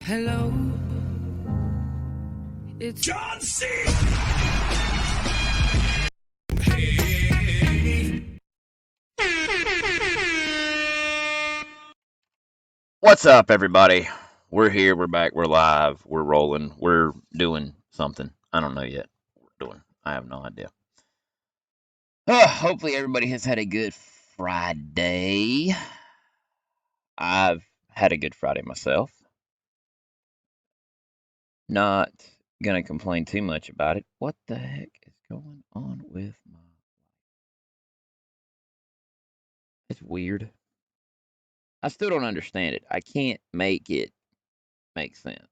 Hello, it's John C. What's up, everybody? We're here, we're back, we're live, we're rolling, we're doing something. I don't know yet what we're doing. I have no idea. Hopefully, everybody has had a good Friday. I've had a good Friday myself. Not gonna complain too much about it. What the heck is going on with my. It's weird. I still don't understand it. I can't make it make sense.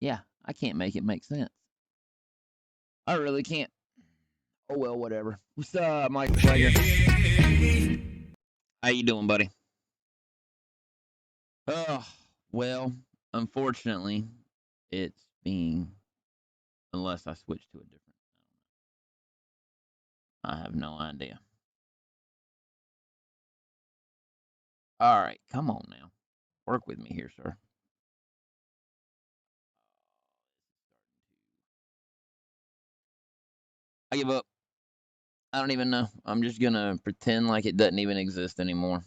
Yeah, I can't make it make sense. I really can't. Oh well, whatever. What's up, Michael Plager? How you doing, buddy? Oh, well, unfortunately, it's being unless I switch to a different. I have no idea. All right, come on now, work with me here, sir. I give up. I don't even know. I'm just gonna pretend like it doesn't even exist anymore.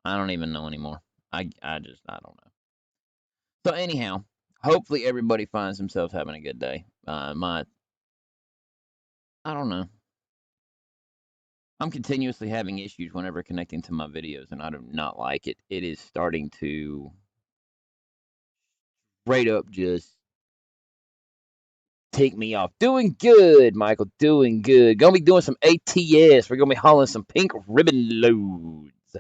I don't even know anymore. I don't know. So anyhow, hopefully everybody finds themselves having a good day. I don't know. I'm continuously having issues whenever connecting to my videos, and I do not like it. It is starting to straight up just take me off. Doing good, Michael. Doing good. Gonna be doing some ATS. We're gonna be hauling some pink ribbon loads.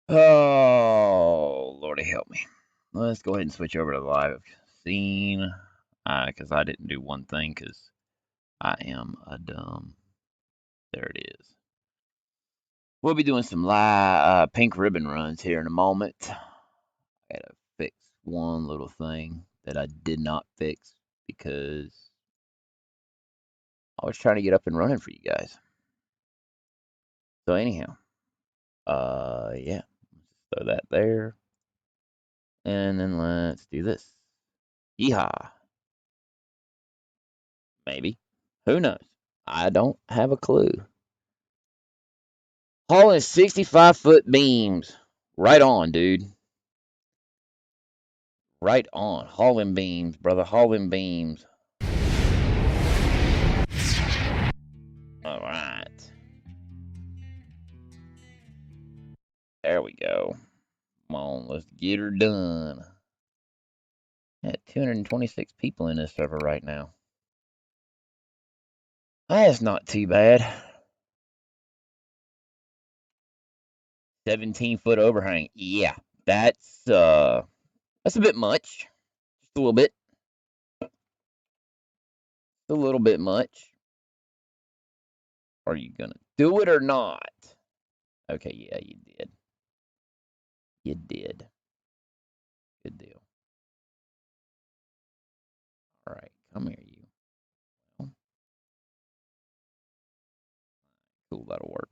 Oh, Lordy help me. Let's go ahead and switch over to the live scene. Because I didn't do one thing because I am a dumb. There it is. We'll be doing some live pink ribbon runs here in a moment. I gotta fix one little thing that I did not fix because I was trying to get up and running for you guys. So anyhow, yeah, throw that there, and then let's do this. Yeehaw! Maybe. Who knows? I don't have a clue. Hauling 65-foot beams. Right on, dude. Right on. Hauling beams, brother. Hauling beams. All right. There we go. Come on, let's get her done. Got 226 people in this server right now. That's not too bad. 17-foot overhang. Yeah, that's a bit much. Just a little bit. A little bit much. Are you gonna do it or not? Okay, yeah, you did. You did. Good deal. All right, come here, you. Cool, that'll work.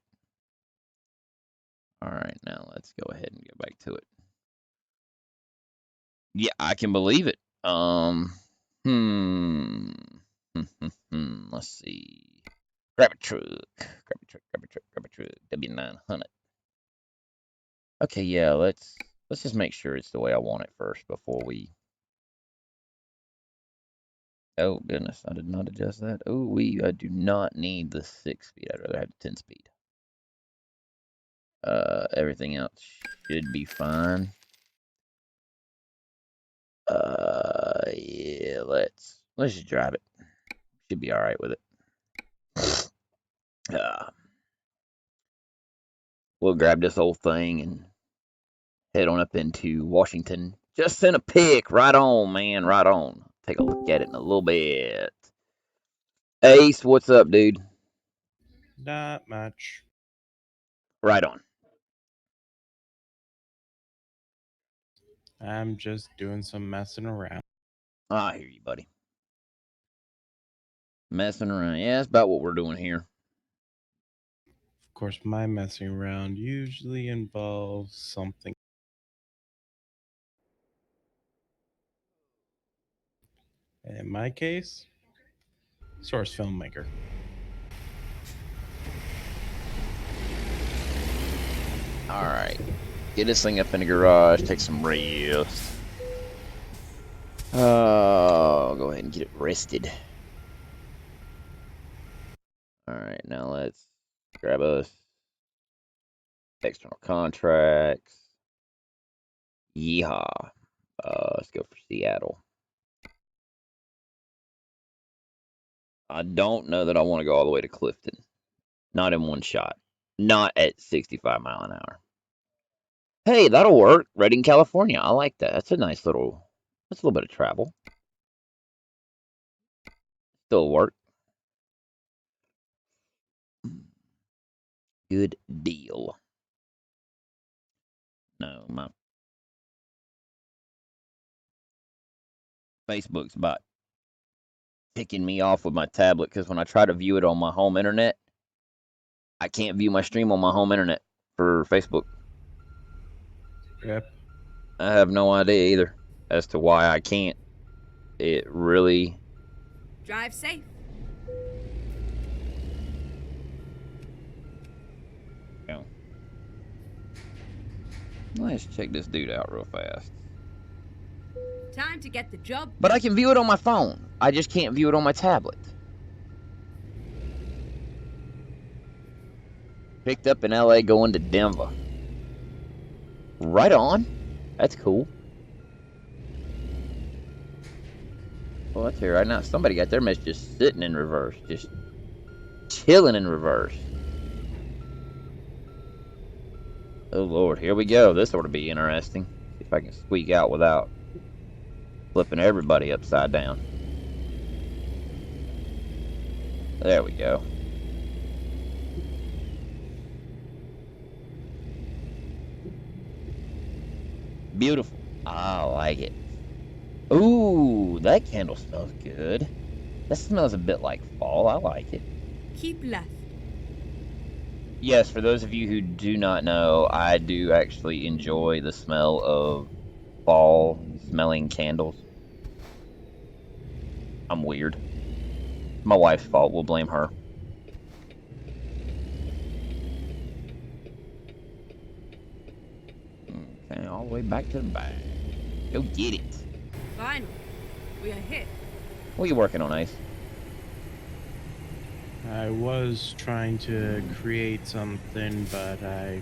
All right, now let's go ahead and get back to it. Yeah, I can believe it. Let's see. Grab a truck. Grab a truck. Grab a truck. Grab a truck. W900. Okay, yeah. Let's just make sure it's the way I want it first before we. Oh goodness, I did not adjust that. Oh, I do not need the 6 speed. I'd rather have the 10 speed. Everything else should be fine. Yeah. Let's just drive it. Should be all right with it. We'll grab this old thing and head on up into Washington. Just send a pic. Right on, man. Right on. Take a look at it in a little bit. Ace, what's up, dude? Not much. Right on. I'm just doing some messing around. I hear you, buddy. Messing around. Yeah, that's about what we're doing here. course, my messing around usually involves something. In my case, source filmmaker. Alright. Get this thing up in the garage, take some rest. Oh, go ahead and get it rested. Alright, now let's grab us external contracts. Yeehaw. Let's go for Seattle. I don't know that I want to go all the way to Clifton. Not in one shot. Not at 65 mile an hour. Hey, that'll work. Redding, California. I like that. That's a nice little, that's a little bit of travel. Still work. Good deal. No, my Facebook's about ticking me off with my tablet because when I try to view it on my home internet, I can't view my stream on my home internet for Facebook. Yep. I have no idea either as to why I can't. It really. Drive safe. You know, let's check this dude out real fast. Time to get the job. But I can view it on my phone. I just can't view it on my tablet. Picked up in LA going to Denver. Right on. That's cool. Well, let's hear right now. Somebody got their mess just sitting in reverse. Just chilling in reverse. Oh, Lord. Here we go. This ought to be interesting. See if I can squeak out without flipping everybody upside down. There we go. Beautiful. I like it. Ooh, that candle smells good. That smells a bit like fall. I like it. Keep left. Yes, for those of you who do not know, I do actually enjoy the smell of fall smelling candles. I'm weird. My wife's fault. We'll blame her. Okay, all the way back to the back. Go get it. Finally, we are hit. What are you working on, Ace? I was trying to create something, but I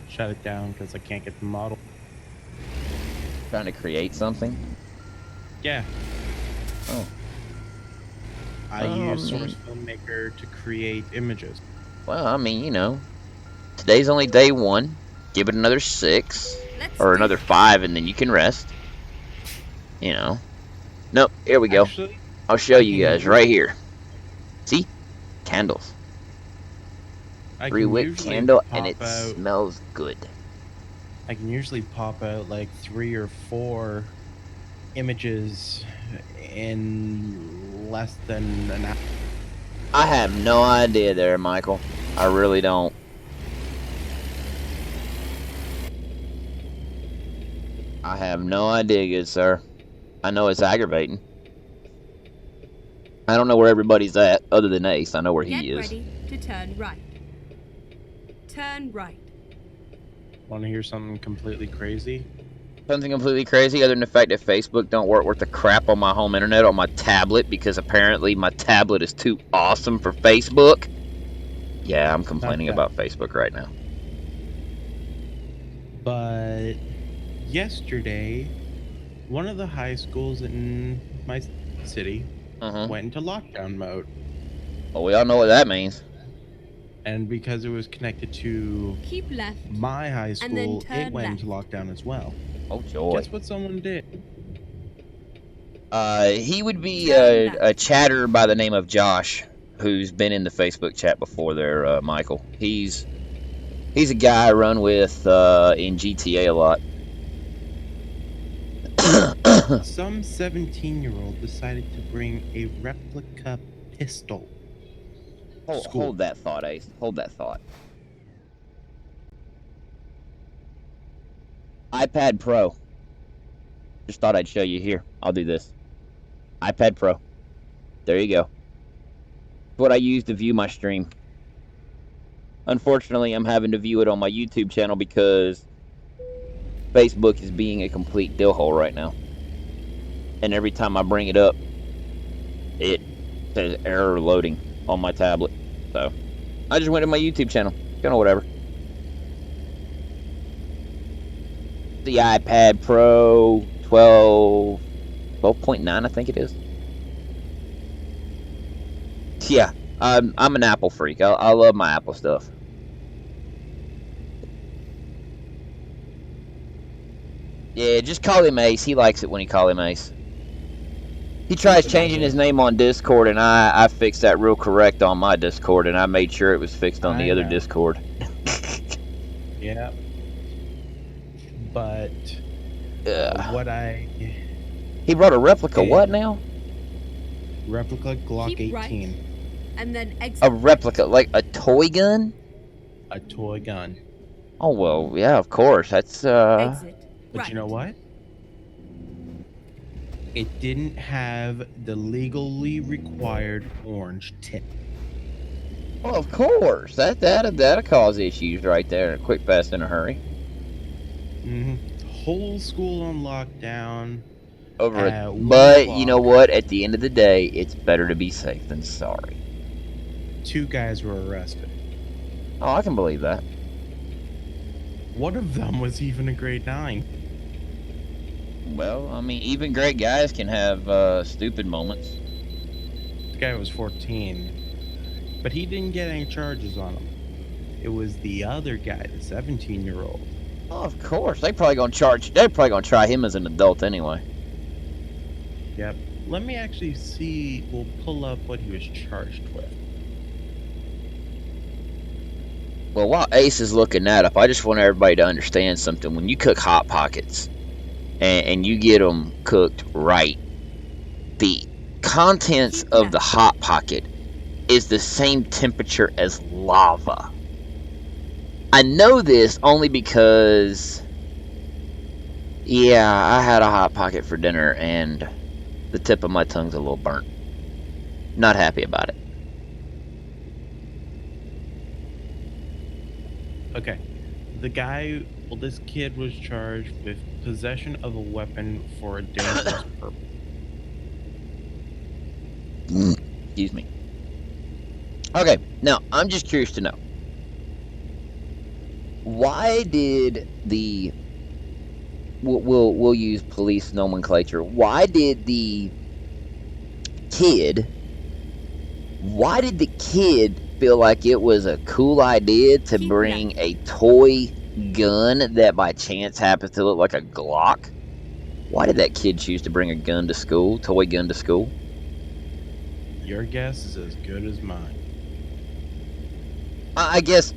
shut it down because I can't get the model. Trying to create something? Yeah. Oh. I use Source Filmmaker to create images. Well, I mean, you know, today's only day 1. Give it another 6 or another 5, and then you can rest. You know. Nope. Here we go. Actually, I'll show you guys right here. See, candles. I 3 can wick usually candle, and pop it out. smells good. I can usually pop out like 3 or 4 images in less than an hour. I have no idea there, Michael. I really don't. I have no idea, good sir. I know it's aggravating. I don't know where everybody's at, other than Ace. I know where he is. Get ready to turn right. Turn right. Want to hear something completely crazy? Something completely crazy, other than the fact that Facebook don't work worth the crap on my home internet on my tablet, because apparently my tablet is too awesome for Facebook. Yeah, I'm complaining about Facebook right now. But yesterday, one of the high schools in my city went into lockdown mode. Well, we all know what that means. And because it was connected to Keep left. my high school, it went left. into lockdown as well. Oh, joy. Guess what someone did? He would be a chatter by the name of Josh, who's been in the Facebook chat before there, Michael. He's a guy I run with in GTA a lot. Some 17-year-old decided to bring a replica pistol. Hold that thought, Ace. Hold that thought. iPad Pro. Just thought I'd show you here. I'll do this. iPad Pro. There you go. What I use to view my stream. Unfortunately, I'm having to view it on my YouTube channel because Facebook is being a complete dillhole right now. And every time I bring it up, it says error loading on my tablet. So, I just went to my YouTube channel. Kind of whatever. The iPad Pro 12.9, I think it is. Yeah, I'm an Apple freak. I love my Apple stuff. Yeah, just call him Ace. He likes it when you call him Ace. He tries changing his name on Discord, and I fixed that real correct on my Discord, and I made sure it was fixed on the other Discord. Yeah. But what he brought a replica. What now? Replica Glock 18. Right, and then exit. A replica, like a toy gun? A toy gun. Oh well, yeah, of course. That's Exit. But Right. you know what? It didn't have the legally required orange tip. Well, of course. That'll cause issues right there. Quick, fast, in a hurry. Whole school on lockdown. Over it. But you know what? At the end of the day, it's better to be safe than sorry. 2 guys were arrested. Oh, I can believe that. One of them was even a grade 9. Well, I mean, even great guys can have stupid moments. The guy was 14, but he didn't get any charges on him. It was the other guy, the 17-year-old. Oh, of course. They're probably gonna try him as an adult anyway. Yep. Let me actually see. We'll pull up what he was charged with. Well, while Ace is looking that up, I just want everybody to understand something. When you cook Hot Pockets, and you get them cooked right, the contents of the Hot Pocket is the same temperature as lava. I know this only because, yeah, I had a Hot Pocket for dinner, and the tip of my tongue's a little burnt. Not happy about it. Okay. This kid was charged with possession of a weapon for a dangerous purpose. Excuse me. Okay, now, I'm just curious to know. Why did the... We'll use police nomenclature. Why did the kid feel like it was a cool idea to bring a toy gun that by chance happens to look like a Glock? Why did that kid choose to bring a gun to school, toy gun to school? Your guess is as good as mine. I guess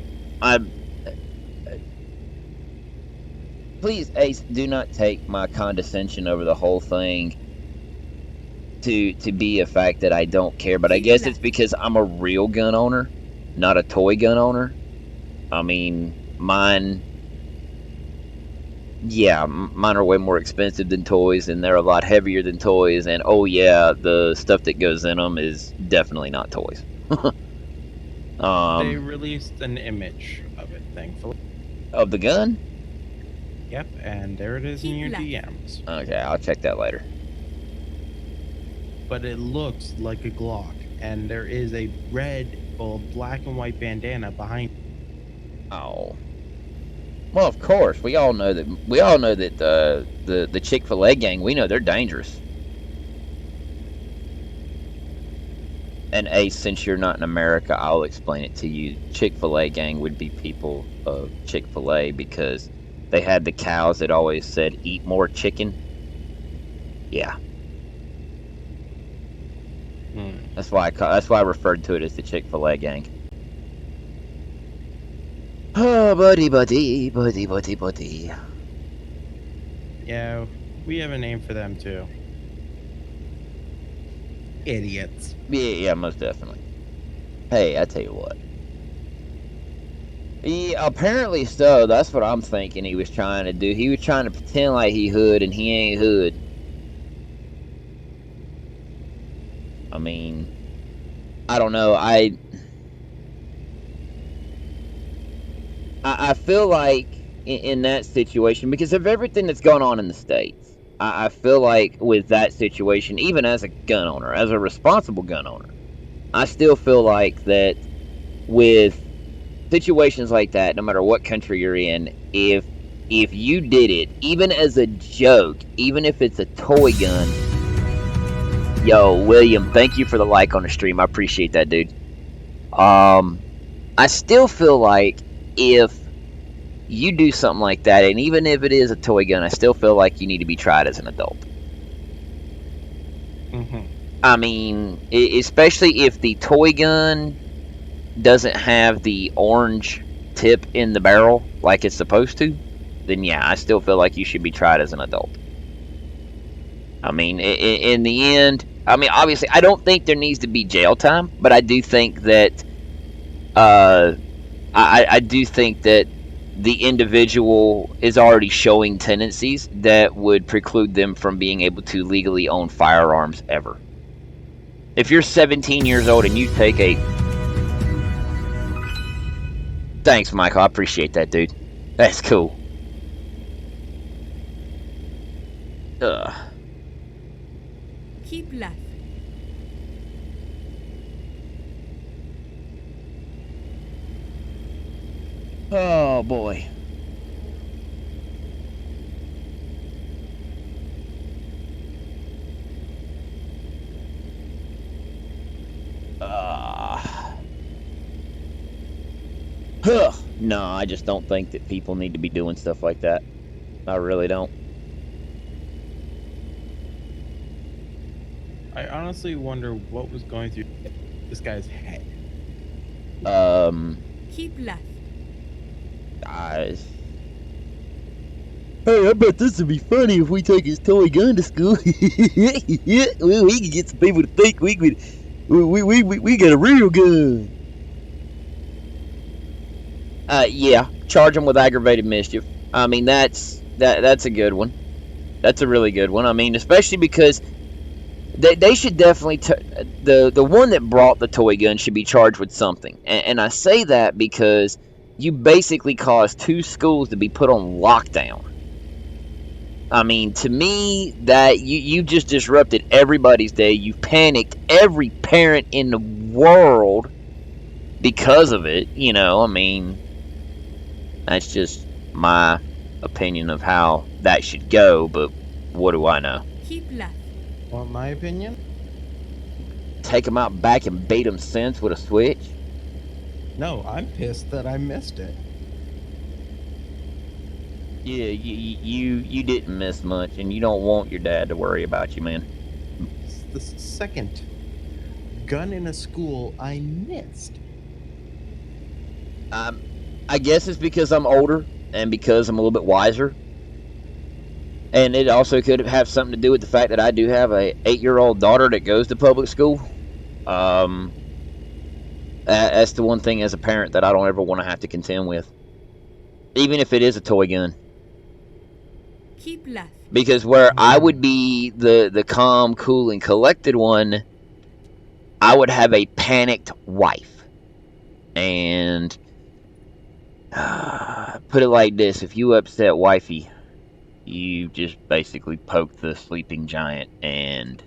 please, Ace, do not take my condescension over the whole thing to be a fact that I don't care, but I guess it's because I'm a real gun owner, not a toy gun owner. I mean, mine are way more expensive than toys, and they're a lot heavier than toys, and oh yeah, the stuff that goes in them is definitely not toys. They released an image of it, thankfully. Of the gun? Yep, and there it is in your DMs. Okay, I'll check that later. But it looks like a Glock, and there is a black and white bandana behind it. Oh. Well, of course, we all know that the Chick-fil-A gang, we know they're dangerous. And Ace, since you're not in America, I'll explain it to you. Chick-fil-A gang would be people of Chick-fil-A because they had the cows that always said, "Eat more chicken." Yeah. That's why I referred to it as the Chick-fil-A gang. Oh, buddy. Yeah, we have a name for them too. Idiots. Yeah, most definitely. Hey, I tell you what. Yeah, apparently so. That's what I'm thinking he was trying to do. He was trying to pretend like he hood, and he ain't hood. I mean, I don't know. I feel like in that situation, because of everything that's going on in the States, I feel like with that situation, even as a gun owner, as a responsible gun owner, I still feel like that with situations like that, no matter what country you're in, if you did it, even as a joke, even if it's a toy gun, yo, William, thank you for the like on the stream. I appreciate that, dude. I still feel like if you do something like that, and even if it is a toy gun, I still feel like you need to be tried as an adult. Mm-hmm. I mean, especially if the toy gun doesn't have the orange tip in the barrel like it's supposed to, then yeah, I still feel like you should be tried as an adult. I mean, in the end, I mean, obviously, I don't think there needs to be jail time, but I do think that, I do think that the individual is already showing tendencies that would preclude them from being able to legally own firearms ever. If you're 17 years old and you take a... Thanks, Michael. I appreciate that, dude. That's cool. Ugh. Keep left. Oh, boy. No, I just don't think that people need to be doing stuff like that. I really don't. I honestly wonder what was going through this guy's head. Keep left. Guys. Hey, I bet this would be funny if we take his toy gun to school. We could get some people to think we got a real gun. Yeah, charge them with aggravated mischief. I mean, that's a good one. That's a really good one. I mean, especially because they should definitely the one that brought the toy gun should be charged with something. And I say that because you basically caused 2 schools to be put on lockdown. I mean, to me, that you just disrupted everybody's day. You panicked every parent in the world because of it. You know, I mean, that's just my opinion of how that should go, but what do I know? Keep left. Want my opinion? Take them out back and beat them since with a switch? No, I'm pissed that I missed it. Yeah, you didn't miss much, and you don't want your dad to worry about you, man. It's the second gun in a school I missed. I guess it's because I'm older and because I'm a little bit wiser. And it also could have something to do with the fact that I do have a 8-year-old daughter that goes to public school. That's the one thing as a parent that I don't ever want to have to contend with. Even if it is a toy gun. Keep left. Because where I would be the calm, cool, and collected one, I would have a panicked wife. And put it like this, if you upset wifey, you just basically poked the sleeping giant, and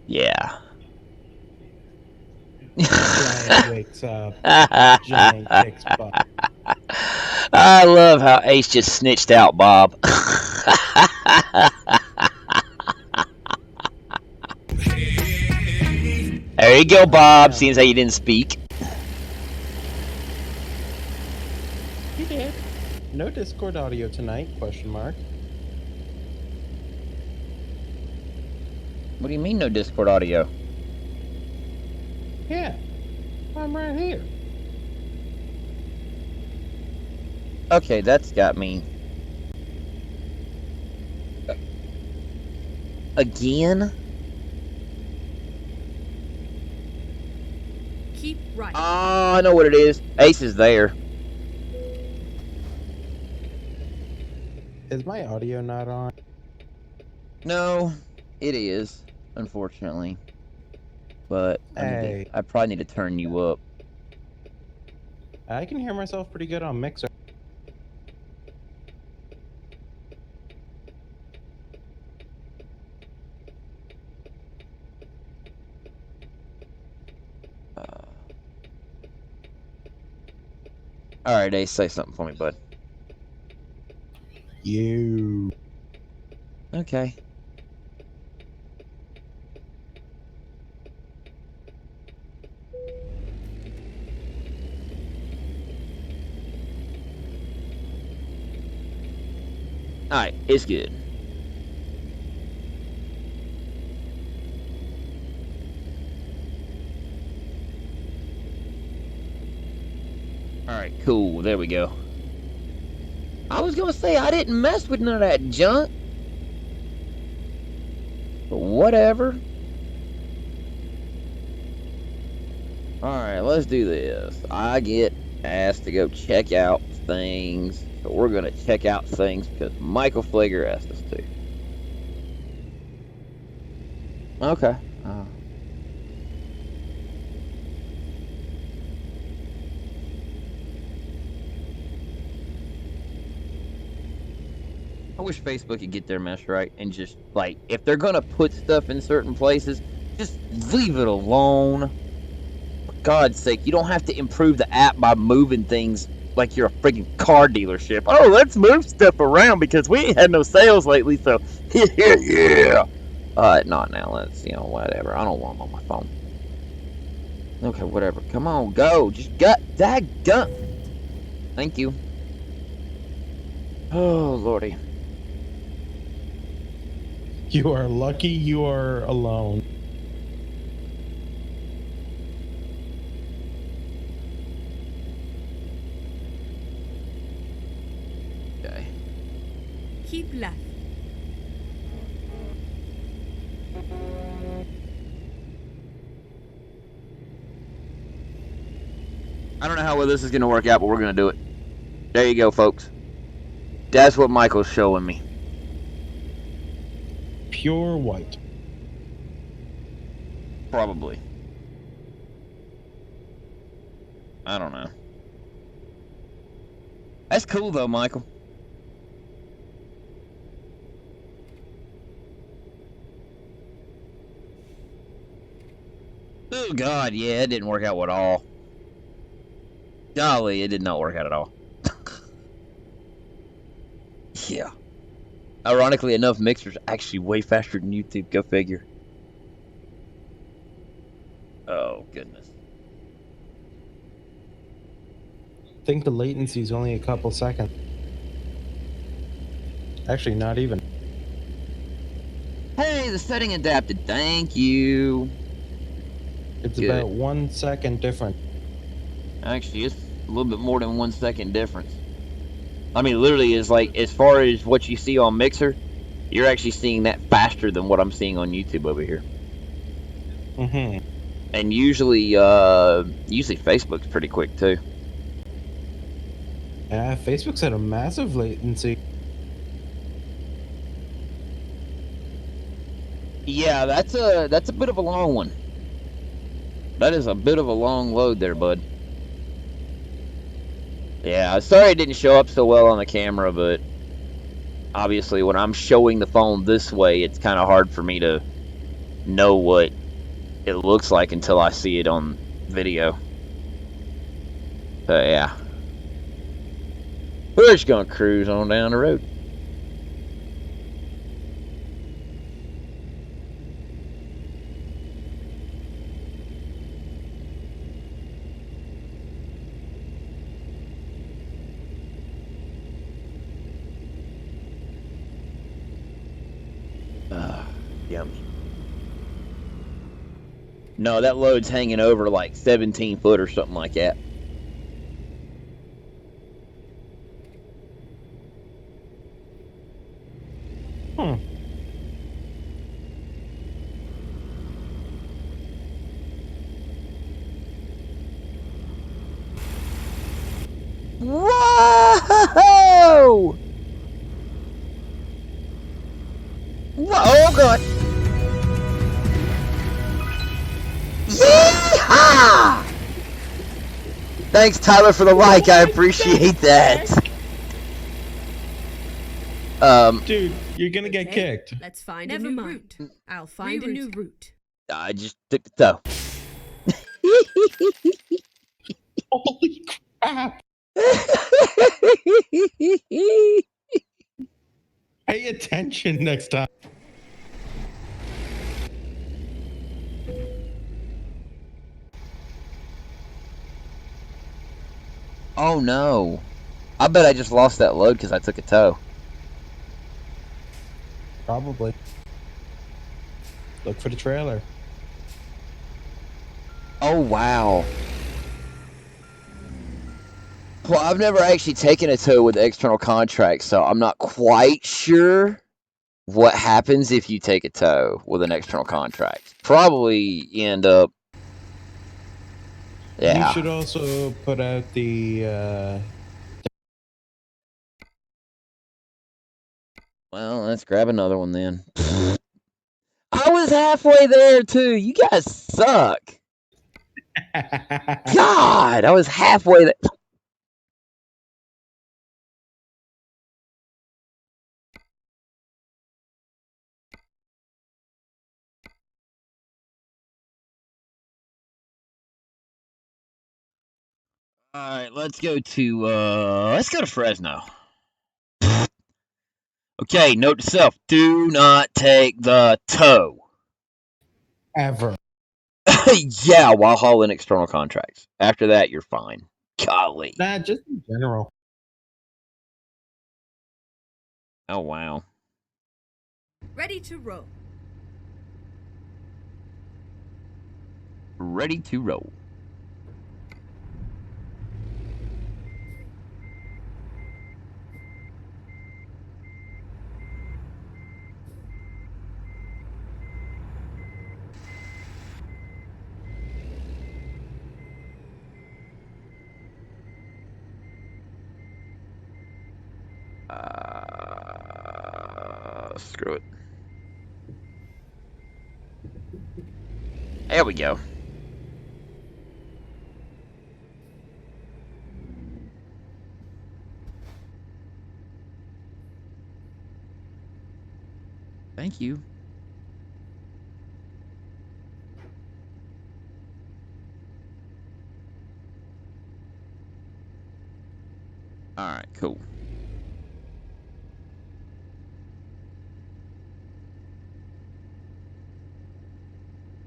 yeah. Giant wakes up. Giant kicks butt. I love how Ace just snitched out Bob. There you go, Bob. Seeing as how you didn't speak. You did. No Discord audio tonight, question mark. What do you mean no Discord audio? Yeah, I'm right here. Okay, that's got me. Again? Keep right. Oh, I know what it is. Ace is there. Is my audio not on? No, it is, unfortunately. But Hey. I probably need to turn you up. I can hear myself pretty good on Mixer. Alright, Ace, say something for me, bud. You. Okay. Alright, it's good. Alright, cool. There we go. I was gonna say I didn't mess with none of that junk. But whatever. Alright, let's do this. I get asked to go check out things. So we're gonna check out things because Michael Flager asked us to. Okay. I wish Facebook could get their mess right and just, like, if they're gonna put stuff in certain places, just leave it alone. For God's sake, you don't have to improve the app by moving things like you're a freaking car dealership. Oh, let's move stuff around because we ain't had no sales lately, so yeah. Not now. Let's, whatever. I don't want them on my phone. Okay, whatever. Come on, go. Just daggum. Thank you. Oh, Lordy. You are lucky you are alone. Okay. Keep left. I don't know how well this is going to work out, but we're going to do it. There you go, folks. That's what Michael's showing me. Pure white. Probably. I don't know. That's cool, though, Michael. Oh, God, yeah, it didn't work out at all. Golly, it did not work out at all. Yeah. Ironically enough, Mixer's actually way faster than YouTube. Go figure. Oh, goodness. I think the latency is only a couple seconds. Actually, not even. Hey, the setting adapted. Thank you. It's Good. about 1 second different. Actually, it's a little bit more than 1 second difference. I mean, literally, is like, as far as what you see on Mixer, you're actually seeing that faster than what I'm seeing on YouTube over here. Mm-hmm. And usually Facebook's pretty quick too. Yeah, Facebook's at a massive latency. Yeah, that's a bit of a long one. That is a bit of a long load there, bud. Yeah, sorry it didn't show up so well on the camera, but obviously when I'm showing the phone this way, it's kind of hard for me to know what it looks like until I see it on video. So yeah. We're just gonna cruise on down the road. Yummy. No, that load's hanging over like 17 foot or something like that. Whoa! Thanks, Tyler, for the like. I appreciate that. Dude, you're gonna get kicked. Let's find a new route. I'll find a new route. I just took the toe. Holy crap! Pay attention next time. Oh no. I bet I just lost that load because I took a tow. Probably. Look for the trailer. Oh wow. Well, I've never actually taken a tow with external contracts, so I'm not quite sure what happens if you take a tow with an external contract. Probably end up. Yeah. You should also put out the. Well, let's grab another one then. I was halfway there too. You guys suck. God, I was halfway there. All right, let's go to Fresno. Okay, note to self: do not take the tow. Ever. Yeah, while hauling external contracts. After that, you're fine. Golly. Nah, just in general. Oh wow. Ready to roll. Ready to roll. Screw it. There we go. Thank you. All right, cool.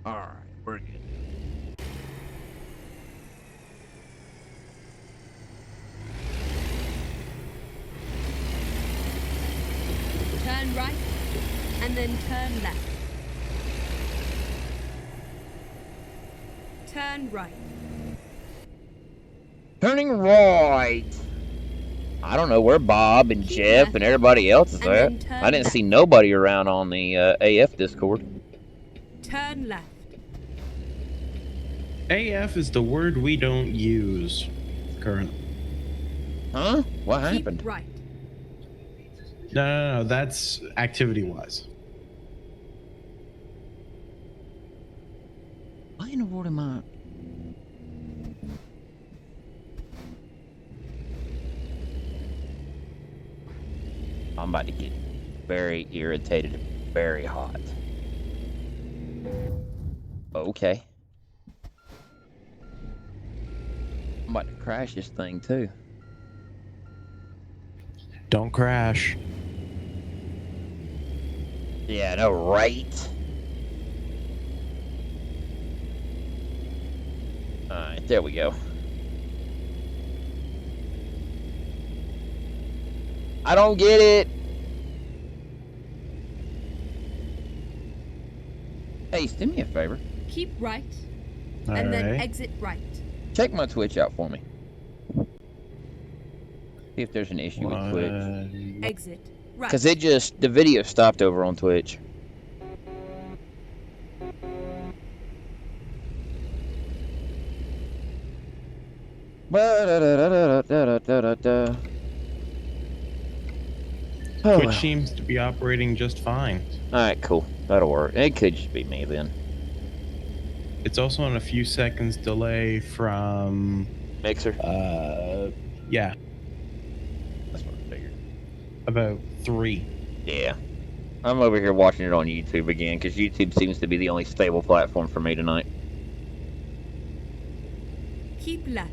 All right, we're good. Turn right, and then turn left. Turn right. Turning right. I don't know where Bob and Jeff and everybody else is at. I didn't see nobody around on the AF Discord. Turn left. AF is the word we don't use currently. Huh? What Keep happened? right. No, that's activity-wise. Why in the world am I? I'm about to get very irritated and very hot. Okay. I'm about to crash this thing too. Don't crash. Yeah, I know, right? Alright, there we go. I don't get it. Hey, do me a favor. Keep right, All and then right. exit right. Check my Twitch out for me. See if there's an issue with Twitch. Exit right. Because the video stopped over on Twitch. Twitch seems to be operating just fine. Alright, cool. That'll work. It could just be me then. It's also on a few seconds delay from Mixer? Yeah, That's what I figured. about 3. Yeah. I'm over here watching it on YouTube again, because YouTube seems to be the only stable platform for me tonight. Keep left.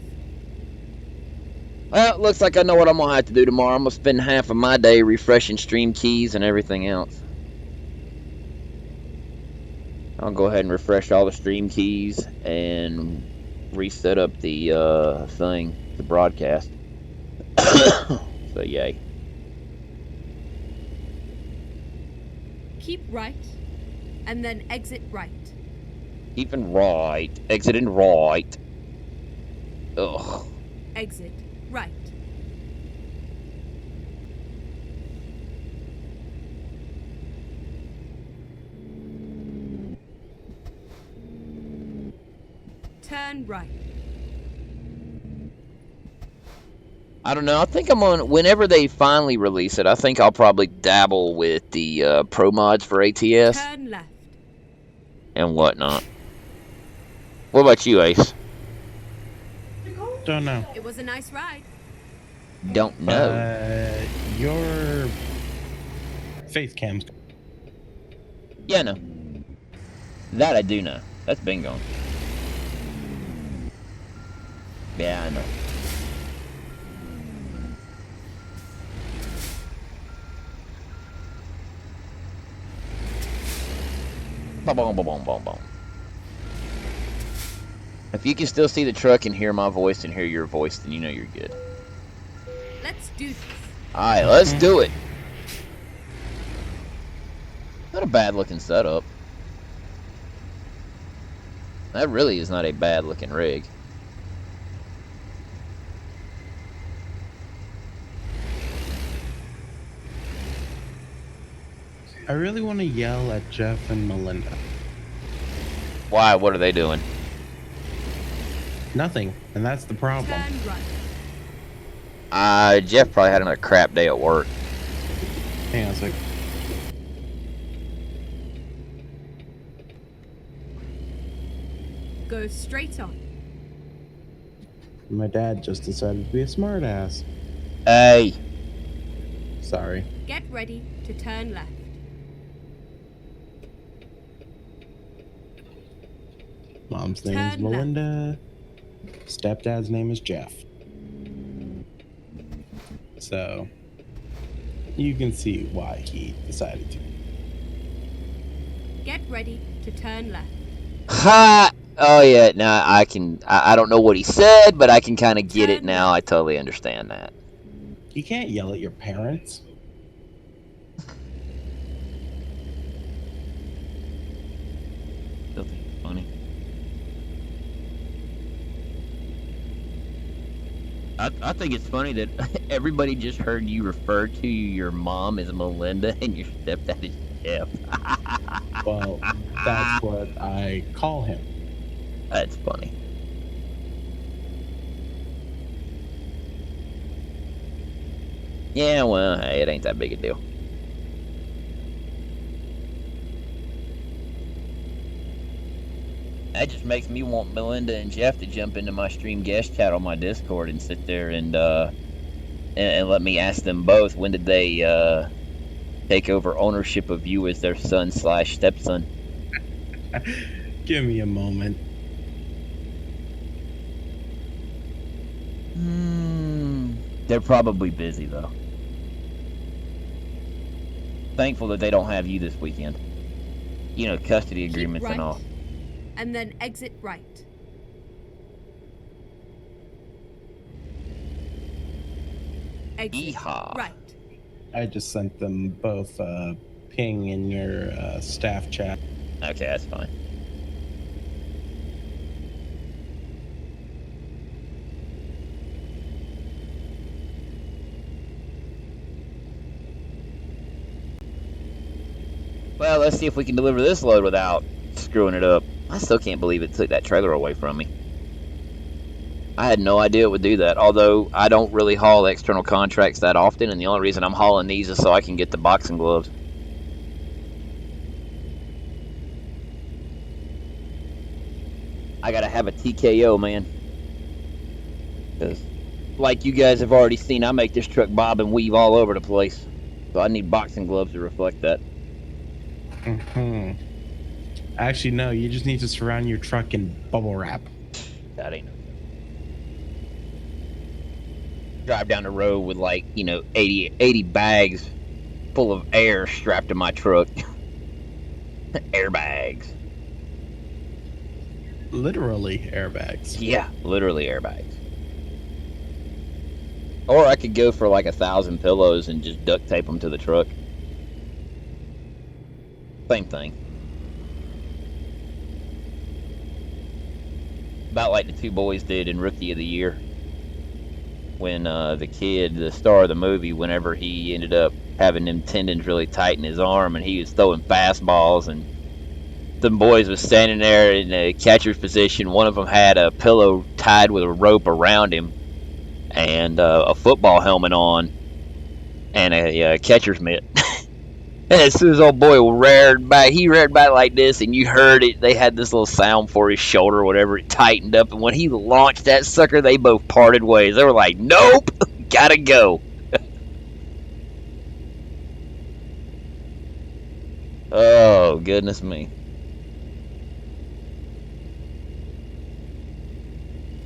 Well, it looks like I know what I'm going to have to do tomorrow. I'm going to spend half of my day refreshing stream keys and everything else. I'll go ahead and refresh all the stream keys and reset up the thing, the broadcast. So, yay. Keep right, and then exit right. Keeping right. Exiting right. Ugh. Exit right. Turn right. I don't know. I think I'm on. Whenever they finally release it, I think I'll probably dabble with the pro mods for ATS Turn left. and whatnot. What about you, Ace? Don't know. It was a nice ride. Don't know. Your face cam's. Yeah, no. That I do know. That's been gone. Yeah, I know. Boom, boom, boom, boom, boom. If you can still see the truck and hear my voice and hear your voice, then you know you're good. Let's do this. Alright, let's do it. Not a bad looking setup. That really is not a bad looking rig. I really want to yell at Jeff and Melinda. Why? What are they doing? Nothing, and that's the problem. Turn right. Jeff probably had another crap day at work. Hang on a sec. Go straight on. My dad just decided to be a smartass. Hey. Sorry. Get ready to turn left. Mom's name is Turn Melinda. Stepdad's name is Jeff. So, you can see why he decided to. Get ready to turn left. Ha! Oh yeah, now I don't know what he said, but I can kind of get it Turn now. left. I totally understand that. You can't yell at your parents. Still think it's funny. I think it's funny that everybody just heard you refer to your mom as Melinda and your stepdad is Jeff. Well, that's what I call him. That's funny. Yeah, well, hey, it ain't that big a deal. That just makes me want Melinda and Jeff to jump into my stream guest chat on my Discord and sit there and let me ask them both, when did they take over ownership of you as their son/stepson? Give me a moment. They're probably busy though. Thankful that they don't have you this weekend. You know, custody agreements Keep right, and all. and then exit right. Exit Yeehaw. right. I just sent them both a ping in your staff chat. Okay, that's fine. Well, let's see if we can deliver this load without screwing it up. I still can't believe it took that trailer away from me. I had no idea it would do that, although I don't really haul external contracts that often, and the only reason I'm hauling these is so I can get the boxing gloves. I gotta have a TKO, man. Because, like you guys have already seen, I make this truck bob and weave all over the place. So I need boxing gloves to reflect that. Actually, no, you just need to surround your truck in bubble wrap. That ain't no joke. Drive down the road with, like, 80 bags full of air strapped to my truck. Airbags. Literally airbags. Yeah, literally airbags. Or I could go for like 1,000 pillows and just duct tape them to the truck. Same thing. About like the two boys did in Rookie of the Year. When the kid, the star of the movie, whenever he ended up having them tendons really tight in his arm and he was throwing fastballs and the boys was standing there in a catcher's position. One of them had a pillow tied with a rope around him and a football helmet on and a catcher's mitt. And as soon as old boy reared back, he reared back like this, and you heard it. They had this little sound for his shoulder or whatever. It tightened up, and when he launched that sucker, they both parted ways. They were like, nope, gotta go. Oh, goodness me.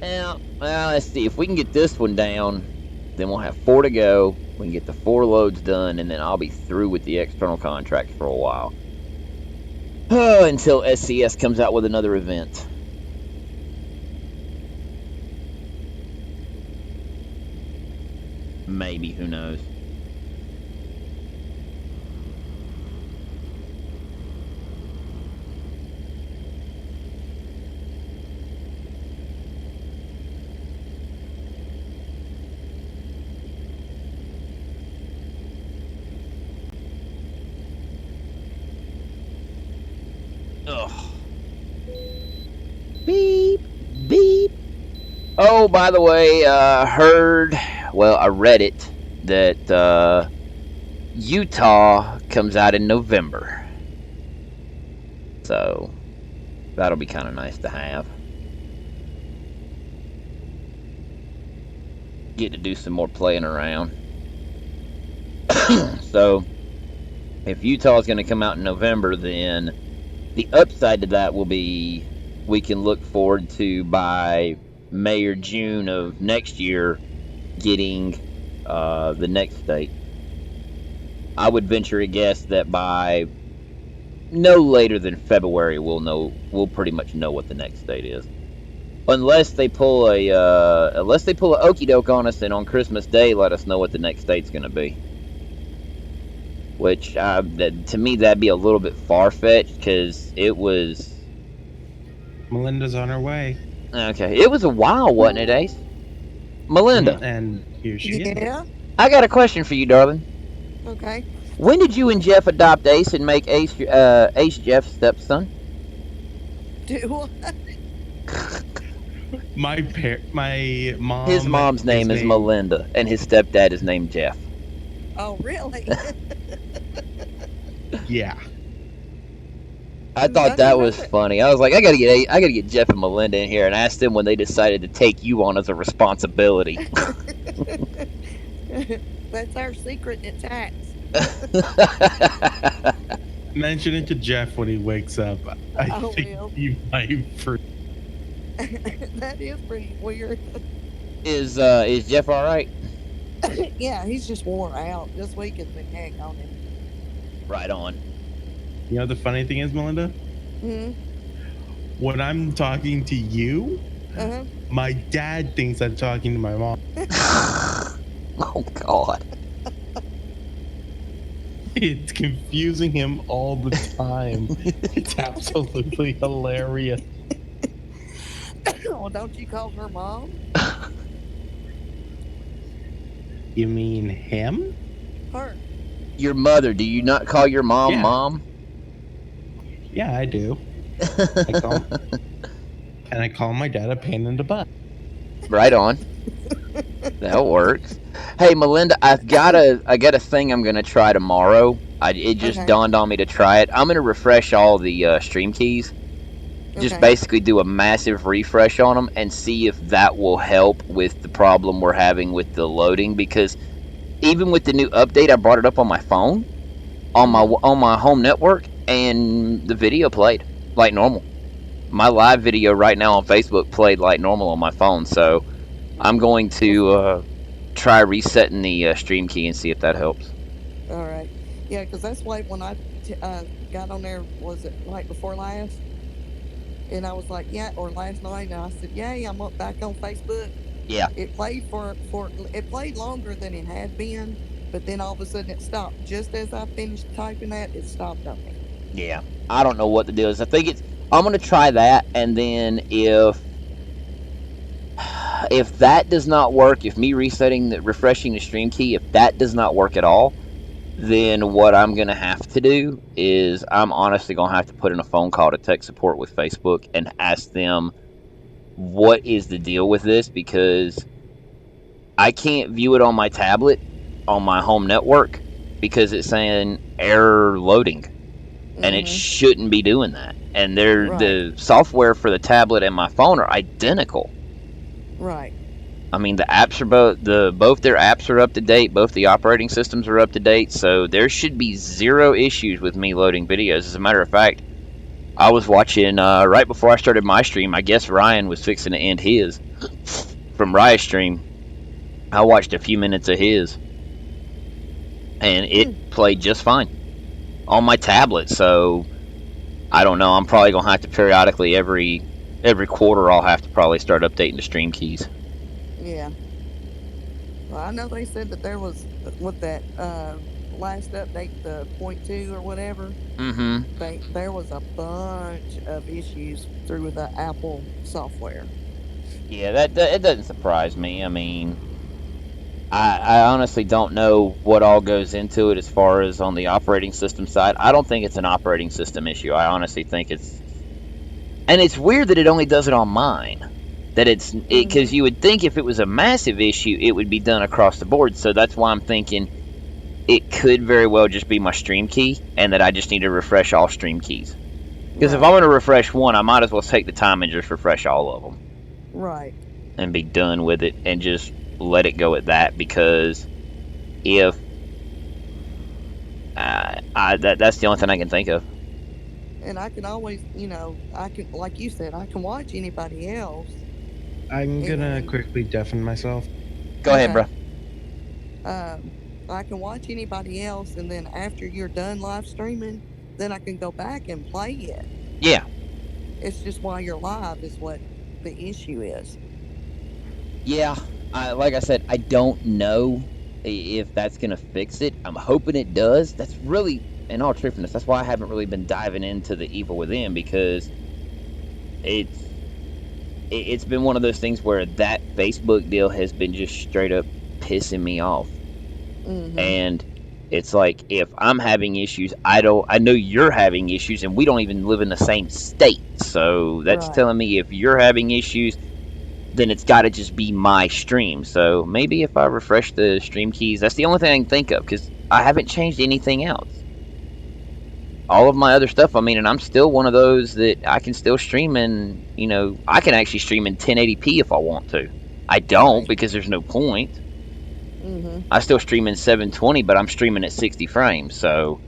Now, well, let's see. If we can get this one down, then we'll have 4 to go. We can get the 4 loads done, and then I'll be through with the external contract for a while. Until SCS comes out with another event. Maybe, who knows? Ugh. Beep, beep. Oh, by the way, I read it, that Utah comes out in November. So, that'll be kind of nice to have. Get to do some more playing around. So, if Utah's going to come out in November, then the upside to that will be we can look forward to, by May or June of next year, getting the next state. I would venture a guess that by no later than February we'll pretty much know what the next state is. Unless they pull a okey doke on us and on Christmas Day let us know what the next state's going to be. Which, to me, that'd be a little bit far-fetched, because it was... Melinda's on her way. Okay, it was a while, wasn't it, Ace? Melinda. And here she is. I got a question for you, darling. Okay. When did you and Jeff adopt Ace and make Ace Jeff's stepson? Do what? My mom... His mom's name is Melinda, and his stepdad is named Jeff. Oh, really? Yeah. I thought that was funny. I was like, I gotta get Jeff and Melinda in here and ask them when they decided to take you on as a responsibility. That's our secret attacks. Mention it to Jeff when he wakes up. I think he might That is pretty weird. Is Jeff all right? Yeah, he's just worn out. This week has been heck on him. Right on. You know the funny thing is, Melinda? Mm-hmm. When I'm talking to you, my dad thinks I'm talking to my mom. Oh, God. It's confusing him all the time. It's absolutely hilarious. Well, don't you call her mom? You mean him? Her. Your mother. Do you not call your mom Mom? Yeah, I do. And I call my dad a pain in the butt. Right on. That works. Hey, Melinda, I got a thing I'm gonna try tomorrow. It just dawned on me to try it. I'm gonna refresh all the stream keys, Just Okay. basically do a massive refresh on them and see if that will help with the problem we're having with the loading. Because even with the new update, I brought it up on my phone, on my home network, and the video played like normal. My live video right now on Facebook played like normal on my phone. So I'm going to try resetting the stream key and see if that helps. All right. Yeah, because that's why when I got on there, was it right before last? And I was like, yeah, or last night, and I said, yay, I'm up back on Facebook. Yeah. It played for it played longer than it had been, but then all of a sudden it stopped. Just as I finished typing that, it stopped on me. Yeah. I don't know what the deal is. I think I'm gonna try that, and then if that does not work, if me refreshing the stream key, if that does not work at all, then what I'm gonna have to do is I'm honestly gonna have to put in a phone call to tech support with Facebook and ask them what is the deal with this, because I can't view it on my tablet on my home network because it's saying error loading, and it shouldn't be doing that. And the software for the tablet and my phone are identical. Right. I mean, the apps are both their apps are up to date. Both the operating systems are up to date. So there should be zero issues with me loading videos. As a matter of fact, I was watching right before I started my stream. I guess Ryan was fixing to end his from Raya's stream. I watched a few minutes of his, and it played just fine on my tablet. So I don't know. I'm probably gonna have to periodically every quarter. I'll have to probably start updating the stream keys. Yeah. Well, I know they said that there was with that last update, the 0.2 or whatever. There was a bunch of issues through the Apple software. Yeah, that it doesn't surprise me. I mean, I honestly don't know what all goes into it as far as on the operating system side. I don't think it's an operating system issue. I honestly think and it's weird that it only does it on mine. That because you would think if it was a massive issue, it would be done across the board. So that's why I'm thinking it could very well just be my stream key, and that I just need to refresh all stream keys. Because if I'm going to refresh one, I might as well take the time and just refresh all of them. Right. And be done with it and just let it go at that. Because if that's the only thing I can think of. And I can always, I can, like you said, I can watch anybody else. I'm gonna quickly deafen myself. Go ahead, bro. I can watch anybody else, and then after you're done live streaming, then I can go back and play it. Yeah. It's just while you're live is what the issue is. Yeah. Like I said, I don't know if that's going to fix it. I'm hoping it does. That's really, in all truthfulness, that's why I haven't really been diving into the Evil Within, because it's been one of those things where that Facebook deal has been just straight up pissing me off. And it's like, if I'm having issues, I know you're having issues, and we don't even live in the same state. So that's telling me if you're having issues, then it's got to just be my stream. So maybe if I refresh the stream keys, that's the only thing I can think of, because I haven't changed anything else. All of my other stuff, I mean, and I'm still one of those that I can still stream in, I can actually stream in 1080p if I want to. I don't, because there's no point. I still stream in 720, but I'm streaming at 60 frames, so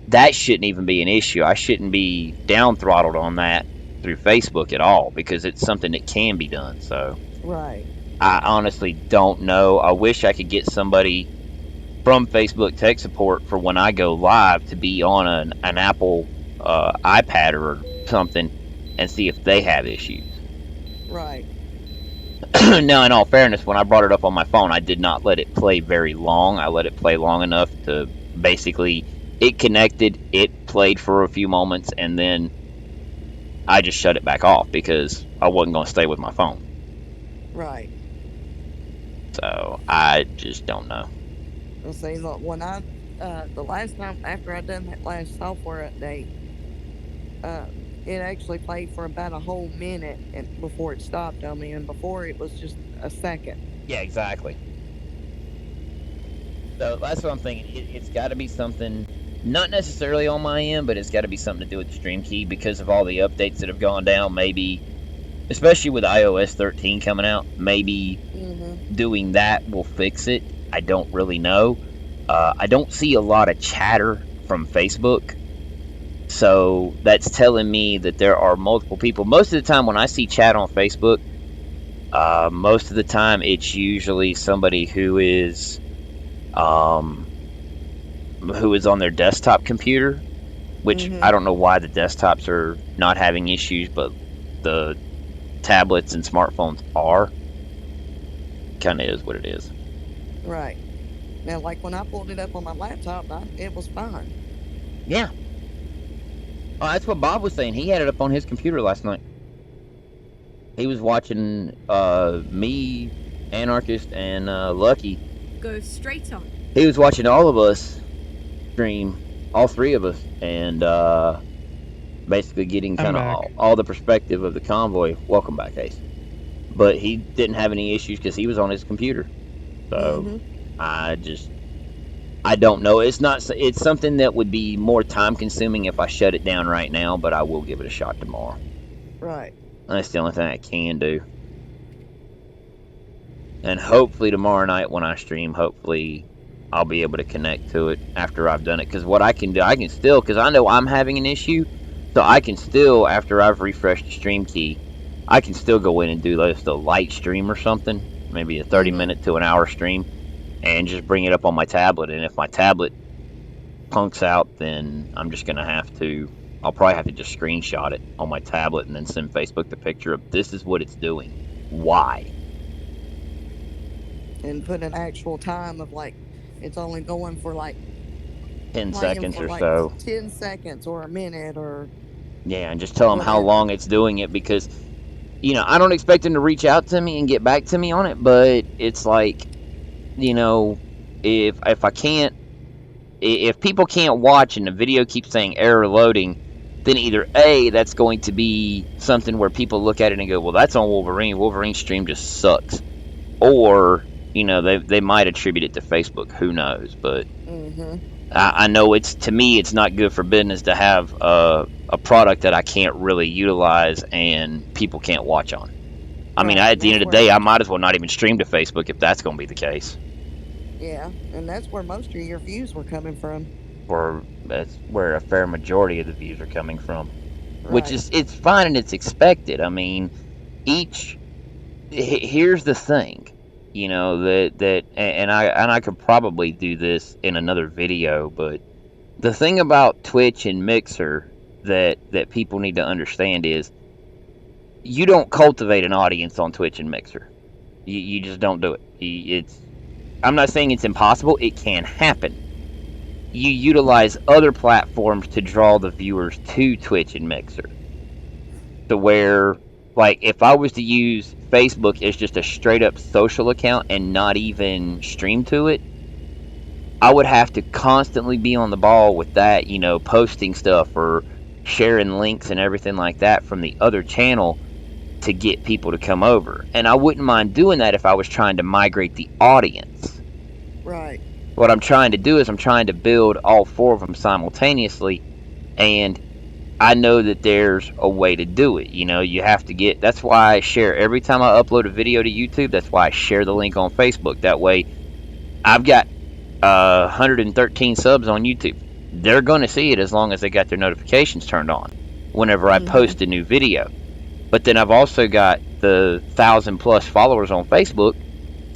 that shouldn't even be an issue. I shouldn't be down throttled on that through Facebook at all, because it's something that can be done. So I honestly don't know. I wish I could get somebody from Facebook tech support for when I go live to be on an Apple iPad or something and see if they have issues. Right. Now, in all fairness, when I brought it up on my phone, I did not let it play very long. I let it play long enough to basically, it connected, it played for a few moments, and then I just shut it back off because I wasn't going to stay with my phone. Right. So I just don't know. Well, see, look, when the last time after I done that last software update, it actually played for about a whole minute before it stopped on me, and before it was just a second. Yeah, exactly. So that's what I'm thinking. It's got to be something Not necessarily on my end, but it's got to be something to do with the stream key because of all the updates that have gone down. Maybe, especially with iOS 13 coming out, maybe doing that will fix it. I don't really know. I don't see a lot of chatter from Facebook, so that's telling me that there are multiple people. Most of the time when I see chat on Facebook, most of the time it's usually somebody who is on their desktop computer, which I don't know why the desktops are not having issues, but the tablets and smartphones are. Kind of is what it is. Right. Now, like when I pulled it up on my laptop, it was fine. Yeah. Oh, that's what Bob was saying. He had it up on his computer last night. He was watching me, Anarchist, and Lucky. Go straight on. He was watching all of us stream, all three of us, and basically getting kind of all the perspective of the convoy. Welcome back, Ace. But he didn't have any issues because he was on his computer. So I don't know. It's something that would be more time consuming if I shut it down right now, but I will give it a shot tomorrow. Right. That's the only thing I can do. And hopefully tomorrow night when I stream, hopefully I'll be able to connect to it after I've done it. Because what I can do, I can still, because I know I'm having an issue, so I can still, after I've refreshed the stream key, I can still go in and do just a light stream or something, maybe a 30-minute to an hour stream, and just bring it up on my tablet. And if my tablet punks out, then I'm just going to I'll probably have to just screenshot it on my tablet and then send Facebook the picture of this is what it's doing. Why? And put an actual time of like, it's only going for like 10 seconds or so. 10 seconds or a minute or... Yeah, and just tell them how long it's doing it because, I don't expect them to reach out to me and get back to me on it, but it's like, if people can't watch and the video keeps saying error loading, then either A, that's going to be something where people look at it and go, well, that's on Wolverine. Wolverine's stream just sucks. Or, they might attribute it to Facebook. Who knows? But I know to me, it's not good for business to have a product that I can't really utilize and people can't watch on. I mean, at the end of the day, I might as well not even stream to Facebook if that's going to be the case. Yeah, and that's where most of your views were coming from. Or that's where a fair majority of the views are coming from. Right. Which it's fine and it's expected. I mean, here's the thing, and I could probably do this in another video, but the thing about Twitch and Mixer that people need to understand is you don't cultivate an audience on Twitch and Mixer. You just don't do it. I'm not saying it's impossible. It can happen. You utilize other platforms to draw the viewers to Twitch and Mixer. To where, like, if I was to use Facebook as just a straight-up social account and not even stream to it, I would have to constantly be on the ball with that, posting stuff or sharing links and everything like that from the other channel to get people to come over. And I wouldn't mind doing that if I was trying to migrate the audience. Right. What I'm trying to do is I'm trying to build all four of them simultaneously, and I know that there's a way to do it. You have to that's why I share every time I upload a video to YouTube. That's why I share the link on Facebook. That way I've got 113 subs on YouTube. They're going to see it as long as they got their notifications turned on whenever I post a new video. But then I've also got the 1,000+ followers on Facebook,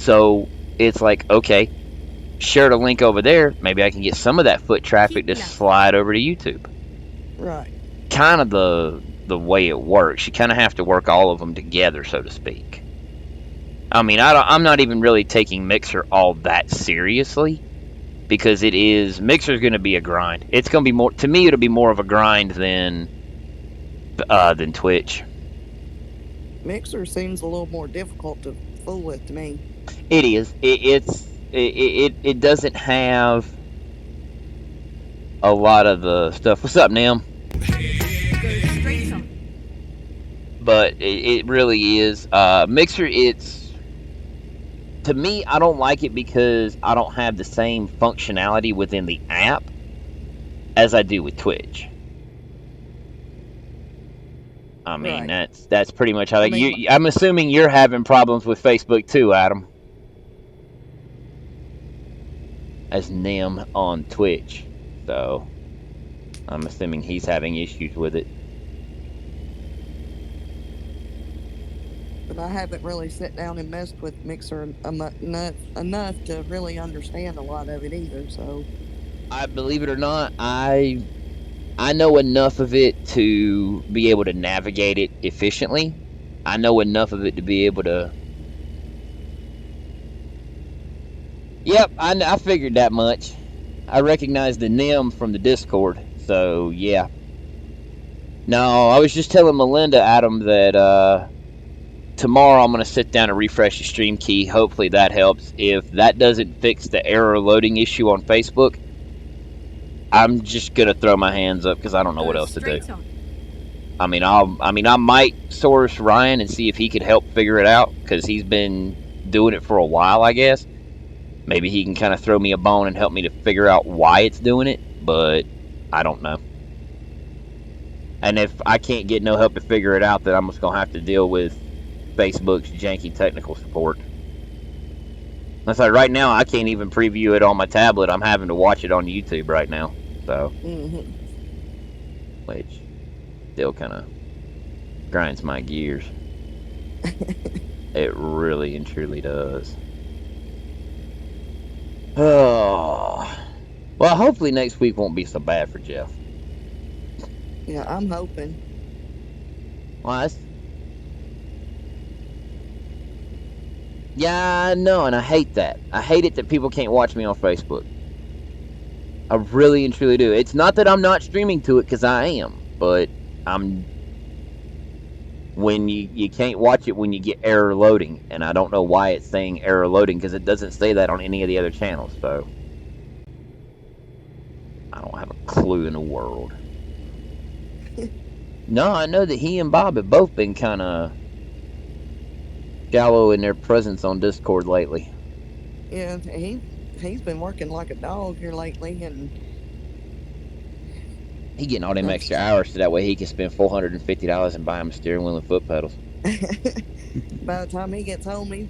so it's like, okay, share the link over there. Maybe I can get some of that foot traffic to slide over to YouTube. Right. Kind of the way it works. You kind of have to work all of them together, so to speak. I mean, I'm not even really taking Mixer all that seriously because Mixer's going to be a grind. It's going to be more, to me, it'll be more of a grind than Twitch. Mixer seems a little more difficult to fool with to me. It is. It doesn't have a lot of the stuff. What's up, Nam? But it really is. Mixer, to me, I don't like it because I don't have the same functionality within the app as I do with Twitch. I mean, Right. that's pretty much how I mean, I'm assuming you're having problems with Facebook too, Adam. As Nim on Twitch. So I'm assuming he's having issues with it. but I haven't really sat down and messed with Mixer enough to really understand a lot of it either. So, I believe it or not, I know enough of it to be able to navigate it efficiently. I know enough of it to be able to. Yep, I figured that much. I recognize the Nim from the Discord, so yeah. No, I was just telling Melinda, Adam, that tomorrow I'm going to sit down and refresh the stream key. Hopefully that helps. If that doesn't fix the error loading issue on Facebook, I'm just going to throw my hands up because I don't know what else to do. I mean, I might source Ryan and see if he could help figure it out because he's been doing it for a while, I guess. Maybe he can kind of throw me a bone and help me to figure out why it's doing it, but I don't know. And if I can't get no help to figure it out, then I'm just going to have to deal with Facebook's janky technical support. That's like right now, I can't even preview it on my tablet. I'm having to watch it on YouTube right now. So, which still kind of grinds my gears. It really and truly does. Oh, well, hopefully next week won't be so bad for Jeff. yeah, I'm hoping. Well, yeah, I know, and I hate that. I hate it that people can't watch me on Facebook. I really and truly do. It's not that I'm not streaming to it, because I am, but when you can't watch it when you get error loading, and I don't know why it's saying error loading, because it doesn't say that on any of the other channels, so I don't have a clue in the world. No, I know that he and Bob have both been kind of shallow in their presence on Discord lately. Yeah, he's been working like a dog here lately, and he getting all them extra hours so that way he can spend $450 and buy him a steering wheel and foot pedals. By the time he gets home, he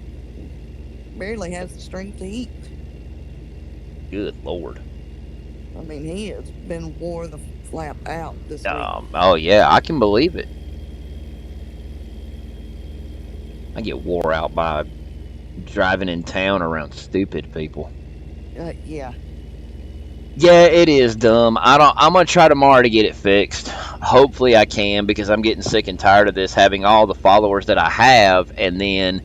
barely has the strength to eat. Good Lord. I mean, he has been wore the flap out this week. Oh, yeah, I can believe it. I get wore out by driving in town around stupid people. Yeah. Yeah, it is dumb. I'm gonna try tomorrow to get it fixed. Hopefully I can, because I'm getting sick and tired of this, having all the followers that I have, and then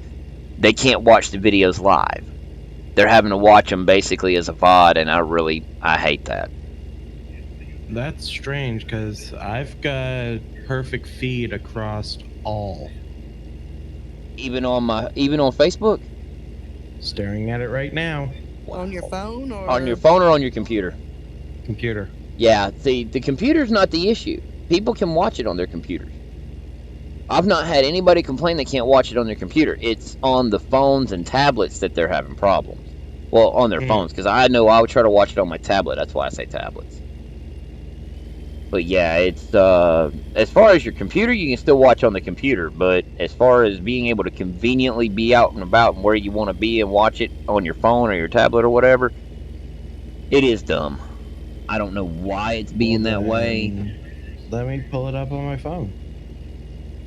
they can't watch the videos live. They're having to watch them basically as a VOD, and I hate that. That's strange, because I've got perfect feed across all. Even on Facebook? Staring at it right now. Wow. On your phone or on your phone or on your computer? Computer. Yeah, see, the computer's not the issue. People can watch it on their computers. I've not had anybody complain they can't watch it on their computer. It's on the phones and tablets that they're having problems. Well, on their phones, because I know I would try to watch it on my tablet. That's why I say tablets. But yeah, it's as far as your computer, you can still watch on the computer. But as far as being able to conveniently be out and about and where you want to be and watch it on your phone or your tablet or whatever, it is dumb. I don't know why it's being that way. Let me pull it up on my phone.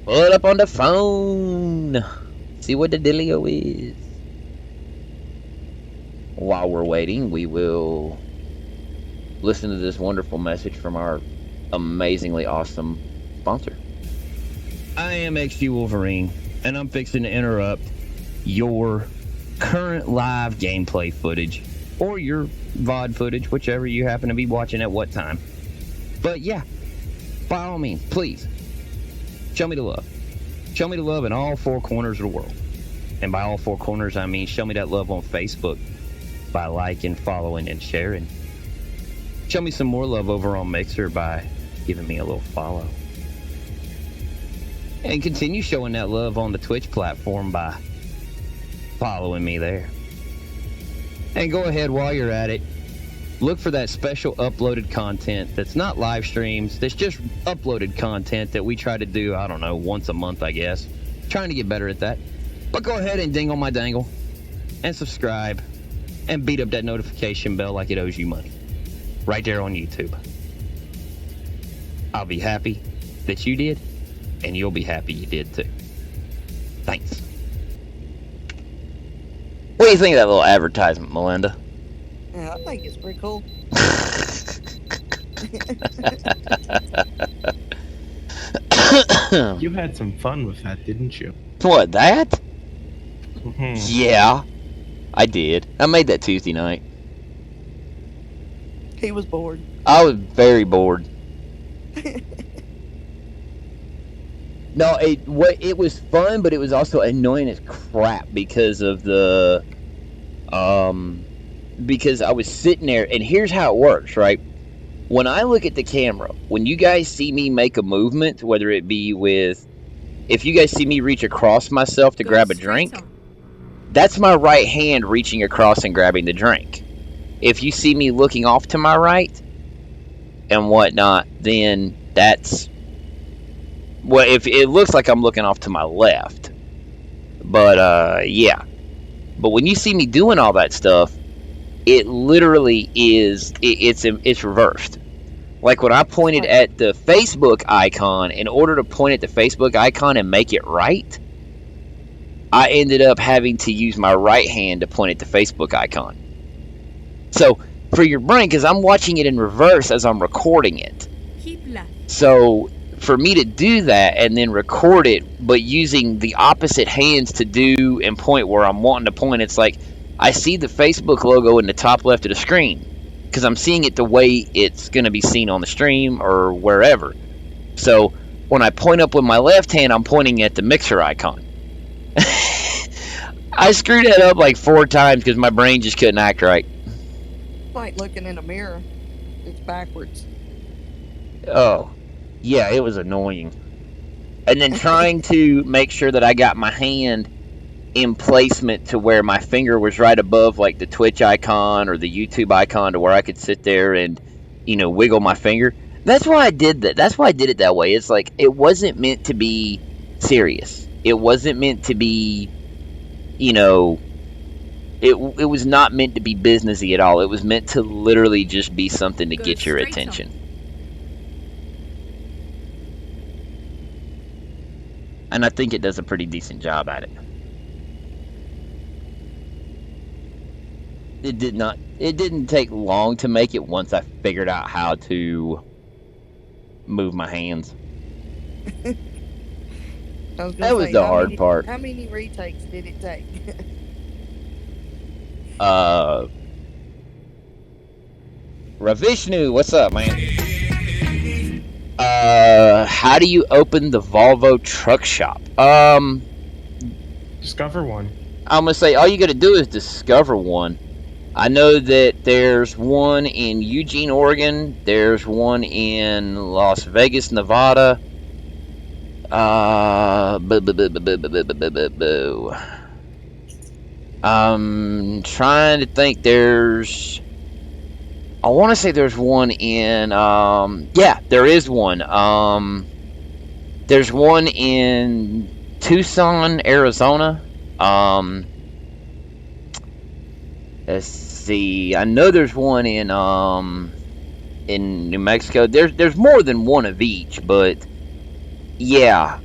Pull it up on the phone. See what the dealio is. While we're waiting, we will listen to this wonderful message from our amazingly awesome sponsor. I am XG Wolverine, and I'm fixing to interrupt your current live gameplay footage, or your VOD footage, whichever you happen to be watching at what time. But yeah, by all means, please, show me the love. Show me the love in all four corners of the world. And by all four corners, I mean show me that love on Facebook by liking, following, and sharing. Show me some more love over on Mixer by giving me a little follow. And continue showing that love on the Twitch platform by following me there. And go ahead while you're at it, look for that special uploaded content that's not live streams, that's just uploaded content that we try to do, I don't know, once a month, I guess. Trying to get better at that. But go ahead and dingle my dangle and subscribe and beat up that notification bell like it owes you money. Right there on YouTube. I'll be happy that you did, and you'll be happy you did too. Thanks. What do you think of that little advertisement, Melinda? Yeah, I think it's pretty cool. You had some fun with that, didn't you? What, that? Mm-hmm. Yeah, I did. I made that Tuesday night. He was bored. I was very bored. No, it was fun, but it was also annoying as crap because of the because I was sitting there, and here's how it works, right? When I look at the camera, when you guys see me make a movement, whether it be with, if you guys see me reach across myself to grab a drink, that's my right hand reaching across and grabbing the drink. If you see me looking off to my right and whatnot, then that's, well, if it looks like I'm looking off to my left. But yeah. But when you see me doing all that stuff, it literally is, it's reversed. Like when I pointed at the Facebook icon, in order to point at the Facebook icon and make it right, I ended up having to use my right hand to point at the Facebook icon. So for your brain, because I'm watching it in reverse as I'm recording it. Keep left. So for me to do that and then record it, but using the opposite hands to do and point where I'm wanting to point, it's like I see the Facebook logo in the top left of the screen because I'm seeing it the way it's going to be seen on the stream or wherever. So when I point up with my left hand, I'm pointing at the mixer icon. I screwed that up like 4 times because my brain just couldn't act right. Like looking in a mirror. It's backwards. Oh, yeah, it was annoying. And then trying to make sure that I got my hand in placement to where my finger was right above like the Twitch icon or the YouTube icon to where I could sit there and, you know, wiggle my finger. That's why I did that. That's why I did it that way. It's like it wasn't meant to be serious. It wasn't meant to be, you know, it was not meant to be businessy at all. It was meant to literally just be something to get your attention. And I think it does a pretty decent job at it. It didn't take long to make it once I figured out how to move my hands. That was the hard part. How many retakes did it take? Ravishnu, what's up, man? How do you open the Volvo truck shop? Discover one. I'm gonna say all you gotta do is discover one. I know that there's one in Eugene, Oregon. There's one in Las Vegas, Nevada. I'm trying to think. I want to say there's one in. Yeah, there is one. There's one in Tucson, Arizona. Let's see. I know there's one in New Mexico. There's more than one of each, but yeah,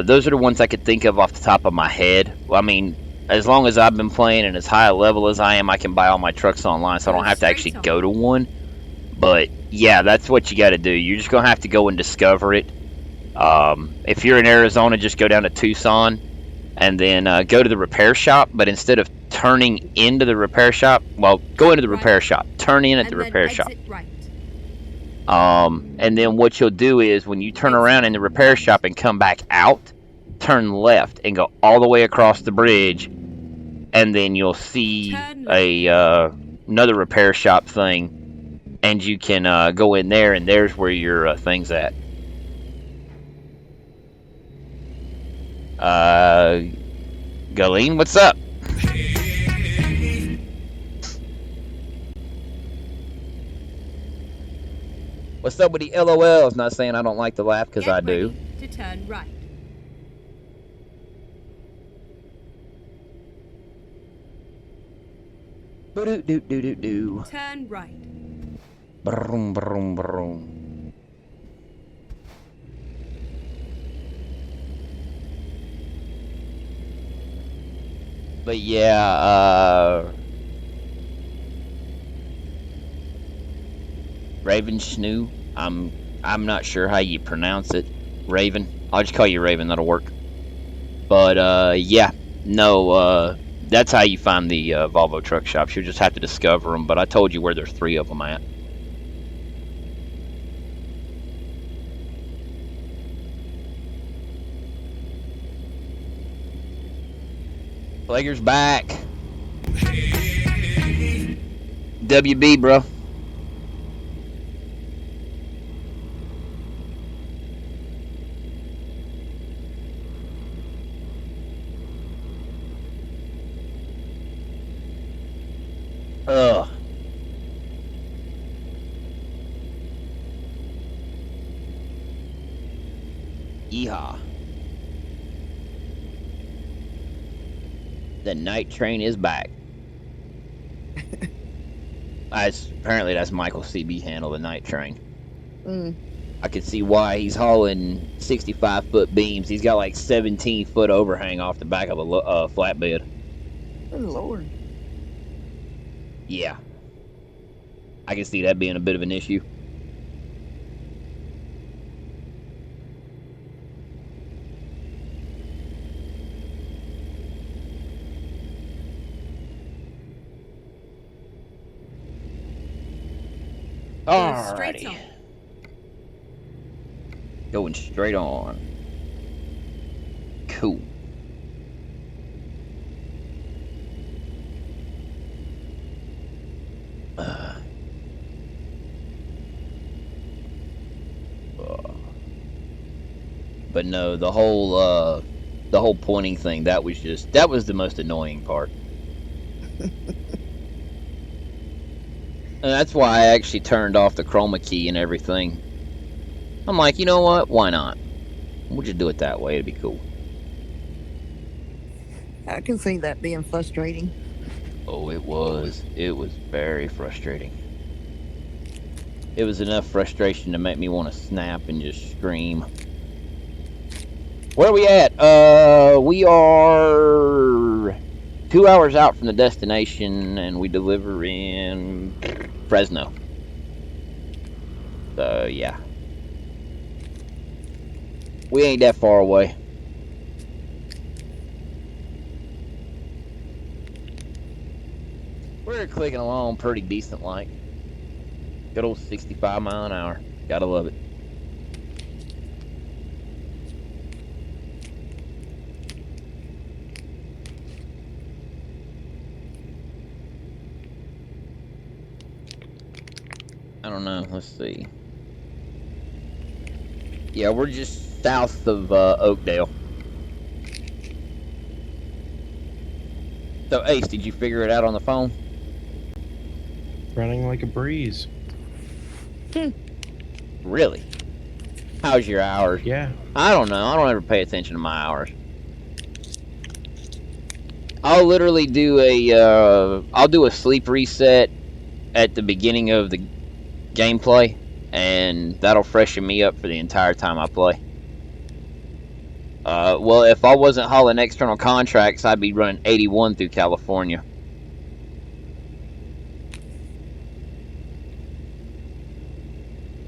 those are the ones I could think of off the top of my head. I mean, as long as I've been playing and as high a level as I am, I can buy all my trucks online, so I don't have to actually go to one. But yeah, that's what you got to do. You're just gonna have to go and discover it. If you're in Arizona, just go down to Tucson and then go to the repair shop. But instead of turning into the repair shop, well, go into the repair shop. Turn in at the repair shop. And then what you'll do is when you turn around in the repair shop and come back out, turn left and go all the way across the bridge, and then you'll see another repair shop thing, and you can go in there, and there's where your thing's at. Galene, what's up? What's up with the LOLs? Not saying I don't like to laugh, because I do. To turn right. Do. Turn right. Brum, brum, brum. But yeah, Raven Snoo. I'm not sure how you pronounce it. Raven. I'll just call you Raven. That'll work. But yeah, no. That's how you find the Volvo truck shops. You'll just have to discover them. But I told you where there's 3 of them at. Plager's back. WB, bro. Ugh. Yeehaw. The night train is back. Apparently that's Michael CB handle, the night train. I can see why he's hauling 65-foot beams. He's got like 17-foot overhang off the back of a flatbed. Oh, Lord. Yeah. I can see that being a bit of an issue. Alrighty. Going straight on. Cool. But no, the whole pointing thing, that was the most annoying part. And that's why I actually turned off the chroma key and everything. I'm like, you know what? Why not? We'll just do it that way. It'd be cool. I can see that being frustrating. Oh, it was. It was very frustrating. It was enough frustration to make me want to snap and just scream. Where are we at? We are 2 hours out from the destination, and we deliver in Fresno. So, yeah. We ain't that far away. We're clicking along pretty decent like. Good old 65 mile an hour. Gotta love it. I don't know. Let's see. Yeah, we're just south of Oakdale. So, Ace, did you figure it out on the phone? Running like a breeze. Really? How's your hours? Yeah. I don't know. I don't ever pay attention to my hours. I'll literally do a sleep reset at the beginning of the gameplay, and that'll freshen me up for the entire time I play. Well, if I wasn't hauling external contracts, I'd be running 81 through California.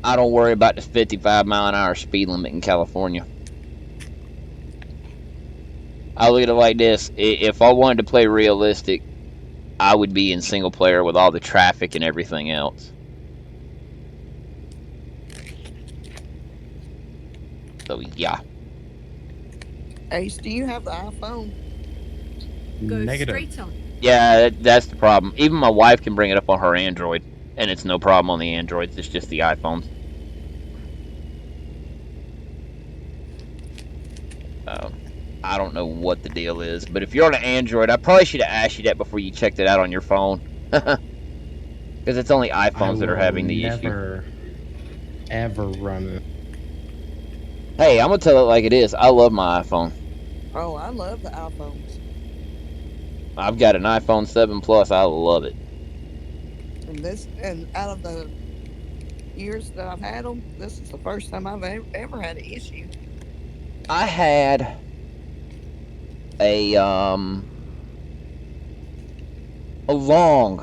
I don't worry about the 55 mile an hour speed limit in California. I look at it like this. If I wanted to play realistic, I would be in single player with all the traffic and everything else. So, yeah. Ace, do you have the iPhone? Go Negative. straight on. Yeah, that's the problem. Even my wife can bring it up on her Android, and it's no problem on the Androids. It's just the iPhones. I don't know what the deal is, but if you're on an Android, I probably should have asked you that before you checked it out on your phone. Because it's only iPhones that are having the issue. ever running. Hey, I'm gonna tell it like it is. I love my iPhone. Oh, I love the iPhones. I've got an iPhone 7 Plus. I love it. And out of the years that I've had them, this is the first time I've ever had an issue. I had a a long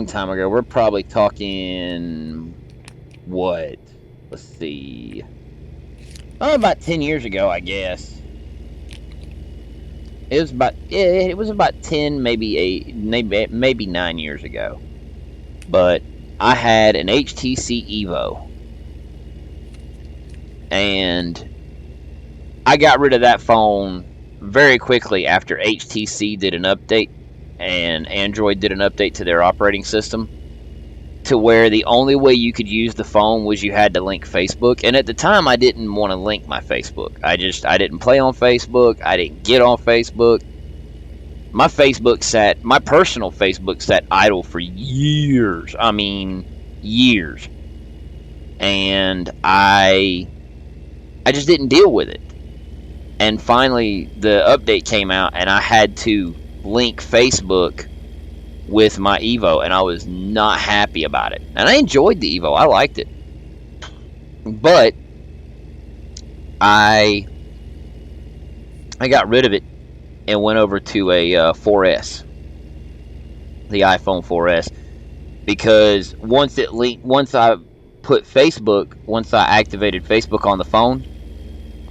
time ago. We're probably talking what? Let's see. Oh, about 10 years ago, I guess. It was about 10, maybe 8, maybe 9 years ago. But I had an HTC Evo, and I got rid of that phone very quickly after HTC did an update and Android did an update to their operating system, to where the only way you could use the phone was you had to link Facebook. And at the time, I didn't want to link my Facebook. I didn't play on Facebook. I didn't get on Facebook. My personal Facebook sat idle for years. I mean, years. And I just didn't deal with it. And finally, the update came out, and I had to link Facebook with my Evo, and I was not happy about it. And I enjoyed the Evo. I liked it. But I got rid of it and went over to a 4S, the iPhone 4S, because once I once I activated Facebook on the phone,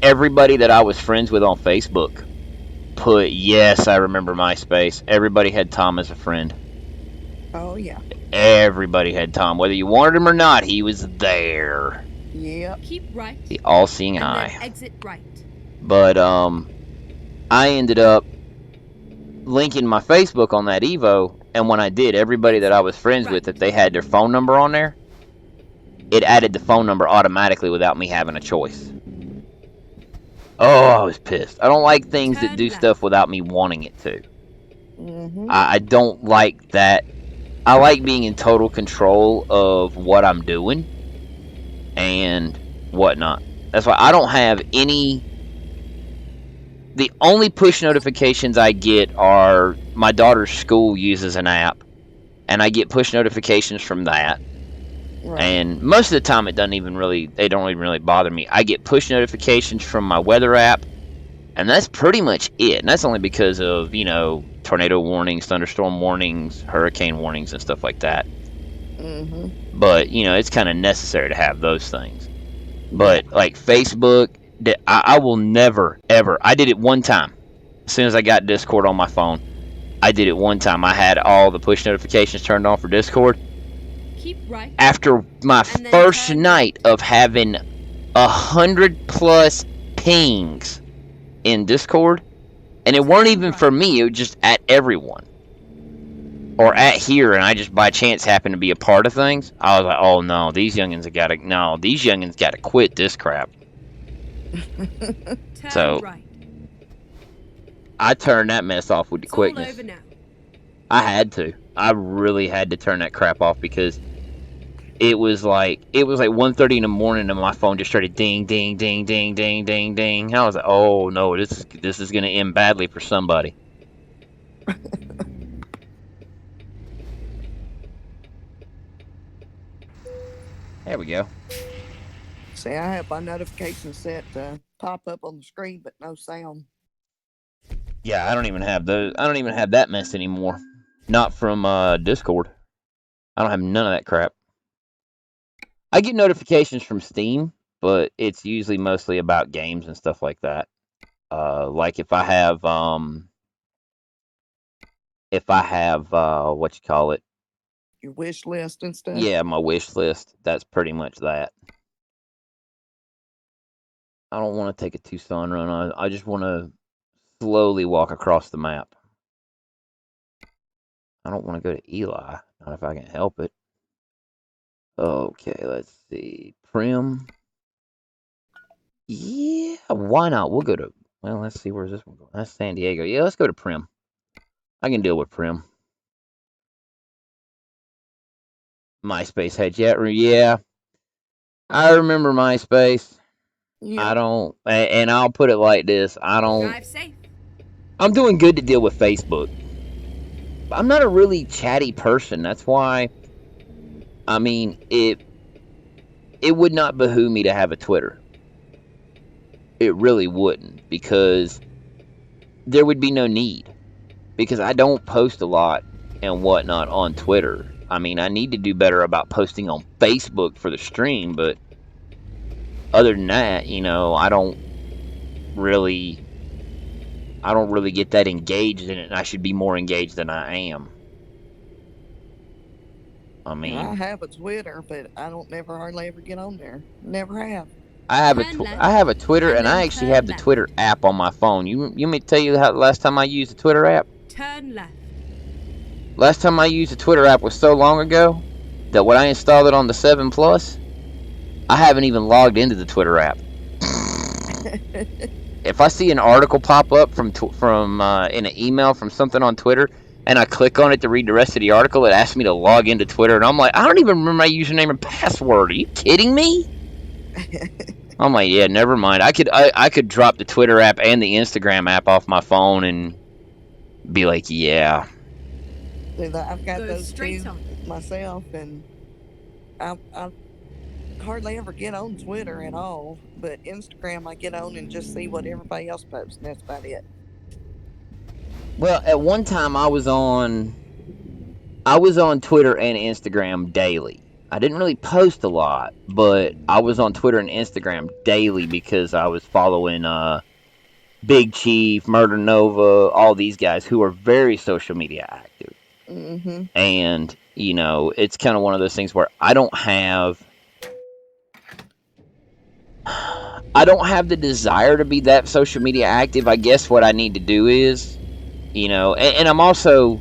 everybody that I was friends with on Facebook put, yes, I remember MySpace. Everybody had Tom as a friend. Oh yeah. Everybody had Tom, whether you wanted him or not. He was there. Yep. Keep right. The all-seeing and eye. then exit right. But I ended up linking my Facebook on that Evo, and when I did, everybody that I was friends with, that they had their phone number on there, it added the phone number automatically without me having a choice. Oh, I was pissed. I don't like things that do stuff without me wanting it to. I don't like that. I like being in total control of what I'm doing and whatnot. That's why I don't have any. The only push notifications I get are my daughter's school uses an app, and I get push notifications from that. Right. And most of the time, they don't even really bother me. I get push notifications from my weather app, and that's pretty much it. And that's only because of, tornado warnings, thunderstorm warnings, hurricane warnings, and stuff like that. But, it's kind of necessary to have those things. But, like Facebook, I will never, ever. I did it one time. As soon as I got Discord on my phone, I did it one time. I had all the push notifications turned on for Discord. Keep right. After my first night of having 100+ pings in Discord, and it weren't even for me, it was just at everyone. Or at here, and I just by chance happened to be a part of things. I was like, oh no, these youngins got to quit this crap. So I turned that mess off with the quickness. I had to. I really had to turn that crap off, because it was like 1:30 in the morning, and my phone just started ding, ding, ding, ding, ding, ding, ding. I was like, oh no, this is gonna end badly for somebody. There we go. See, I have my notifications set to pop up on the screen, but no sound. Yeah, I don't even have those. I don't even have that mess anymore. Not from Discord. I don't have none of that crap. I get notifications from Steam, but it's usually mostly about games and stuff like that. Like if I have what you call it? Your wish list and stuff. Yeah, my wish list. That's pretty much that. I don't want to take a Tucson run. I just want to slowly walk across the map. I don't want to go to Eli. Not if I can help it. Okay, let's see. Prim. Yeah, why not? We'll go to. Well, let's see. Where's this one going? That's San Diego. Yeah, let's go to Prim. I can deal with Prim. MySpace had chat room. Yeah. I remember MySpace. I Yep. don't, and I'll put it like this: I don't. Drive safe. I'm doing good to deal with Facebook. I'm not a really chatty person. That's why. I mean, it would not behoove me to have a Twitter. It really wouldn't, because there would be no need. Because I don't post a lot and whatnot on Twitter. I mean, I need to do better about posting on Facebook for the stream, but other than that, really I don't really get that engaged in it, and I should be more engaged than I am. I I mean, have a Twitter, but I don't never hardly ever get on there. Never have. Turn I left have a Twitter, and and I then actually have turn the left. Twitter app on my phone. You me tell you how last time I used the Twitter app? Turn left. Last time I used the Twitter app was so long ago that when I installed it on the 7 Plus, I haven't even logged into the Twitter app. If I see an article pop up from in an email from something on Twitter, and I click on it to read the rest of the article, it asks me to log into Twitter, and I'm like, I don't even remember my username and password. Are you kidding me? I'm like, yeah, never mind. I could drop the Twitter app and the Instagram app off my phone and be like, yeah. I've got Go those straight two on. myself, and I hardly ever get on Twitter at all. But Instagram, I get on and just see what everybody else posts, and that's about it. Well, at one time I was on Twitter and Instagram daily. I didn't really post a lot, but I was on Twitter and Instagram daily because I was following Big Chief, Murder Nova, all these guys who are very social media active. Mm-hmm. And, it's kind of one of those things where I don't have the desire to be that social media active. I guess what I need to do is, and I'm also,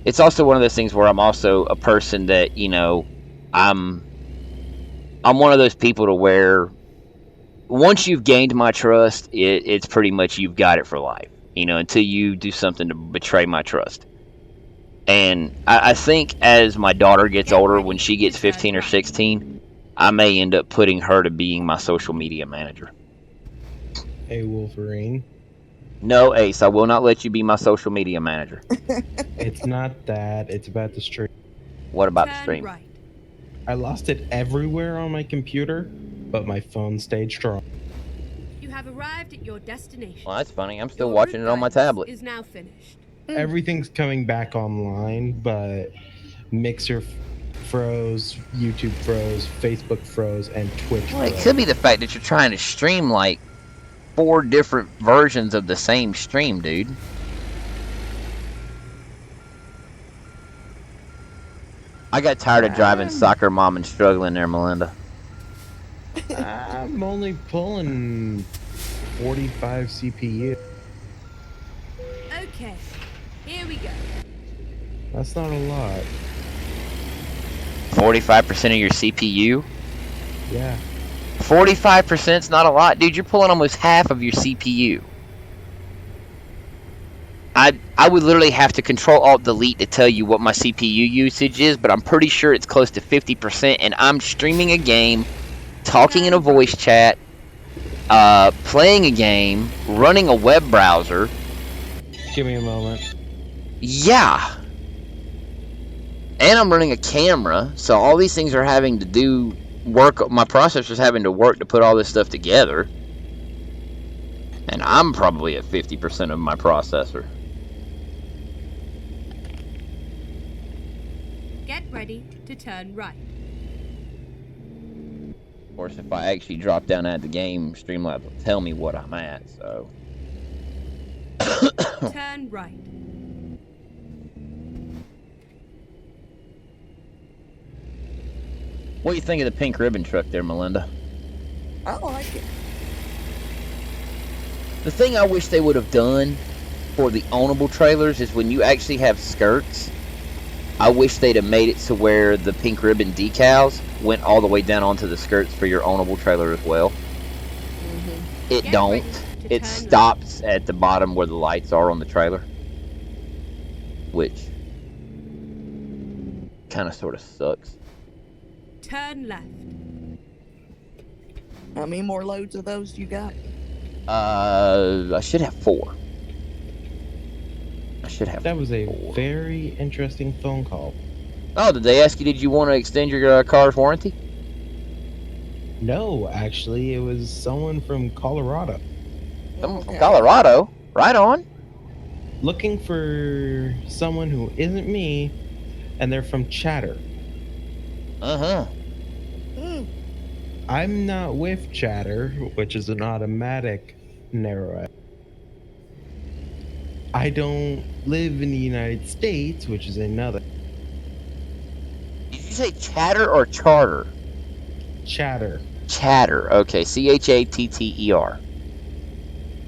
it's also one of those things where I'm also a person that, I'm I'm one of those people to where once you've gained my trust, it's pretty much you've got it for life. Until you do something to betray my trust. And I think as my daughter gets Get older, when ready she to gets turn 15 or right. 16, I may end up putting her to being my social media manager. Hey, Wolverine. No, Ace, I will not let you be my social media manager. It's not that. It's about the stream. What about the Turn stream? right. I lost it everywhere on my computer, but my phone stayed strong. You have arrived at your destination. Well, that's funny. I'm still Your watching route it on my guidance tablet. is now finished. Everything's coming back online, but Mixer froze, YouTube froze, Facebook froze, and Twitch Well, it froze. could be the fact that you're trying to stream like 4 different versions of the same stream, dude. I got tired of driving soccer mom and struggling there, Melinda. I'm only pulling 45 CPU. Okay, here we go. That's not a lot. 45% of your CPU? Yeah. 45% is not a lot, dude. You're pulling almost half of your CPU. I would literally have to control alt delete to tell you what my CPU usage is, but I'm pretty sure it's close to 50%, and I'm streaming a game, talking in a voice chat, playing a game, running a web browser. Give me a moment. Yeah. And I'm running a camera, so all these things are having to do work. My processor's having to work to put all this stuff together. And I'm probably at 50% of my processor. Get ready to turn right. Of course, if I actually drop down at the game, Streamlabs will tell me what I'm at, so. Turn right. What do you think of the pink ribbon truck there, Melinda? I like it. The thing I wish they would have done for the ownable trailers is when you actually have skirts, I wish they'd have made it to where the pink ribbon decals went all the way down onto the skirts for your ownable trailer as well. Mm-hmm. It don't. It stops at the bottom where the lights are on the trailer, which kind of sort of sucks. Turn left. How many more loads of those you got? I should have 4. That was a 4. very interesting phone call. Oh, did they ask you, did you want to extend your car's warranty? No, actually, it was someone from Colorado. Someone from Colorado? Right on. Looking for someone who isn't me, and they're from Chatter. Uh-huh. I'm not with Chatter, which is an automatic narrow. I don't live in the United States, which is another. Did you say chatter or charter? Chatter. Chatter. Okay, Chatter.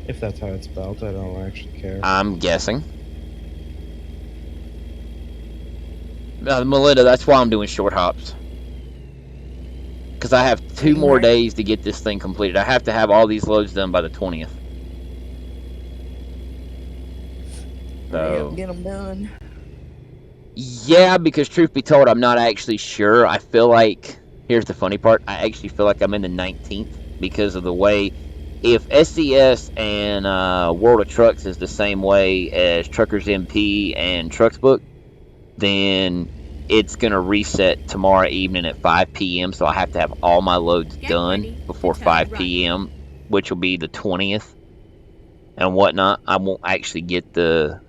If that's how it's spelled, I don't actually care. I'm guessing. Melinda, that's why I'm doing short hops. Because I have 2 more days to get this thing completed. I have to have all these loads done by the 20th. So, get them done. Yeah, because truth be told, I'm not actually sure. I feel like, here's the funny part, I actually feel like I'm in the 19th because of the way, if SCS and World of Trucks is the same way as Truckers MP and Trucks Book, then it's going to reset tomorrow evening at 5 p.m., so I have to have all my loads done before 5 p.m., which will be the 20th and whatnot. I won't actually get the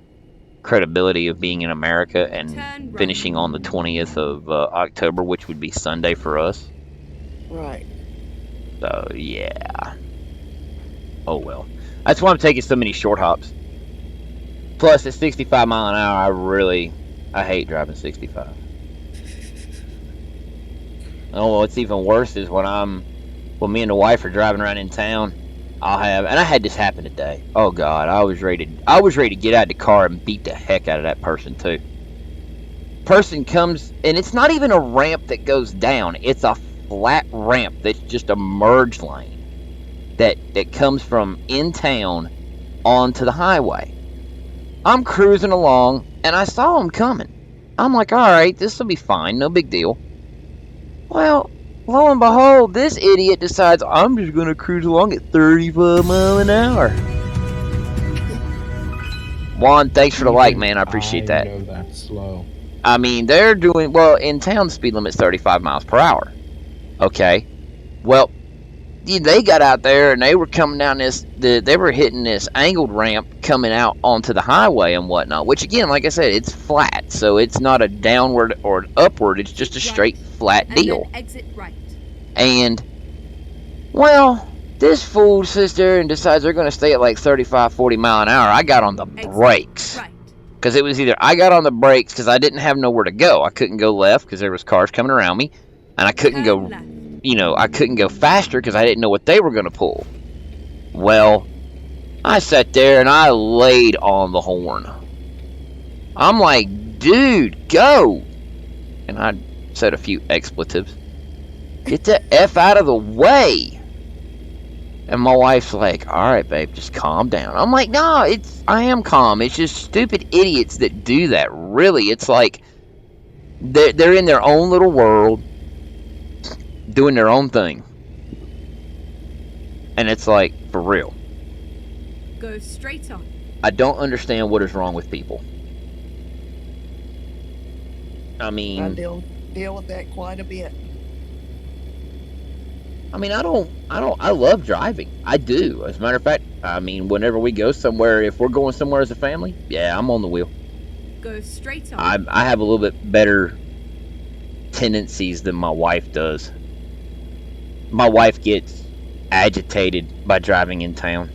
credibility of being in America and finishing on the 20th of October, which would be Sunday for us. Right. So, yeah. Oh, well. That's why I'm taking so many short hops. Plus, at 65 mile an hour, I hate driving 65. Oh, what's even worse is when me and the wife are driving around in town, and I had this happen today. Oh God, I was ready to get out of the car and beat the heck out of that person too. Person comes, and it's not even a ramp that goes down. It's a flat ramp that's just a merge lane that comes from in town onto the highway. I'm cruising along, and I saw him coming. I'm like, all right, this will be fine, no big deal. Well, lo and behold, this idiot decides I'm just going to cruise along at 35 miles an hour. Juan, thanks for the like, man. I appreciate that. I know that's slow. I mean, they're doing, well, in town the speed limit's 35 miles per hour. Okay. Well, they got out there and they were coming down they were hitting this angled ramp coming out onto the highway and whatnot, which again, like I said, it's flat, so it's not a downward or an upward, it's just a straight flat deal. And then exit right. And, well, this fool sits there and decides they're going to stay at like 35, 40 mile an hour. I got on the brakes. Because it was either I got on the brakes because I didn't have nowhere to go. I couldn't go left because there was cars coming around me. And I couldn't go, I couldn't go faster because I didn't know what they were going to pull. Well, I sat there and I laid on the horn. I'm like, dude, go. And I said a few expletives. Get the F out of the way. And my wife's like, all right, babe, just calm down. I'm like, no, I am calm. It's just stupid idiots that do that. Really, it's like they're in their own little world, doing their own thing. And it's like, for real. Go straight on. I don't understand what is wrong with people. I mean, I deal with that quite a bit. I mean, I love driving. I do. As a matter of fact, I mean, whenever we go somewhere, if we're going somewhere as a family, yeah, I'm on the wheel. Go straight on. I have a little bit better tendencies than my wife does. My wife gets agitated by driving in town.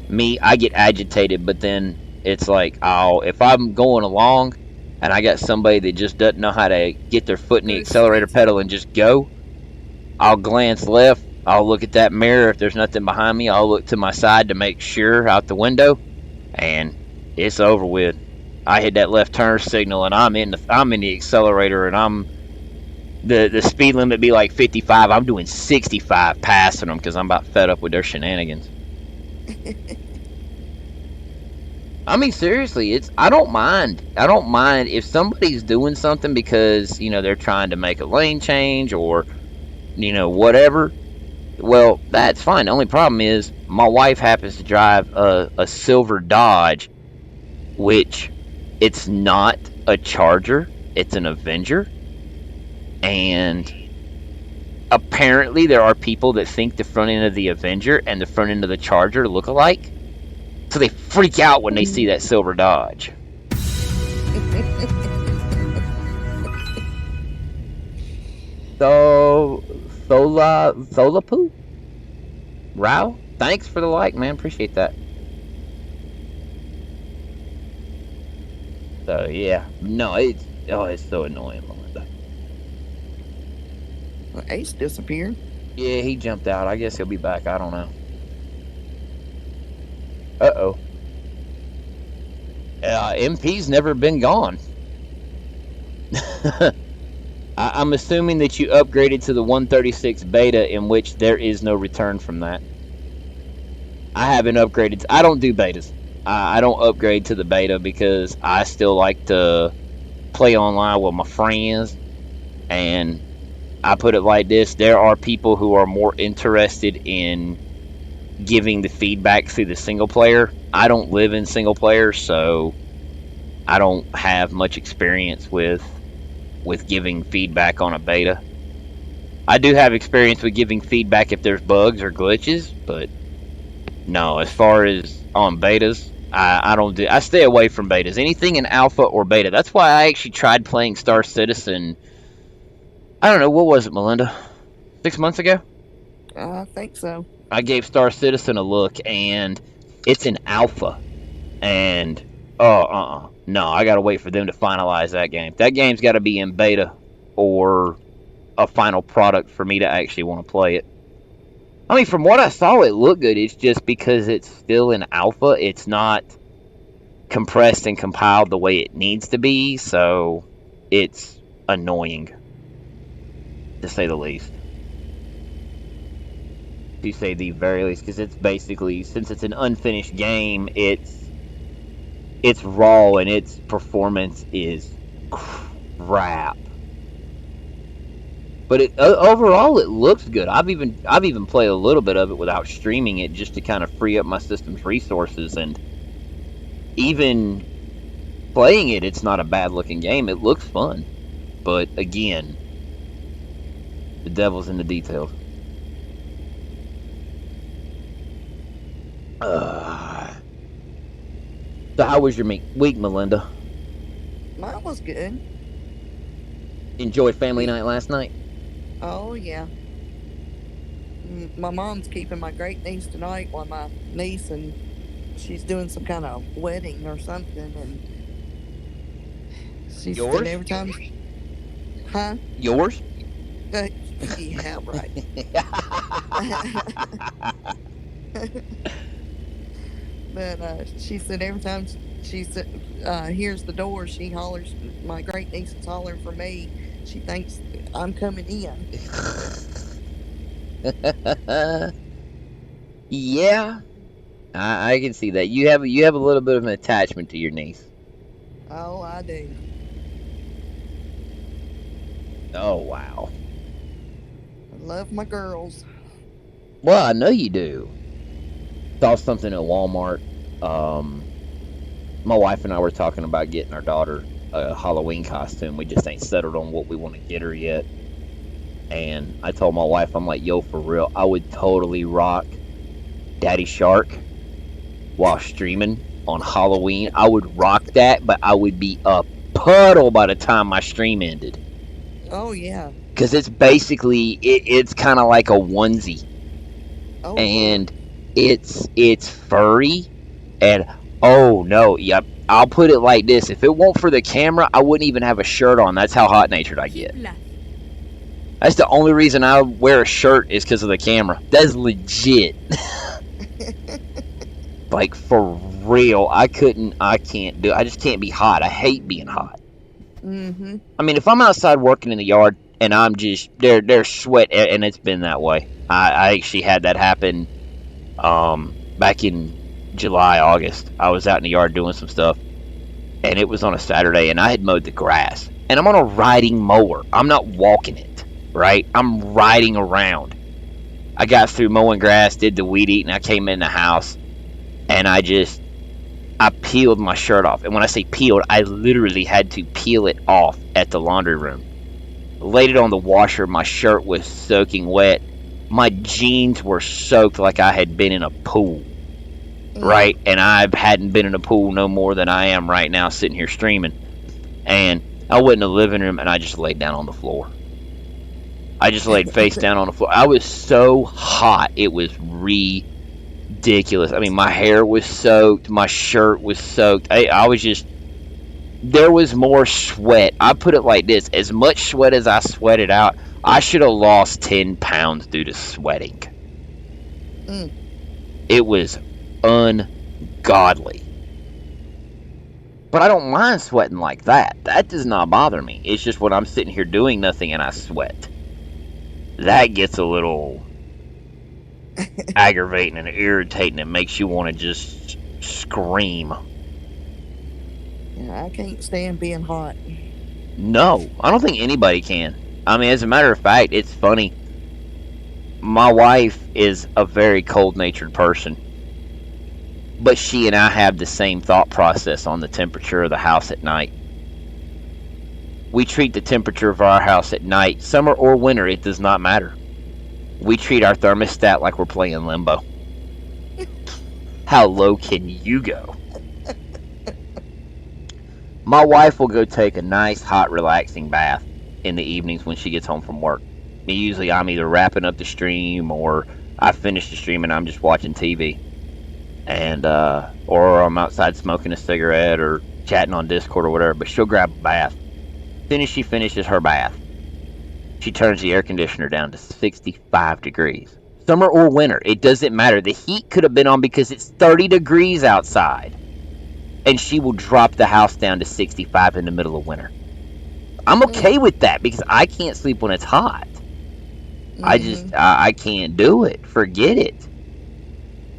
Me, I get agitated, but then it's like, if I'm going along and I got somebody that just doesn't know how to get their foot in the accelerator pedal and just go, I'll glance left, I'll look at that mirror. If there's nothing behind me, I'll look to my side to make sure out the window, and it's over with. I hit that left turn signal and I'm in the accelerator, and the speed limit be like 55. I'm doing 65 passing them because I'm about fed up with their shenanigans. I mean, seriously, I don't mind. I don't mind if somebody's doing something because, they're trying to make a lane change or, whatever. Well, that's fine. The only problem is my wife happens to drive a silver Dodge, which it's not a Charger, it's an Avenger. And apparently there are people that think the front end of the Avenger and the front end of the Charger look alike. So they freak out when they see that silver Dodge. So, Solapu? Rao? Thanks for the like, man. Appreciate that. So, yeah. No, it's so annoying, Melinda. Well, Ace disappeared. Yeah, he jumped out. I guess he'll be back. I don't know. Uh-oh. MP's never been gone. I'm assuming that you upgraded to the 136 beta, in which there is no return from that. I haven't upgraded. I don't do betas. I don't upgrade to the beta because I still like to play online with my friends. And I put it like this: there are people who are more interested in giving the feedback through the single player. I don't live in single player, so I don't have much experience with giving feedback on a beta. I do have experience with giving feedback if there's bugs or glitches, but no, as far as on betas, I don't do. I stay away from betas. Anything in alpha or beta. That's why I actually tried playing Star Citizen. I don't know, what was it, Melinda? 6 months ago? I think so. I gave Star Citizen a look, and it's in alpha. And no, I gotta wait for them to finalize that game. That game's got to be in beta or a final product for me to actually want to play it. I mean, from what I saw, it looked good. It's just because it's still in alpha, it's not compressed and compiled the way it needs to be, so it's annoying, to say the least. To say the very least, because it's basically, since it's an unfinished game, it's raw and its performance is crap. But overall, it looks good. I've even played a little bit of it without streaming it, just to kind of free up my system's resources. And even playing it, it's not a bad looking game. It looks fun, but again, the devil's in the details. So how was your week, Melinda? Mine was good. Enjoyed family night last night? Oh, yeah. My mom's keeping my great niece tonight while my niece, and she's doing some kind of wedding or something, and she's Yours? every time. Huh? Yours? Yeah, right. But she said every time she hears the door, she hollers. My great niece is hollering for me. She thinks I'm coming in. Yeah, I can see that. You have a little bit of an attachment to your niece. Oh, I do. Oh, wow. I love my girls. Well, I know you do. Saw something at Walmart. My wife and I were talking about getting our daughter a Halloween costume. We just ain't settled on what we want to get her yet. And I told my wife, I'm like, yo, for real, I would totally rock Daddy Shark while streaming on Halloween. I would rock that, but I would be a puddle by the time my stream ended. Oh, yeah. Because it's basically, it's kind of like a onesie. Oh, and it's furry, and oh no, yep, I'll put it like this: if it weren't for the camera, I wouldn't even have a shirt on. That's how hot natured I get. That's the only reason I wear a shirt, is because of the camera. That's legit. Like, for real, I just can't be hot. I hate being hot. Mm-hmm. I mean, if I'm outside working in the yard and I'm just there's sweat, and it's been that way. I actually had that happen back in July, August. I was out in the yard doing some stuff, and it was on a Saturday, and I had mowed the grass, and I'm on a riding mower. I'm not walking it, right? I'm riding around. I got through mowing grass, did the weed eating. I came in the house, and I peeled my shirt off. And when I say peeled, I literally had to peel it off at the laundry room. Laid it on the washer. My shirt was soaking wet. My jeans were soaked like I had been in a pool. Right? And I hadn't been in a pool no more than I am right now sitting here streaming. And I went in the living room and I just laid down on the floor. I just laid face down on the floor. I was so hot. It was ridiculous. I mean, my hair was soaked. My shirt was soaked. I was just... There was more sweat. I put it like this. As much sweat as I sweated out, I should have lost 10 pounds due to sweating. It was ungodly. But I don't mind sweating like that. That does not bother me. It's just when I'm sitting here doing nothing and I sweat. That gets a little aggravating and irritating. It makes you want to just scream. Yeah, I can't stand being hot. No, I don't think anybody can. I mean, as a matter of fact, it's funny. My wife is a very cold-natured person. But she and I have the same thought process on the temperature of the house at night. We treat the temperature of our house at night, summer or winter, it does not matter. We treat our thermostat like we're playing limbo. How low can you go? My wife will go take a nice, hot, relaxing bath in the evenings when she gets home from work. Usually I'm either wrapping up the stream or I finish the stream and I'm just watching TV. And or I'm outside smoking a cigarette or chatting on Discord or whatever, but she'll grab a bath. As soon as she finishes her bath, she turns the air conditioner down to 65 degrees. Summer or winter, it doesn't matter. The heat could have been on because it's 30 degrees outside. And she will drop the house down to 65 in the middle of winter. I'm okay with that because I can't sleep when it's hot. I can't do it. Forget it.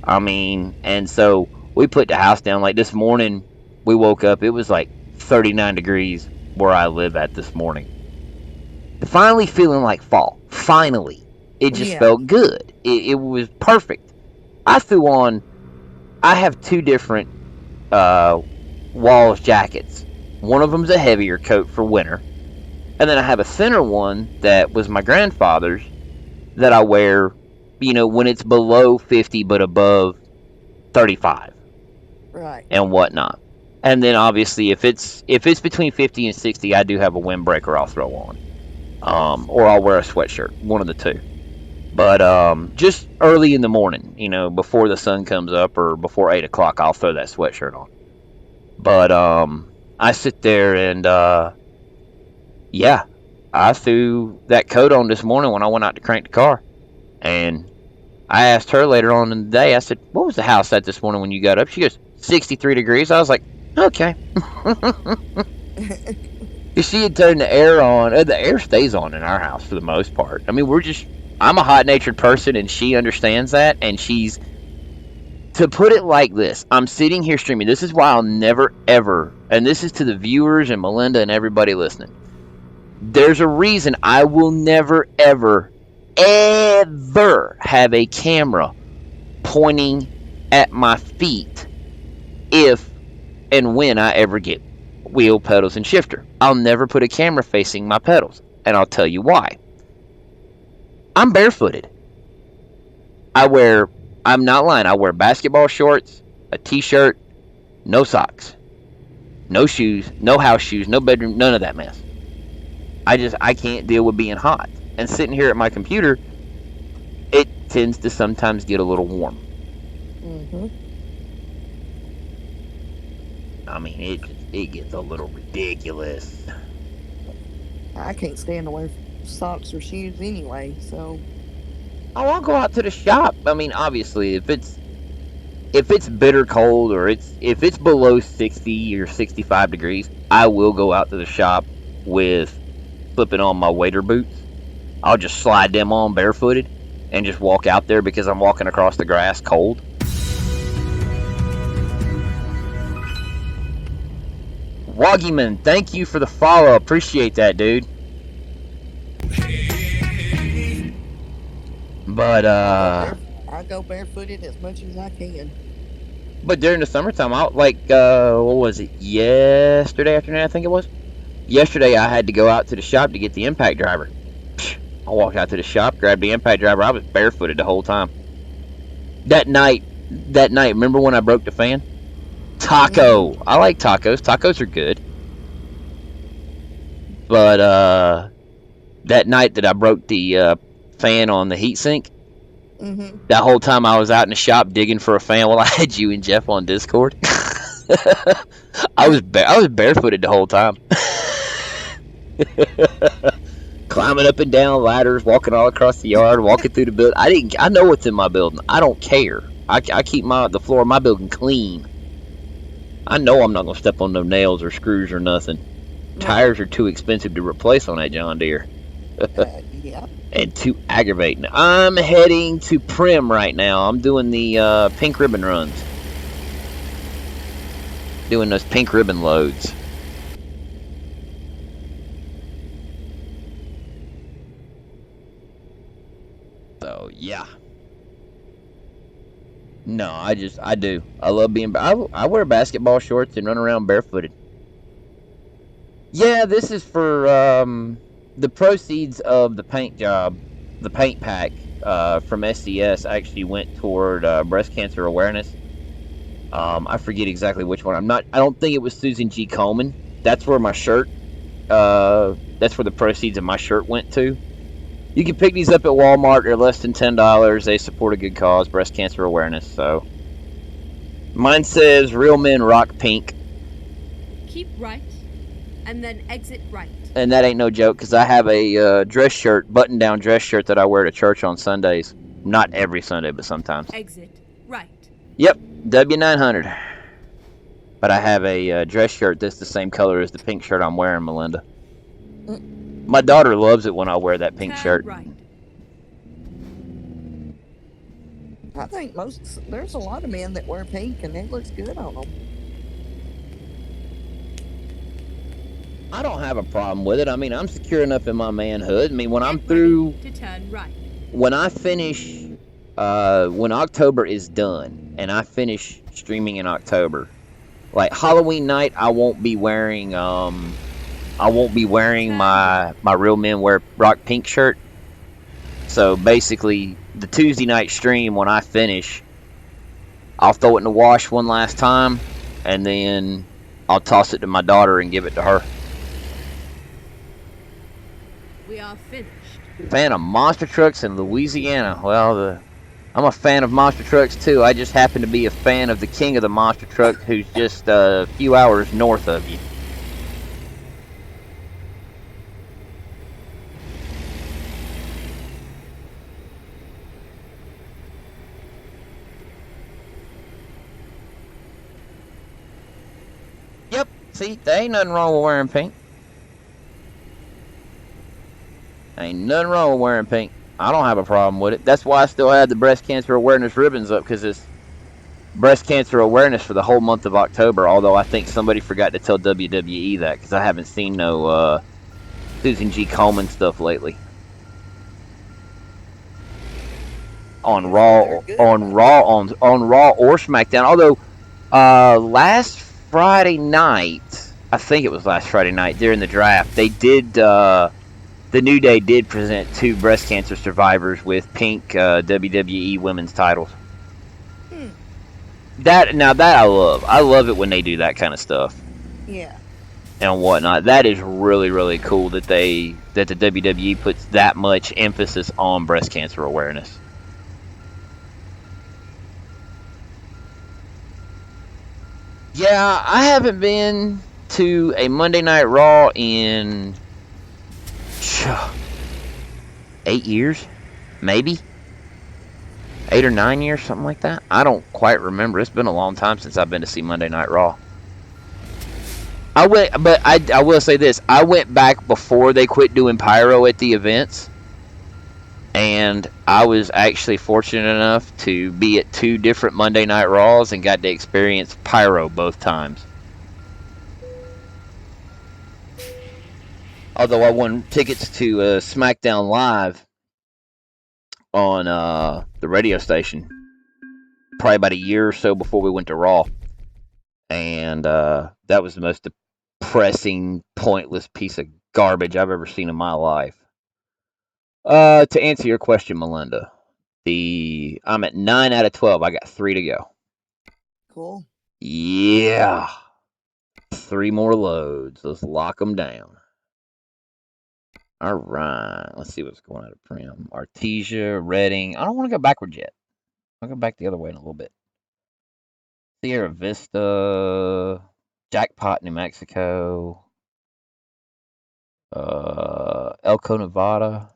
I mean, and so we put the house down. Like this morning, we woke up. It was like 39 degrees where I live at this morning. Finally feeling like fall. Finally. It just felt good. It was perfect. I have two different Walls jackets. One of them's a heavier coat for winter. And then I have a thinner one that was my grandfather's that I wear, when it's below 50 but above 35. Right. And whatnot. And then obviously if it's between 50 and 60, I do have a windbreaker I'll throw on. Or I'll wear a sweatshirt. One of the two. But just early in the morning, before the sun comes up or before 8 o'clock, I'll throw that sweatshirt on. But I sit there and I threw that coat on this morning when I went out to crank the car. And I asked her later on in the day, I said, what was the house at this morning when you got up? She goes, 63 degrees. I was like, okay. She had turned the air on. The air stays on in our house for the most part. I mean, I'm a hot-natured person, and she understands that, and to put it like this, I'm sitting here streaming. This is why I'll never, ever, and this is to the viewers and Melinda and everybody listening. There's a reason I will never, ever, ever have a camera pointing at my feet if and when I ever get wheel, pedals, and shifter. I'll never put a camera facing my pedals, and I'll tell you why. I'm barefooted. I'm not lying, I wear basketball shorts, a t-shirt, no socks, no shoes, no house shoes, no bedroom, none of that mess. I can't deal with being hot. And sitting here at my computer, it tends to sometimes get a little warm. Mm-hmm. I mean, it gets a little ridiculous. I can't stand to wear socks or shoes anyway, so. Oh, I'll go out to the shop. I mean, obviously, if it's bitter cold or if it's below 60 or 65 degrees, I will go out to the shop with flipping on my wader boots. I'll just slide them on barefooted and just walk out there because I'm walking across the grass cold. Woggyman, thank you for the follow. Appreciate that, dude. But I go barefooted as much as I can. but during the summertime, I like what was it? Yesterday afternoon, I think it was. Yesterday, I had to go out to the shop to get the impact driver. I walked out to the shop, grabbed the impact driver. I was barefooted the whole time. That night, remember when I broke the fan? Taco. I like tacos. Tacos are good. But that night that I broke the fan on the heatsink, that whole time I was out in the shop digging for a fan while I had you and Jeff on Discord. I was barefooted the whole time. Climbing up and down ladders, walking all across the yard, walking through the building. I know what's in my building. I don't care. I keep the floor of my building clean. I know I'm not gonna step on no nails or screws or nothing. Right. Tires are too expensive to replace on that John Deere. Yeah. And too aggravating. I'm heading to Prim right now. I'm doing the pink ribbon runs. Doing those pink ribbon loads. So, yeah. No, I do. I love being... I wear basketball shorts and run around barefooted. Yeah, this is for the proceeds of the paint job. The paint pack from SCS actually went toward breast cancer awareness. I forget exactly which one. I don't think it was Susan G. Komen. That's where my shirt... that's where the proceeds of my shirt went to. You can pick these up at Walmart. They're less than $10. They support a good cause, breast cancer awareness. So, mine says "Real Men Rock Pink." Keep right, and then exit right. And that ain't no joke, because I have a dress shirt, button-down dress shirt that I wear to church on Sundays. Not every Sunday, but sometimes. Exit right. Yep, W900. But I have a dress shirt that's the same color as the pink shirt I'm wearing, Melinda. My daughter loves it when I wear that pink shirt. Right. I think there's a lot of men that wear pink, and it looks good on them. I don't have a problem with it. I mean, I'm secure enough in my manhood. I mean, when I'm through... To turn right. When I finish... when October is done, and I finish streaming in October, like Halloween night, I won't be wearing my Real Men Wear Rock Pink shirt. So basically, the Tuesday night stream, when I finish, I'll throw it in the wash one last time, and then I'll toss it to my daughter and give it to her. We are finished. Fan of monster trucks in Louisiana. Well, I'm a fan of monster trucks too. I just happen to be a fan of the king of the monster truck, who's just a few hours north of you. Yep, see, there ain't nothing wrong with wearing pink. Ain't nothing wrong with wearing pink. I don't have a problem with it. That's why I still had the breast cancer awareness ribbons up, because it's breast cancer awareness for the whole month of October, although I think somebody forgot to tell WWE that, because I haven't seen no Susan G. Komen stuff lately. On Raw or SmackDown. Although last Friday night, I think it was last Friday night during the draft, they did the New Day did present 2 breast cancer survivors with pink WWE women's titles. That I love. I love it when they do that kind of stuff. Yeah. And whatnot. That is really, really cool that the WWE puts that much emphasis on breast cancer awareness. Yeah, I haven't been to a Monday Night Raw in 8 years, maybe 8 or 9 years, something like that. I don't quite remember. It's been a long time since I've been to see Monday Night Raw. I will say this: I went back before they quit doing pyro at the events, and I was actually fortunate enough to be at 2 different Monday Night Raws and got to experience pyro both times. Although I won tickets to SmackDown Live on the radio station, probably about a year or so before we went to Raw, and that was the most depressing, pointless piece of garbage I've ever seen in my life. To answer your question, Melinda, I'm at 9 out of 12. I got 3 to go. Cool. Yeah. 3 more loads. Let's lock them down. All right. Let's see what's going on at Prim. Artesia, Reading. I don't want to go backwards yet. I'll go back the other way in a little bit. Sierra Vista, Jackpot, New Mexico, Elko, Nevada.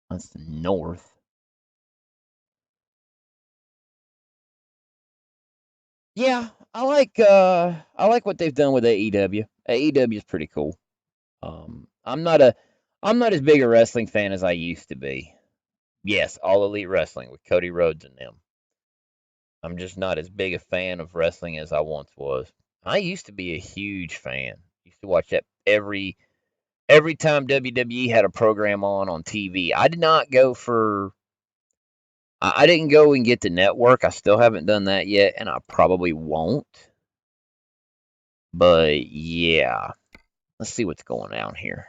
That's the north. Yeah, I like what they've done with AEW. AEW is pretty cool. I'm not as big a wrestling fan as I used to be. Yes, All Elite Wrestling with Cody Rhodes and them. I'm just not as big a fan of wrestling as I once was. I used to be a huge fan. Used to watch that every time WWE had a program on TV. I did not go for. I didn't go and get the network. I still haven't done that yet, and I probably won't. But yeah, let's see what's going on here.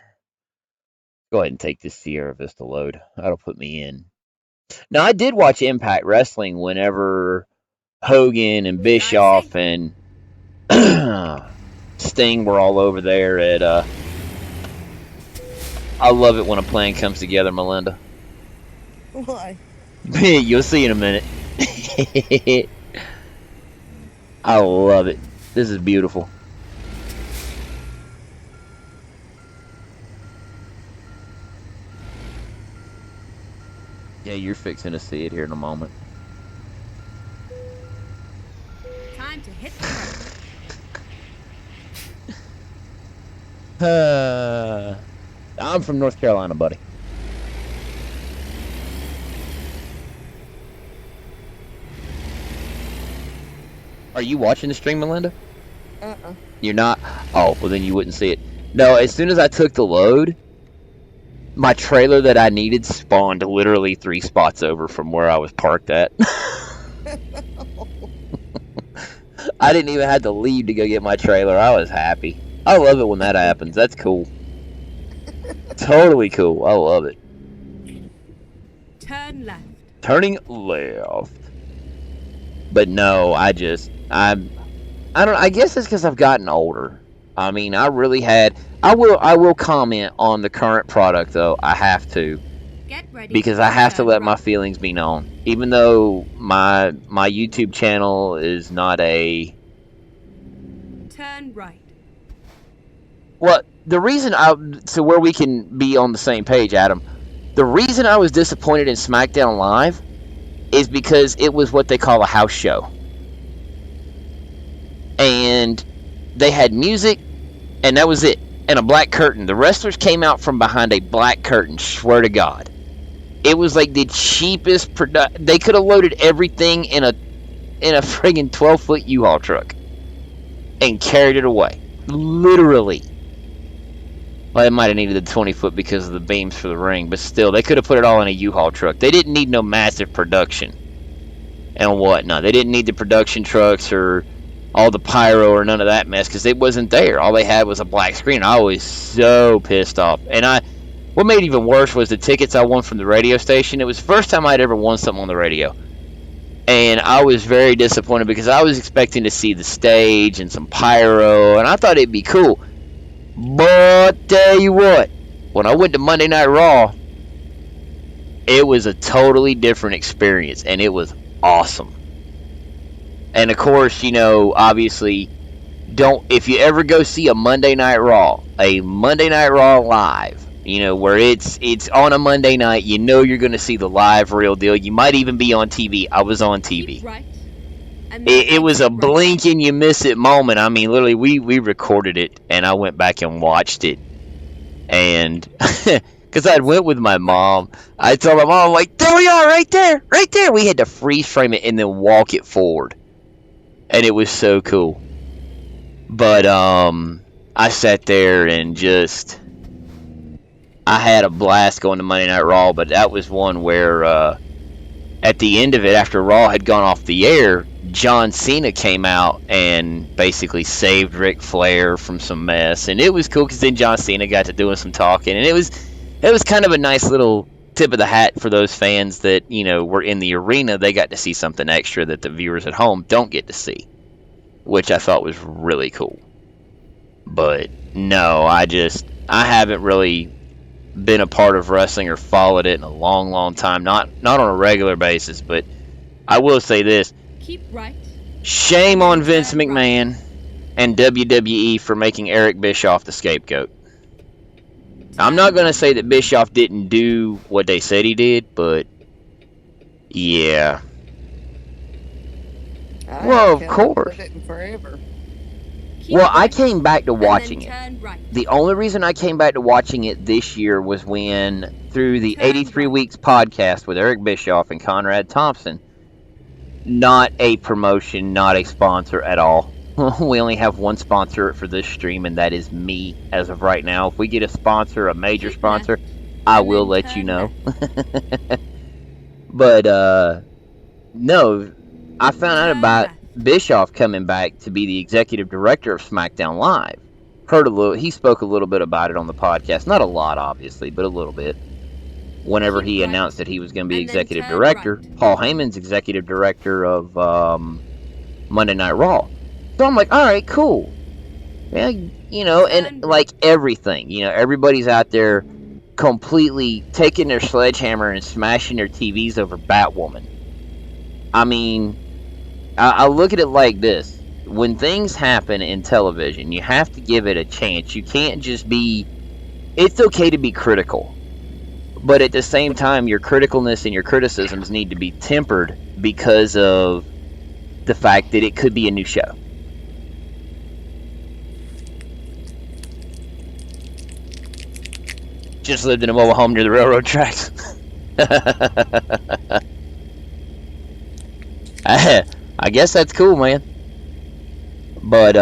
Go ahead and take this Sierra Vista load. That'll put me in. Now, I did watch Impact Wrestling whenever Hogan and Bischoff and Sting were all over there at. I love it when a plan comes together, Melinda. Why? You'll see in a minute. I love it. This is beautiful. Yeah, you're fixing to see it here in a moment. Time to hit the road. I'm from North Carolina, buddy. Are you watching the stream, Melinda? You're not? Oh, well then you wouldn't see it. No, as soon as I took the load, my trailer that I needed spawned literally 3 spots over from where I was parked at. I didn't even have to leave to go get my trailer. I was happy. I love it when that happens. That's cool. Totally cool. I love it. Turn left. Turning left. But no, I guess it's because I've gotten older. I mean, I will comment on the current product though. I have to. Get ready. Because I have to let my feelings be known. Even though my YouTube channel is not a turn right. Well, the reason so where we can be on the same page, Adam. The reason I was disappointed in SmackDown Live is because it was what they call a house show. And they had music, and that was it. And a black curtain. The wrestlers came out from behind a black curtain, swear to God. It was like the cheapest product. They could have loaded everything in a friggin' 12-foot U-Haul truck and carried it away. Literally. Well, they might have needed the 20-foot because of the beams for the ring, but still, they could have put it all in a U-Haul truck. They didn't need no massive production and whatnot. They didn't need the production trucks or all the pyro or none of that mess because it wasn't there. All they had was a black screen. I was so pissed off. And what made it even worse was the tickets I won from the radio station. It was the first time I'd ever won something on the radio. And I was very disappointed because I was expecting to see the stage and some pyro, and I thought it'd be cool. But tell you what, when I went to Monday Night Raw, it was a totally different experience, and it was awesome. And of course, obviously, if you ever go see a Monday Night Raw live, where it's on a Monday night, you're going to see the live real deal. You might even be on TV. I was on TV. Right. It was a blink and you miss it moment. I mean, literally, we recorded it, and I went back and watched it. And because I went with my mom, I told my mom, like, there we are, right there. We had to freeze frame it and then walk it forward. And it was so cool. But I sat there and I had a blast going to Monday Night Raw, but that was one where at the end of it, after Raw had gone off the air, John Cena came out and basically saved Ric Flair from some mess, and it was cool because then John Cena got to doing some talking, and it was kind of a nice little tip of the hat for those fans that were in the arena. They got to see something extra that the viewers at home don't get to see, which I thought was really cool. But no, I haven't really been a part of wrestling or followed it in a long time. Not on a regular basis, but I will say this. Keep right. Shame on Vince McMahon and WWE for making Eric Bischoff the scapegoat. I'm not going to say that Bischoff didn't do what they said he did, but yeah. Well, of course. Forever. Well, I came back to watching it. The only reason I came back to watching it this year was when, through the 83 Weeks podcast with Eric Bischoff and Conrad Thompson, not a promotion, not a sponsor at all. We only have one sponsor for this stream, and that is me as of right now. If we get a sponsor, a major sponsor, I will let you know. But, no, I found out about Bischoff coming back to be the executive director of SmackDown Live. He spoke a little bit about it on the podcast. Not a lot, obviously, but a little bit. Whenever he announced that he was going to be executive director, Paul Heyman's executive director of Monday Night Raw. So I'm like, all right, cool. Yeah, and like everything, everybody's out there completely taking their sledgehammer and smashing their TVs over Batwoman. I mean, I look at it like this. When things happen in television, you have to give it a chance. You can't just be... It's okay to be critical. But at the same time, your criticalness and your criticisms need to be tempered because of the fact that it could be a new show. Just lived in a mobile home near the railroad tracks. I guess that's cool, man. But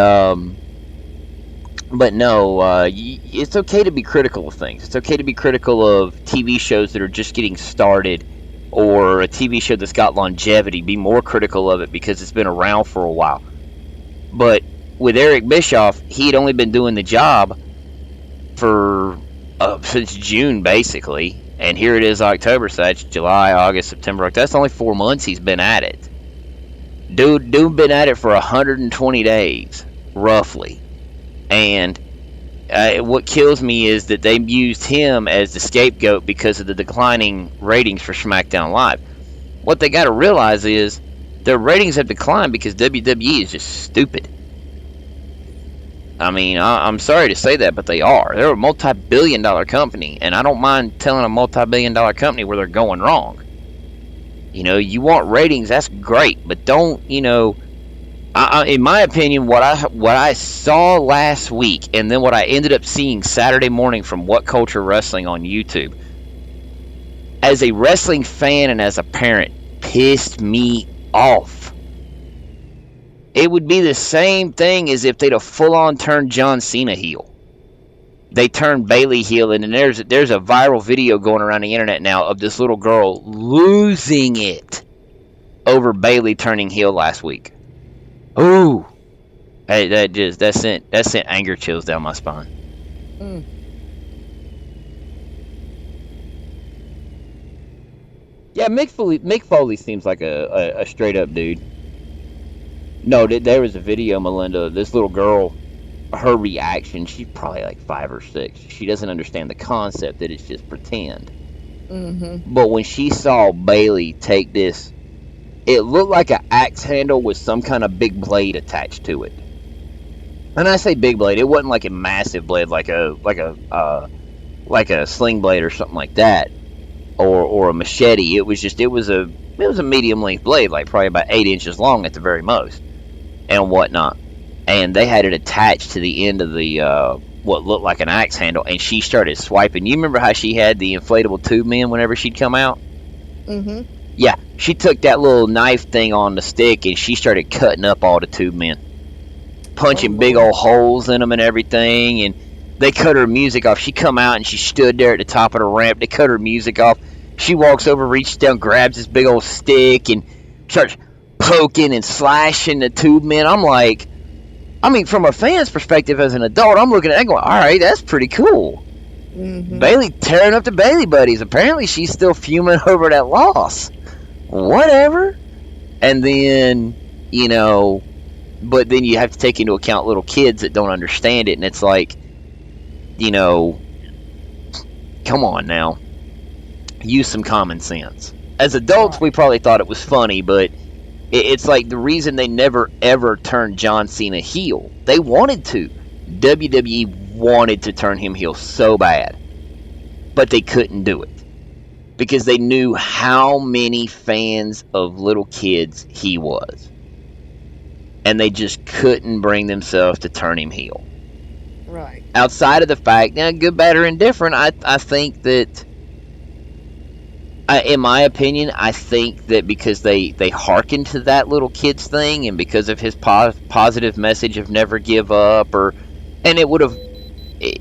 no, it's okay to be critical of things. It's okay to be critical of TV shows that are just getting started, or a TV show that's got longevity. Be more critical of it because it's been around for a while. But with Eric Bischoff, he had only been doing the job for since June, basically. And here it is, October, so that's July, August, September, October. That's only 4 months he's been at it. Dude been at it for 120 days, roughly. And what kills me is that they used him as the scapegoat because of the declining ratings for SmackDown Live. What they got to realize is their ratings have declined because WWE is just stupid. I mean, I'm sorry to say that, but they are. They're a multi-billion-dollar company, and I don't mind telling a multi-billion-dollar company where they're going wrong. You want ratings, that's great, but don't, in my opinion, what I saw last week, and then what I ended up seeing Saturday morning from What Culture Wrestling on YouTube, as a wrestling fan and as a parent, pissed me off. It would be the same thing as if they'd have full-on turned John Cena heel. They turned Bayley heel, and then there's a viral video going around the internet now of this little girl losing it over Bayley turning heel last week. Ooh, hey, that sent anger chills down my spine. Yeah, Mick Foley seems like a straight up dude. No, there was a video, Melinda. This little girl, her reaction, she's probably like 5 or 6. She doesn't understand the concept that it's just pretend. Mm-hmm. But when she saw Bayley take this, it looked like an axe handle with some kind of big blade attached to it. And I say big blade, it wasn't like a massive blade, like a sling blade or something like that, or a machete. It was a medium length blade, like probably about 8 inches long at the very most, and whatnot. And they had it attached to the end of the what looked like an axe handle, and she started swiping. You remember how she had the inflatable tube men whenever she'd come out? Mm-hmm. Yeah, she took that little knife thing on the stick, and she started cutting up all the tube men, punching big old holes in them and everything. And they cut her music off. She come out, and she stood there at the top of the ramp. They cut her music off. She walks over, reaches down, grabs this big old stick, and starts poking and slashing the tube men. I'm like, I mean, from a fan's perspective as an adult, I'm looking at that going, all right, that's pretty cool. Mm-hmm. Bayley tearing up the Bayley buddies. Apparently, she's still fuming over that loss. Whatever. And then, you know, but then you have to take into account little kids that don't understand it, and it's like, you know, come on now. Use some common sense. As adults, we probably thought it was funny, but it's like the reason they never ever turned John Cena heel. They wanted to. WWE wanted to turn him heel so bad, but they couldn't do it because they knew how many fans of little kids he was, and they just couldn't bring themselves to turn him heel. Right. Outside of the fact, now, good, bad, or indifferent, I think that, in my opinion, I think that because they hearkened to that little kid's thing, and because of his positive message of never give up, and it would have,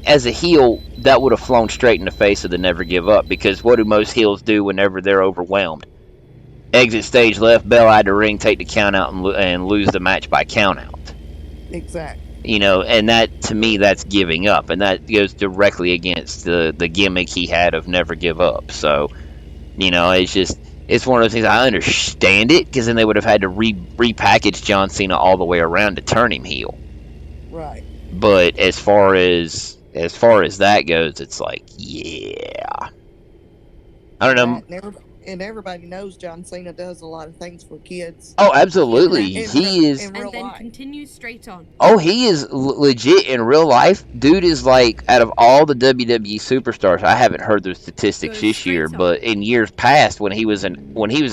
as a heel, that would have flown straight in the face of the never give up, because what do most heels do whenever they're overwhelmed? Exit stage left, bell out the ring, take the count out, and lose the match by count out. Exactly. You know, and that, to me, that's giving up, and that goes directly against the gimmick he had of never give up. So, you know, it's one of those things. I understand it, because then they would have had to repackage John Cena all the way around to turn him heel. Right. But as far as that goes, it's like, yeah, I don't know. And everybody knows John Cena does a lot of things for kids. Oh, absolutely. He is. And then continues straight on. Oh, he is legit in real life. Dude is like, out of all the WWE superstars, I haven't heard the statistics this year, but in years past, when he was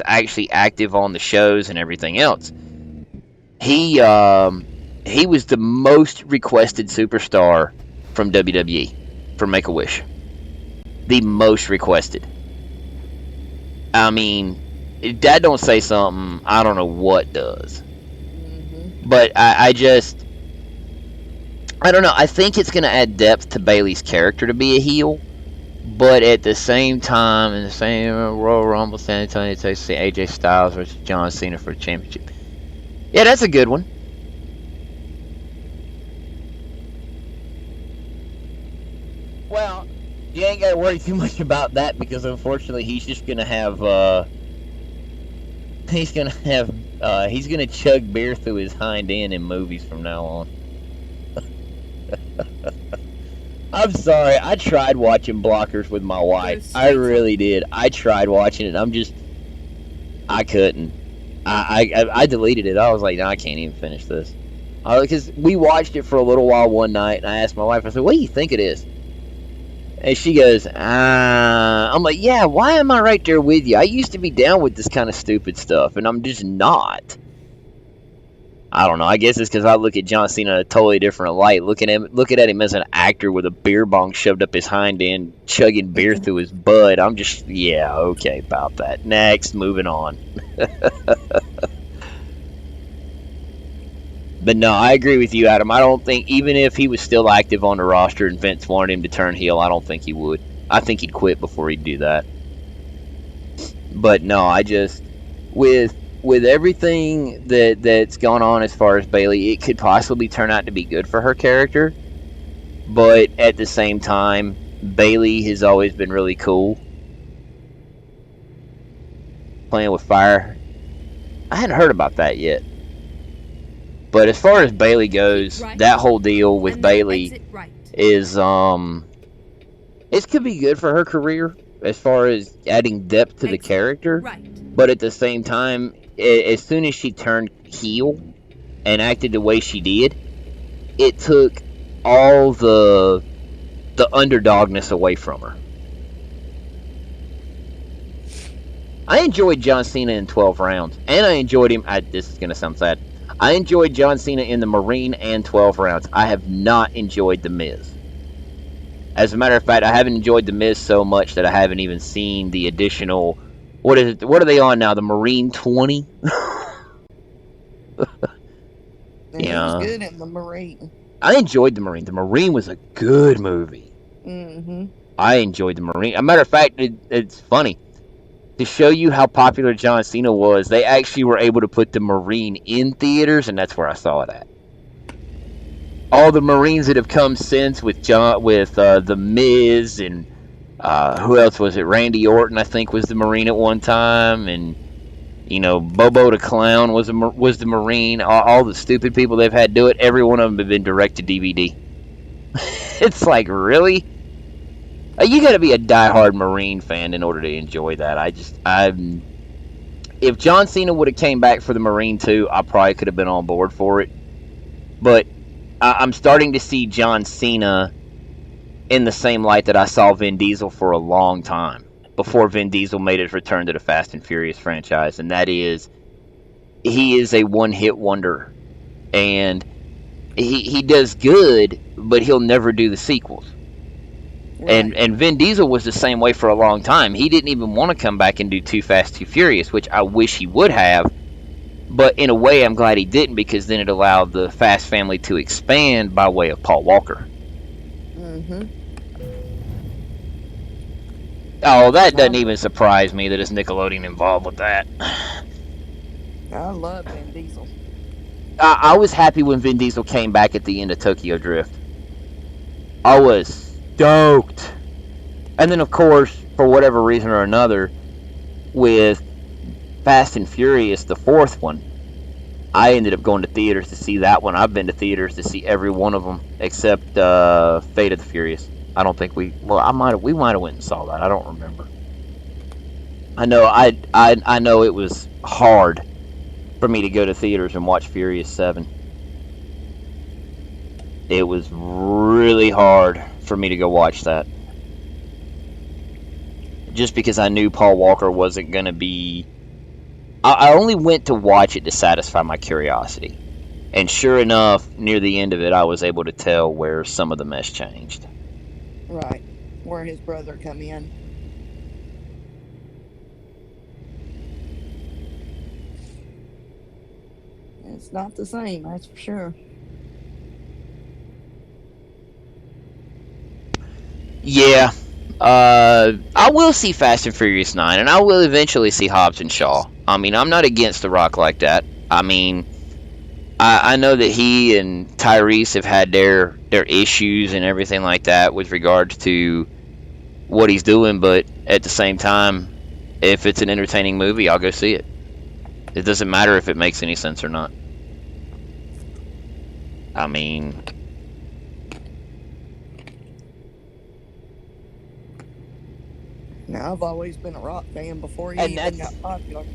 actually active on the shows and everything else, he was the most requested superstar from WWE for Make-A-Wish. The most requested. I mean, if that don't say something, I don't know what does. Mm-hmm. But I don't know. I think it's going to add depth to Bayley's character to be a heel. But at the same time, in the same Royal Rumble, San Antonio, Texas, AJ Styles versus John Cena for the championship. Yeah, that's a good one. Well, you ain't got to worry too much about that, because unfortunately he's just gonna have he's gonna chug beer through his hind end in movies from now on. I'm sorry, I tried watching Blockers with my wife. I really did. I tried watching it. I couldn't. I deleted it. I was like, no, I can't even finish this. Because we watched it for a little while one night, and I asked my wife, I said, what do you think it is? And she goes, I'm like, yeah, why am I right there with you? I used to be down with this kind of stupid stuff, and I'm just not. I don't know. I guess it's because I look at John Cena in a totally different light. Looking at him as an actor with a beer bong shoved up his hind end, chugging beer through his bud. I'm just, yeah, okay about that. Next, moving on. But no, I agree with you, Adam. I don't think, even if he was still active on the roster and Vince wanted him to turn heel, I don't think he would. I think he'd quit before he'd do that. But no, I just, with everything that's gone on as far as Bayley, it could possibly turn out to be good for her character. But at the same time, Bayley has always been really cool. Playing with fire. I hadn't heard about that yet. But as far as Bayley goes, that whole deal with Bayley is, it could be good for her career as far as adding depth to the character. But at the same time, as soon as she turned heel and acted the way she did, it took all the underdogness away from her. I enjoyed John Cena in 12 rounds, and I enjoyed him. This is going to sound sad. I enjoyed John Cena in the Marine and 12 rounds. I have not enjoyed The Miz. As a matter of fact, I haven't enjoyed The Miz so much that I haven't even seen the additional... What is it? What are they on now? The Marine 20? Yeah. He was good in the Marine. I enjoyed The Marine. The Marine was a good movie. Mm-hmm. I enjoyed The Marine. As a matter of fact, it's funny. to show you how popular John Cena was, they actually were able to put the Marine in theaters, and that's where I saw it at. All the Marines that have come since with the Miz and who else was it? Randy Orton, I think, was the Marine at one time, and Bobo the Clown was the Marine. All the stupid people they've had do it, every one of them have been direct to DVD. It's like, really? You got to be a diehard Marine fan in order to enjoy that. If John Cena would have came back for the Marine 2, I probably could have been on board for it. But I'm starting to see John Cena in the same light that I saw Vin Diesel for a long time, before Vin Diesel made his return to the Fast and Furious franchise, and that is, he is a one-hit wonder. And he does good, but he'll never do the sequels. Right. And Vin Diesel was the same way for a long time. He didn't even want to come back and do Too Fast, Too Furious, which I wish he would have. But in a way, I'm glad he didn't, because then it allowed the Fast family to expand by way of Paul Walker. Mm-hmm. Oh, that doesn't even surprise me that it's Nickelodeon involved with that. I love Vin Diesel. I was happy when Vin Diesel came back at the end of Tokyo Drift. I was stoked. And then, of course, for whatever reason or another, with Fast and Furious, the fourth one, I ended up going to theaters to see that one. I've been to theaters to see every one of them except Fate of the Furious. I don't think we might have went and saw that. I don't remember. I know it was hard for me to go to theaters and watch Furious 7. It was really hard for me to go watch that. Just because I knew Paul Walker wasn't going to be... I only went to watch it to satisfy my curiosity. And sure enough, near the end of it, I was able to tell where some of the mess changed. Right. Where his brother come in. It's not the same, that's for sure. Yeah. I will see Fast and Furious 9, and I will eventually see Hobbs and Shaw. I mean, I'm not against The Rock like that. I mean, I know that he and Tyrese have had their issues and everything like that with regards to what he's doing, but at the same time, if it's an entertaining movie, I'll go see it. It doesn't matter if it makes any sense or not. I mean... Now, I've always been a Rock fan before he even got popular.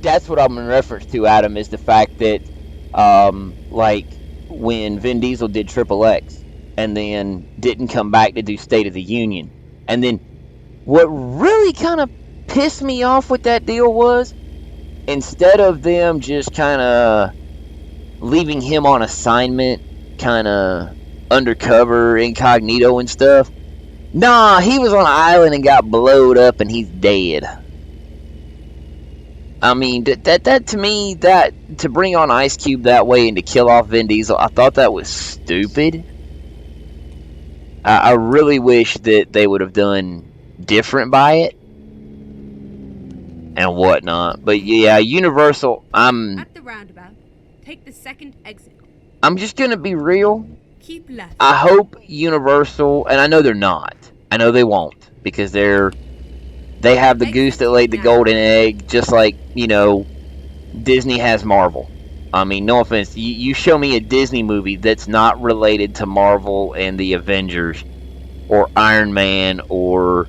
That's what I'm in reference to, Adam, is the fact that, like, when Vin Diesel did Triple X, and then didn't come back to do State of the Union, and then what really kind of pissed me off with that deal was, instead of them just kind of leaving him on assignment, kind of undercover, incognito and stuff, nah, he was on an island and got blowed up and he's dead. I mean, that to me, that to bring on Ice Cube that way and to kill off Vin Diesel, I thought that was stupid. I really wish that they would have done different by it and whatnot. But yeah, Universal, At the roundabout, take the second exit. I'm just gonna be real. Keep left. I hope Universal, and I know they're not. I know they won't, because they have the goose that laid the golden egg, just like, Disney has Marvel. I mean, no offense, you show me a Disney movie that's not related to Marvel and the Avengers, or Iron Man, or...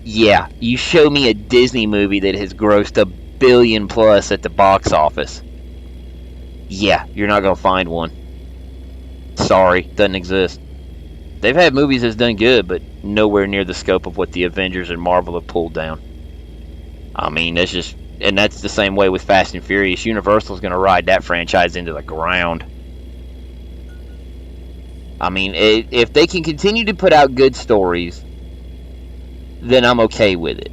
Yeah, you show me a Disney movie that has grossed $1 billion plus at the box office. Yeah, you're not gonna find one. Sorry, doesn't exist. They've had movies that's done good, but nowhere near the scope of what the Avengers and Marvel have pulled down. I mean, that's the same way with Fast and Furious. Universal's going to ride that franchise into the ground. I mean, if they can continue to put out good stories, then I'm okay with it.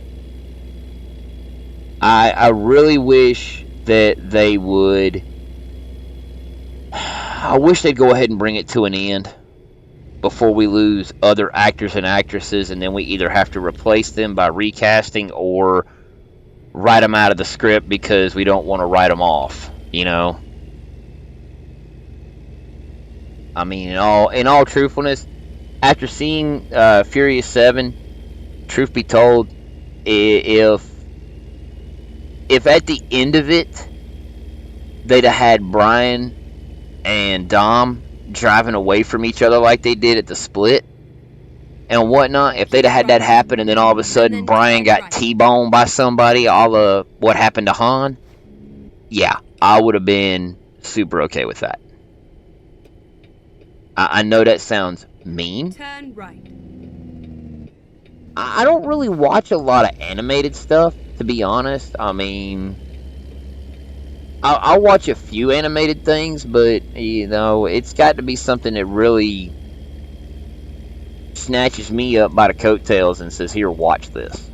I really wish that they would... I wish they'd go ahead and bring it to an end before we lose other actors and actresses, and then we either have to replace them by recasting or write them out of the script because we don't want to write them off, you know. I mean, in all truthfulness, after seeing Furious 7, truth be told, if at the end of it they'd have had Brian and Dom driving away from each other like they did at the split and whatnot, if they'd have had that happen and then all of a sudden Brian got T-boned by somebody, all of what happened to Han, yeah, I would have been super okay with that. I know that sounds mean. Turn right. I don't really watch a lot of animated stuff, to be honest. I mean, I'll watch a few animated things, but, you know, it's got to be something that really snatches me up by the coattails and says, here, watch this.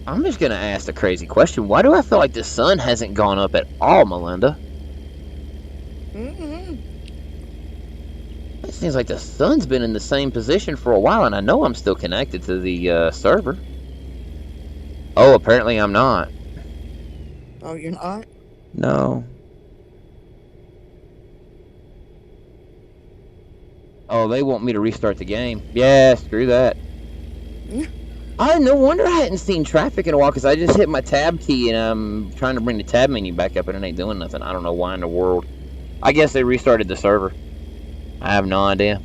I'm just going to ask the crazy question. Why do I feel like the sun hasn't gone up at all, Melinda? It seems like the sun's been in the same position for a while, and I know I'm still connected to the server. Oh, apparently I'm not. Oh, you're not? No. Oh, they want me to restart the game. Yeah, screw that. No wonder I hadn't seen traffic in a while, because I just hit my tab key, and I'm trying to bring the tab menu back up, and it ain't doing nothing. I don't know why in the world. I guess they restarted the server. I have no idea.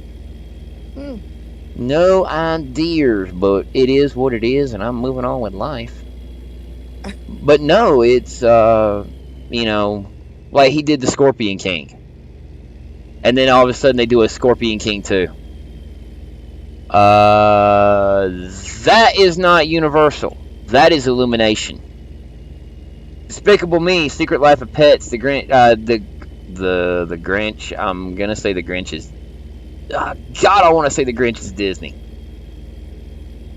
No ideas, but it is what it is, and I'm moving on with life. But no, it's, you know, like he did the Scorpion King. And then all of a sudden they do a Scorpion King 2. That is not Universal. That is Illumination. Despicable Me, Secret Life of Pets, the Grinch, the Grinch. I'm gonna say the Grinch is. God, I want to say the Grinch is Disney.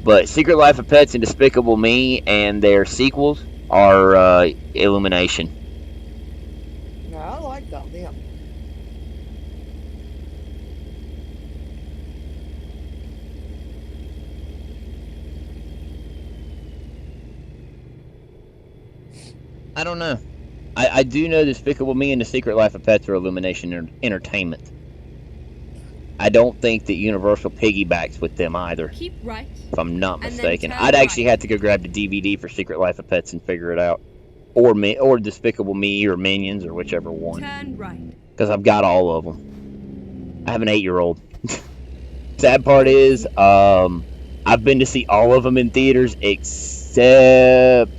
But Secret Life of Pets and Despicable Me and their sequels are Illumination. No, I like all them. I don't know. I do know Despicable Me and The Secret Life of Pets are Illumination Entertainment. I don't think that Universal piggybacks with them either. Keep right. If I'm not mistaken. I'd actually have to go grab the DVD for Secret Life of Pets and figure it out. Or Despicable Me or Minions or whichever one. Turn right. Because I've got all of them. I have an 8-year-old. Sad part is, I've been to see all of them in theaters except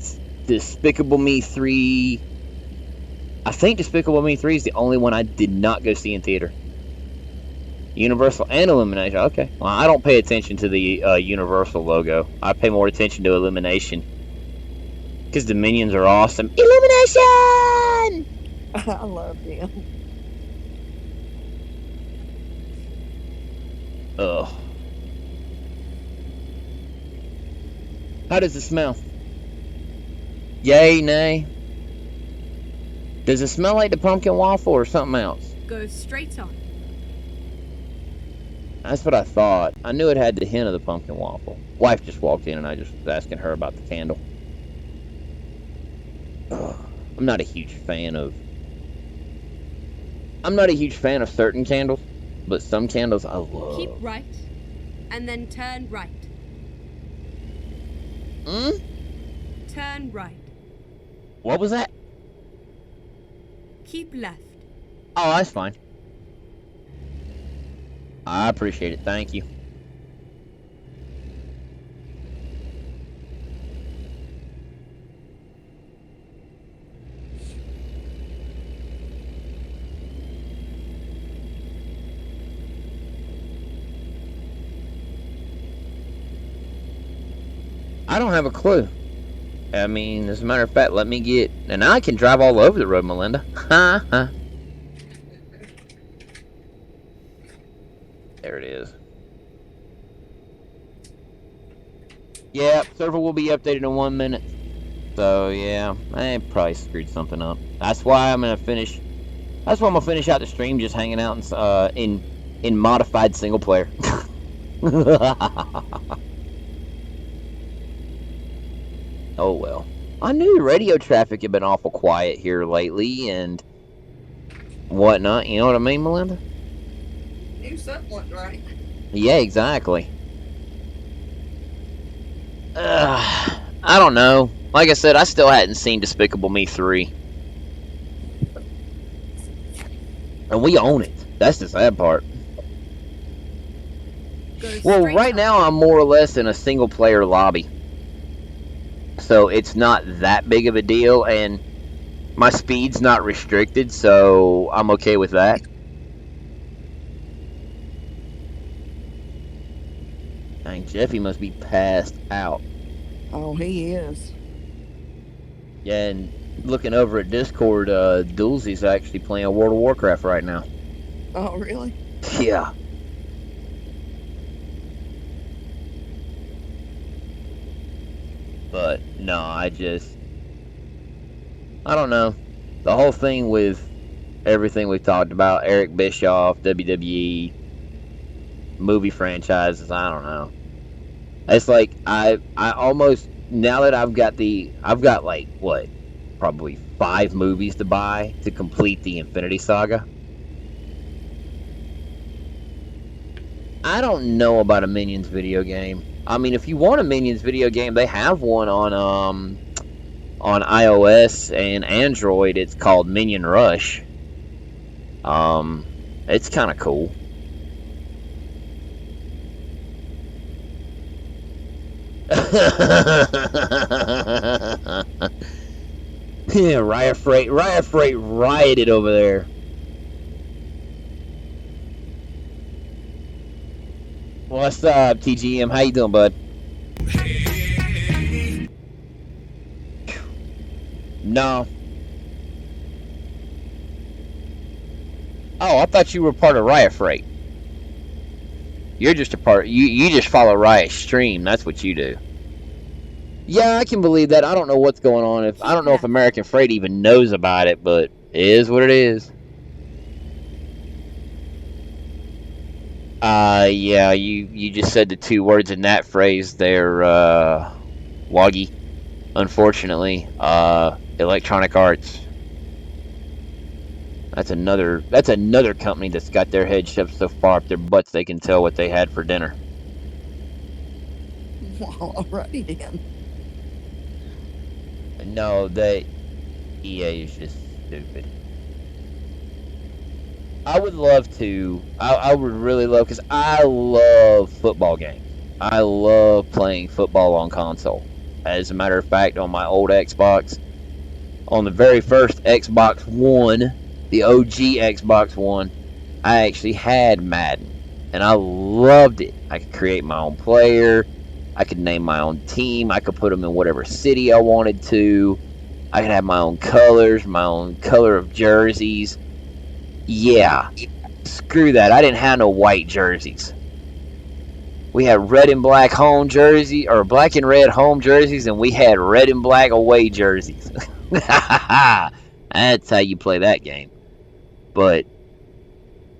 Despicable Me 3. I think Despicable Me 3 is the only one I did not go see in theater. Universal and Illumination. Okay. Well, I don't pay attention to the Universal logo. I pay more attention to Illumination. Because the Minions are awesome. Illumination! I love them. Ugh. How does it smell? Yay, nay? Does it smell like the pumpkin waffle or something else? Go straight on. That's what I thought. I knew it had the hint of the pumpkin waffle. Wife just walked in and I just was asking her about the candle. Ugh. I'm not a huge fan of certain candles, but some candles I love. Keep right, and then turn right. Turn right. What was that? Keep left. Oh, that's fine. I appreciate it. Thank you. I don't have a clue. I mean, as a matter of fact, let me get... And I can drive all over the road, Melinda. Ha ha. There it is. Yeah, server will be updated in 1 minute. So, yeah, I probably screwed something up. That's why I'm going to finish... That's why I'm going to finish out the stream just hanging out in modified single player. Oh well. I knew the radio traffic had been awful quiet here lately and whatnot. You know what I mean, Melinda? Knew something wasn't right. Yeah, exactly. I don't know. Like I said, I still hadn't seen Despicable Me 3. And we own it. That's the sad part. Well, right now I'm more or less in a single player lobby. So it's not that big of a deal, and my speed's not restricted, so I'm okay with that. Dang, Jeffy must be passed out. Oh, he is. Yeah, and looking over at Discord, Dulzy's actually playing World of Warcraft right now. Oh, really? Yeah. But, no, I don't know. The whole thing with everything we've talked about, Eric Bischoff, WWE, movie franchises, I don't know. It's like, I almost, now that I've got like, what, probably 5 movies to buy to complete the Infinity Saga. I don't know about a Minions video game. I mean, if you want a Minions video game, they have one on iOS and Android. It's called Minion Rush. It's kind of cool. Yeah, Riot Freight rioted over there. What's up, TGM? How you doing, bud? No. Oh, I thought you were part of Riot Freight. You're just a part. You just follow Riot Stream. That's what you do. Yeah, I can believe that. I don't know what's going on. I don't know if American Freight even knows about it, but it is what it is. Yeah, you just said the 2 words in that phrase there, Woggy. Unfortunately, Electronic Arts. That's another company that's got their head shoved so far up their butts they can tell what they had for dinner. Well, alrighty then. No, EA is just stupid. I would love to. I would really love, because I love football games. I love playing football on console. As a matter of fact, on my old Xbox, on the very first Xbox One, the OG Xbox One, I actually had Madden, and I loved it. I could create my own player. I could name my own team. I could put them in whatever city I wanted to. I could have my own colors, my own color of jerseys. Yeah, screw that. I didn't have no white jerseys. We had red and black home jerseys, or black and red home jerseys, and we had red and black away jerseys. That's how you play that game. But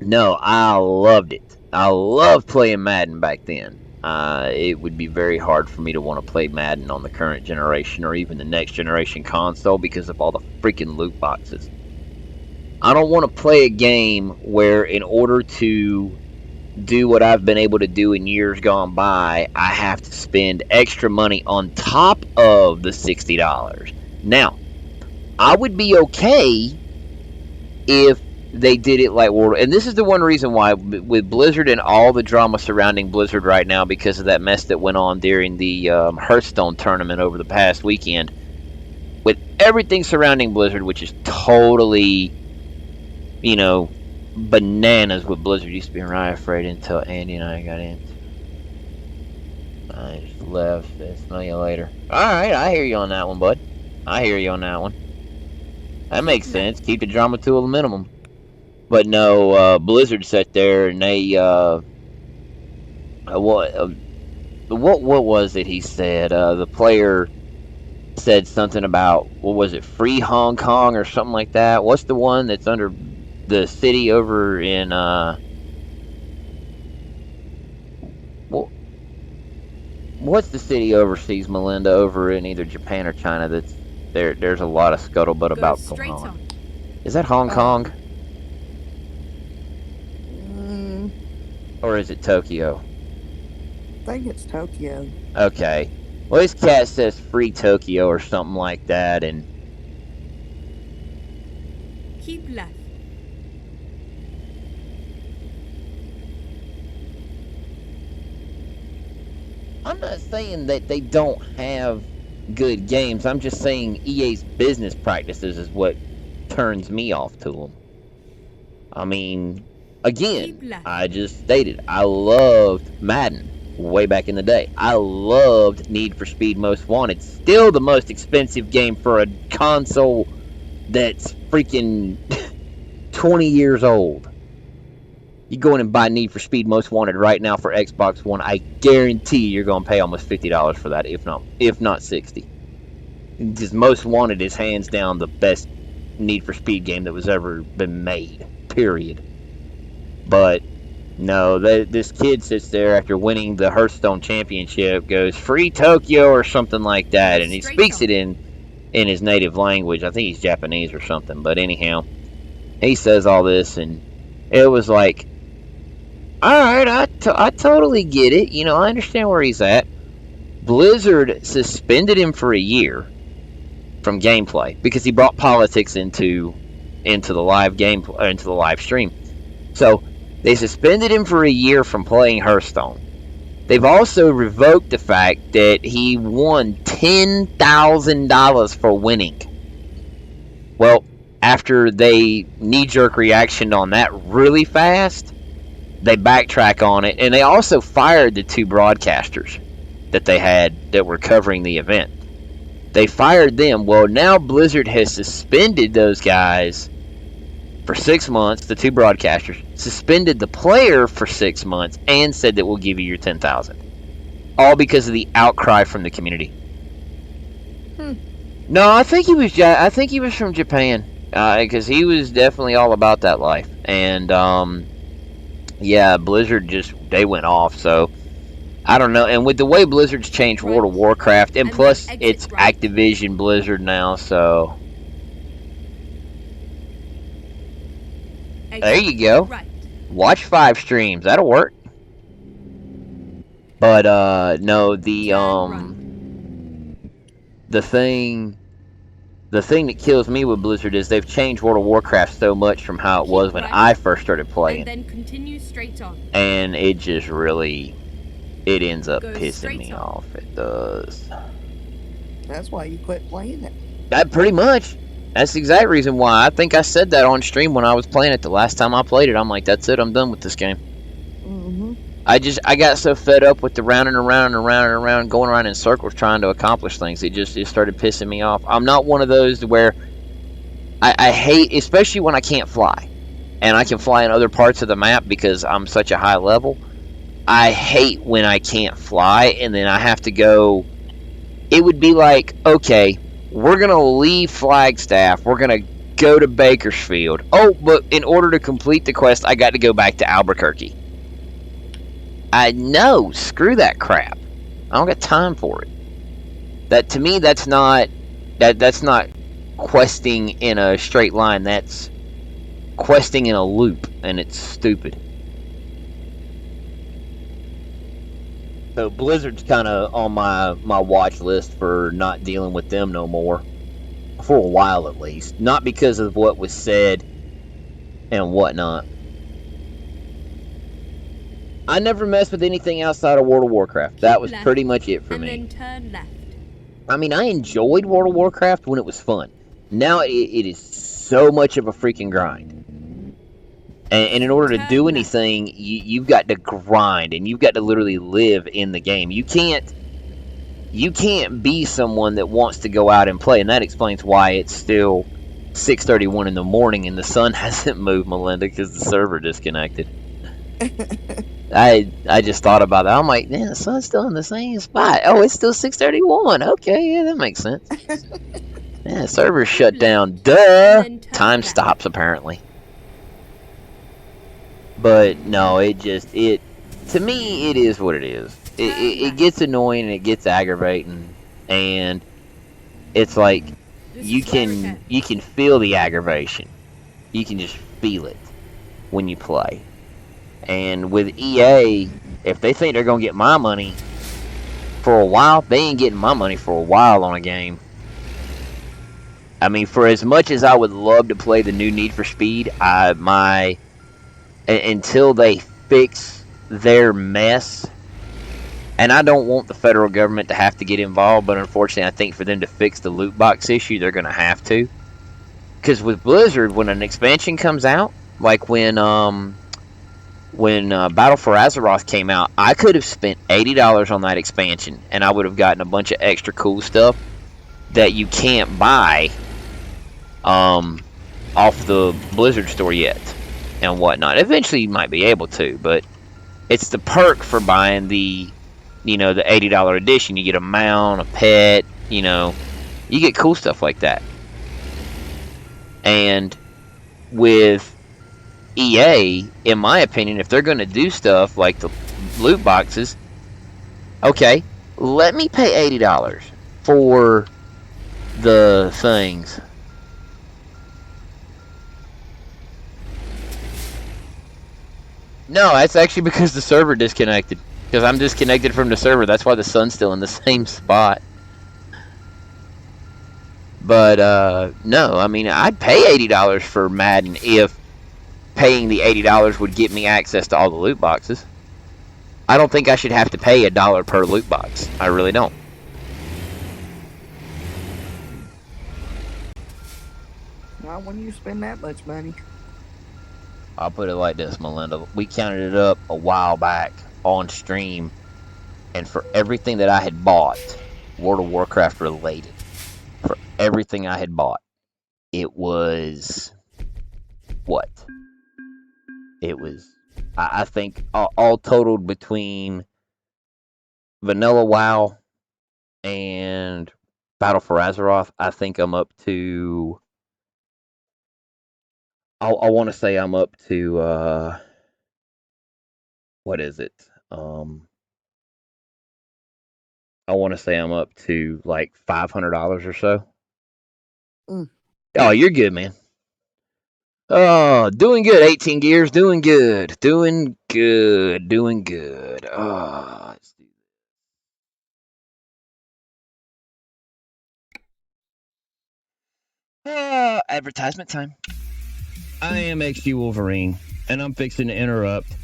no, I loved it. I loved playing Madden back then. It would be very hard for me to want to play Madden on the current generation or even the next generation console because of all the freaking loot boxes. I don't want to play a game where, in order to do what I've been able to do in years gone by, I have to spend extra money on top of the $60. Now, I would be okay if they did it like World. And this is the one reason why, with Blizzard and all the drama surrounding Blizzard right now, because of that mess that went on during the Hearthstone tournament over the past weekend, with everything surrounding Blizzard, which is totally, bananas with Blizzard. Used to be Riot Freight until Andy and I got in. I just left. Smell you later. Alright, I hear you on that one, bud. I hear you on that one. That makes sense. Keep the drama to a minimum. But no, Blizzard sat there and they, what was it he said? The player said something about, what was it, Free Hong Kong or something like that? What's the one that's under the city over in, what's the city overseas, Melinda, over in either Japan or China that's there's a lot of scuttlebutt about going on? Is that Hong Kong? Or is it Tokyo? I think it's Tokyo. Okay. Well, this cat says free Tokyo or something like that, and keep left. I'm not saying that they don't have good games. I'm just saying EA's business practices is what turns me off to them. I mean, again, I just stated I loved Madden way back in the day. I loved Need for Speed Most Wanted. Still the most expensive game for a console that's freaking 20 years old. You go in and buy Need for Speed Most Wanted right now for Xbox One, I guarantee you're going to pay almost $50 for that, if not $60. Because Most Wanted is hands down the best Need for Speed game that was ever been made, period. But no, this kid sits there after winning the Hearthstone Championship, goes free Tokyo or something like that, and he speaks it in his native language. I think he's Japanese or something, but anyhow, he says all this, and it was like, alright, I totally get it. You know, I understand where he's at. Blizzard suspended him for a year from gameplay because he brought politics into the live gameplay, into the live stream. So they suspended him for a year from playing Hearthstone. They've also revoked the fact that he won $10,000 for winning. Well, after they knee-jerk reactioned on that really fast, they backtrack on it, and they also fired the 2 broadcasters that they had that were covering the event. They fired them. Well, now Blizzard has suspended those guys for 6 months, the 2 broadcasters, suspended the player for 6 months, and said that we'll give you your $10,000. All because of the outcry from the community. No, I think he was from Japan, because he was definitely all about that life. And yeah, Blizzard they went off. So I don't know. And with the way Blizzard's changed World of Warcraft, and plus it's Activision Blizzard now, so there you go. Watch 5 streams. That'll work. But no, the thing that kills me with Blizzard is they've changed World of Warcraft so much from how it was when I first started playing. And then continue straight on. And it just really, it ends up pissing me off. It does. That's why you quit playing it. That pretty much. That's the exact reason why. I think I said that on stream when I was playing it the last time I played it. I'm like, that's it. I'm done with this game. I got so fed up with the round and around and around and around, going around in circles trying to accomplish things. It started pissing me off. I'm not one of those where I hate, especially when I can't fly. And I can fly in other parts of the map because I'm such a high level. I hate when I can't fly and then I have to go. It would be like, okay, we're going to leave Flagstaff. We're going to go to Bakersfield. Oh, but in order to complete the quest, I got to go back to Albuquerque. I know, screw that crap. I don't got time for it. That to me, that's not questing in a straight line. That's questing in a loop, and it's stupid. So Blizzard's kind of on my watch list for not dealing with them no more, for a while at least. Not because of what was said and whatnot. I never messed with anything outside of World of Warcraft. That was pretty much it for me. And then turn left. I mean, I enjoyed World of Warcraft when it was fun. Now it is so much of a freaking grind. And in order to do anything, you've got to grind, and you've got to literally live in the game. You can't be someone that wants to go out and play, and that explains why it's still 6:31 in the morning and the sun hasn't moved, Melinda, because the server disconnected. I just thought about that. I'm like, man, the sun's still in the same spot. Oh, it's still 6:31. Okay, yeah, that makes sense. Yeah, server shut down. Duh. Time stops apparently. But no, to me, it is what it is. it gets annoying and it gets aggravating, and it's like you can feel the aggravation. You can just feel it when you play. And with EA, if they think they're gonna get my money for a while, they ain't getting my money for a while on a game. I mean, for as much as I would love to play the new Need for Speed, until they fix their mess, and I don't want the federal government to have to get involved, but unfortunately I think for them to fix the loot box issue, they're going to have to. Because with Blizzard, when an expansion comes out, like when Battle for Azeroth came out, I could have spent $80 on that expansion, and I would have gotten a bunch of extra cool stuff that you can't buy off the Blizzard store yet and whatnot. Eventually you might be able to, but it's the perk for buying the $80 edition. You get a mount, a pet, you get cool stuff like that. And with EA, in my opinion, if they're going to do stuff like the loot boxes, okay, let me pay $80 for the things. No, that's actually because the server disconnected. Because I'm disconnected from the server. That's why the sun's still in the same spot. But, no, I mean, I'd pay $80 for Madden if paying the $80 would get me access to all the loot boxes. I don't think I should have to pay $1 per loot box. I really don't. Not when you spend that much money. I'll put it like this, Melinda. We counted it up a while back on stream, and for everything that I had bought, World of Warcraft related, for everything I had bought, it was what? It was, I think, all totaled between Vanilla WoW and Battle for Azeroth, I think I'm up to, I want to say I'm up to, what is it? I want to say I'm up to like $500 or so. Oh, you're good, man. Oh, doing good. 18 gears, doing good. Doing good. Doing good. Oh, let's do this. Advertisement time. I am XG Wolverine, and I'm fixing to interrupt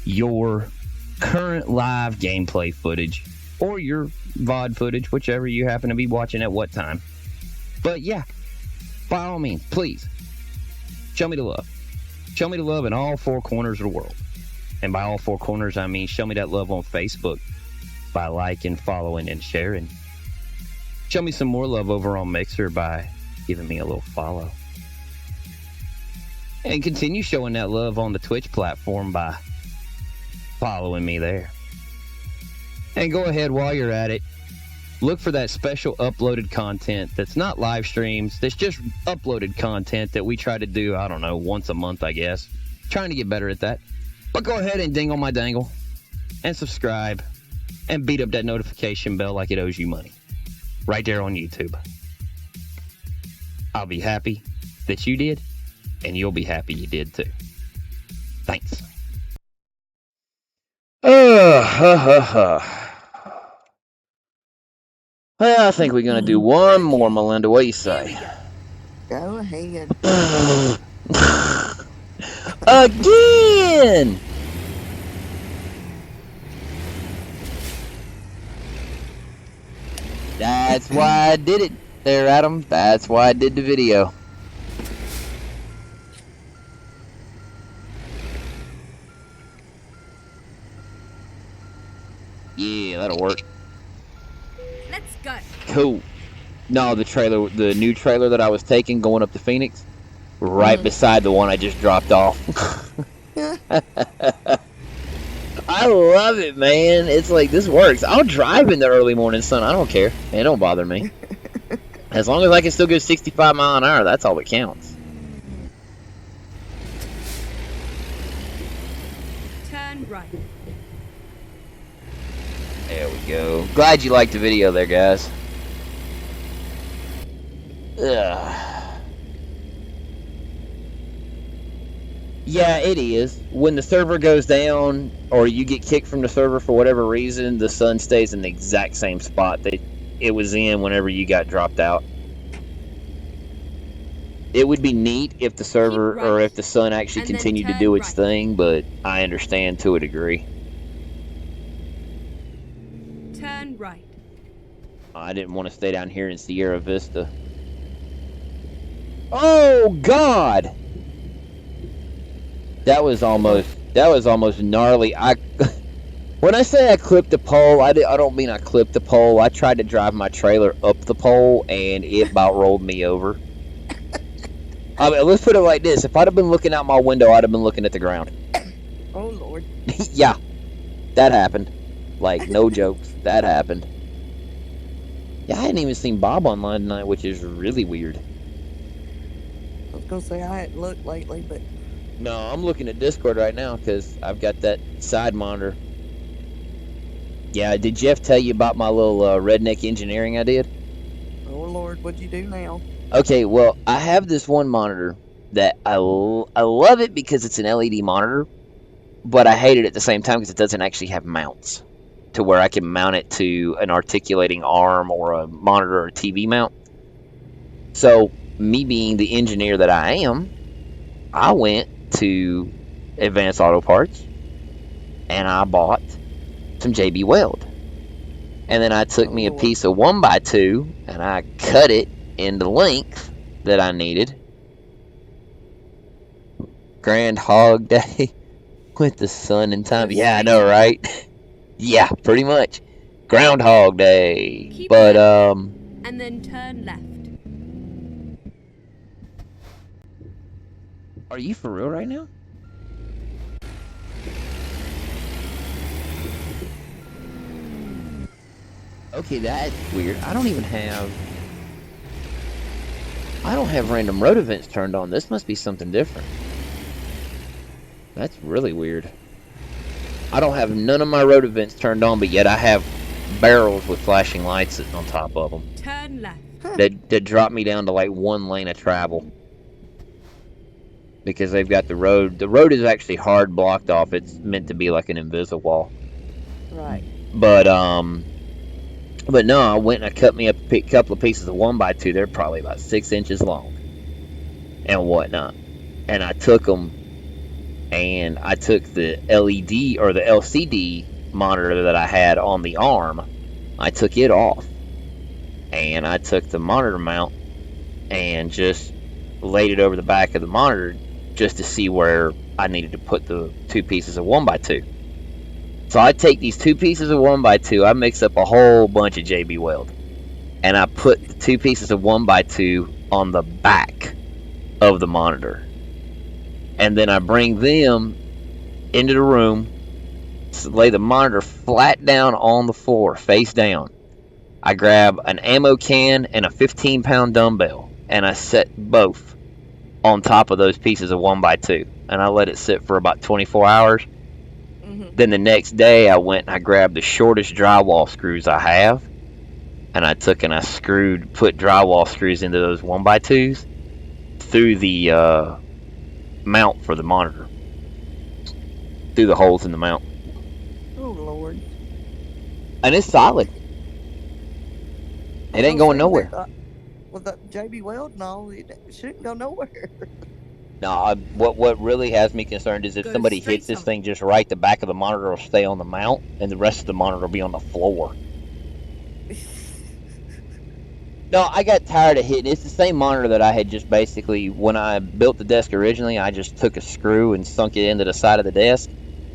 your current live gameplay footage, or your VOD footage, whichever you happen to be watching at what time. But yeah, by all means, please, show me the love. Show me the love in all four corners of the world. And by all four corners, I mean show me that love on Facebook by liking, following, and sharing. Show me some more love over on Mixer by giving me a little follow. And continue showing that love on the Twitch platform by following me there. And go ahead while you're at it, look for that special uploaded content that's not live streams, that's just uploaded content that we try to do, I don't know, once a month, I guess. Trying to get better at that. But go ahead and dingle my dangle and subscribe and beat up that notification bell like it owes you money. Right there on YouTube. I'll be happy that you did, and you'll be happy you did too. Thanks. Well, I think we're going to do one more, Melinda. What do you say? Go ahead. Again! That's why I did it there, Adam. That's why I did the video. Yeah, that'll work. Let's go. Cool. No, the new trailer that I was taking going up to Phoenix, right beside the one I just dropped off. I love it, man. It's like, this works. I'll drive in the early morning sun. I don't care. It don't bother me. As long as I can still go 65 miles an hour, that's all that counts. Turn right. we go. Glad you liked the video there, guys. Ugh. Yeah, it is. When the server goes down, or you get kicked from the server for whatever reason, the sun stays in the exact same spot that it was in whenever you got dropped out. It would be neat if the server, or if the sun actually continued to do its thing, but I understand to a degree. Turn right. I didn't want to stay down here in Sierra Vista. Oh, God! That was almost gnarly. When I say I clipped the pole, I don't mean I clipped the pole. I tried to drive my trailer up the pole, and it about rolled me over. I mean, let's put it like this. If I'd have been looking out my window, I'd have been looking at the ground. Oh, Lord. Yeah, that happened. Like, no jokes. That happened. Yeah, I hadn't even seen Bob online tonight, which is really weird. I was going to say I hadn't looked lately, but... No, I'm looking at Discord right now because I've got that side monitor. Yeah, did Jeff tell you about my little redneck engineering I did? Oh, Lord, what'd you do now? Okay, well, I have this one monitor that I love it because it's an LED monitor, but I hate it at the same time because it doesn't actually have mounts to where I can mount it to an articulating arm or a monitor or a TV mount. So, me being the engineer that I am, I went to Advanced Auto Parts and I bought some JB Weld. And then I took me a piece of 1x2 and I cut it in the length that I needed. Grand Hog Day with the sun and time. Yeah, I know, right? Yeah, pretty much. Groundhog Day. Keep but left, and then turn left. Are you for real right now? Okay, that's weird. I don't have random road events turned on. This must be something different. That's really weird. I don't have none of my road events turned on, but yet I have barrels with flashing lights sitting on top of them. Turn left. That drop me down to like one lane of travel. Because they've got the road. The road is actually hard blocked off. It's meant to be like an invisible wall. Right. But no, I went and I cut me up a couple of pieces of 1x2. They're probably about 6 inches long and whatnot. And I took them and I took the LED or the LCD monitor that I had on the arm. I took it off. And I took the monitor mount and just laid it over the back of the monitor just to see where I needed to put the 2 pieces of 1x2. So I take these 2 pieces of 1x2, I mix up a whole bunch of JB Weld, and I put the 2 pieces of 1x2 on the back of the monitor. And then I bring them into the room, lay the monitor flat down on the floor, face down. I grab an ammo can and a 15-pound dumbbell, and I set both on top of those pieces of 1x2, and I let it sit for about 24 hours. Then the next day, I went and I grabbed the shortest drywall screws I have, and I took and I put drywall screws into those 1x2s through the mount for the monitor, through the holes in the mount. Oh, Lord. And it's solid. It ain't going nowhere. With the JB Weld and all, it shouldn't go nowhere. No, what really has me concerned is if somebody hits this thing just right, the back of the monitor will stay on the mount, and the rest of the monitor will be on the floor. No, I got tired of hitting. It's the same monitor that I had just basically, when I built the desk originally, I just took a screw and sunk it into the side of the desk.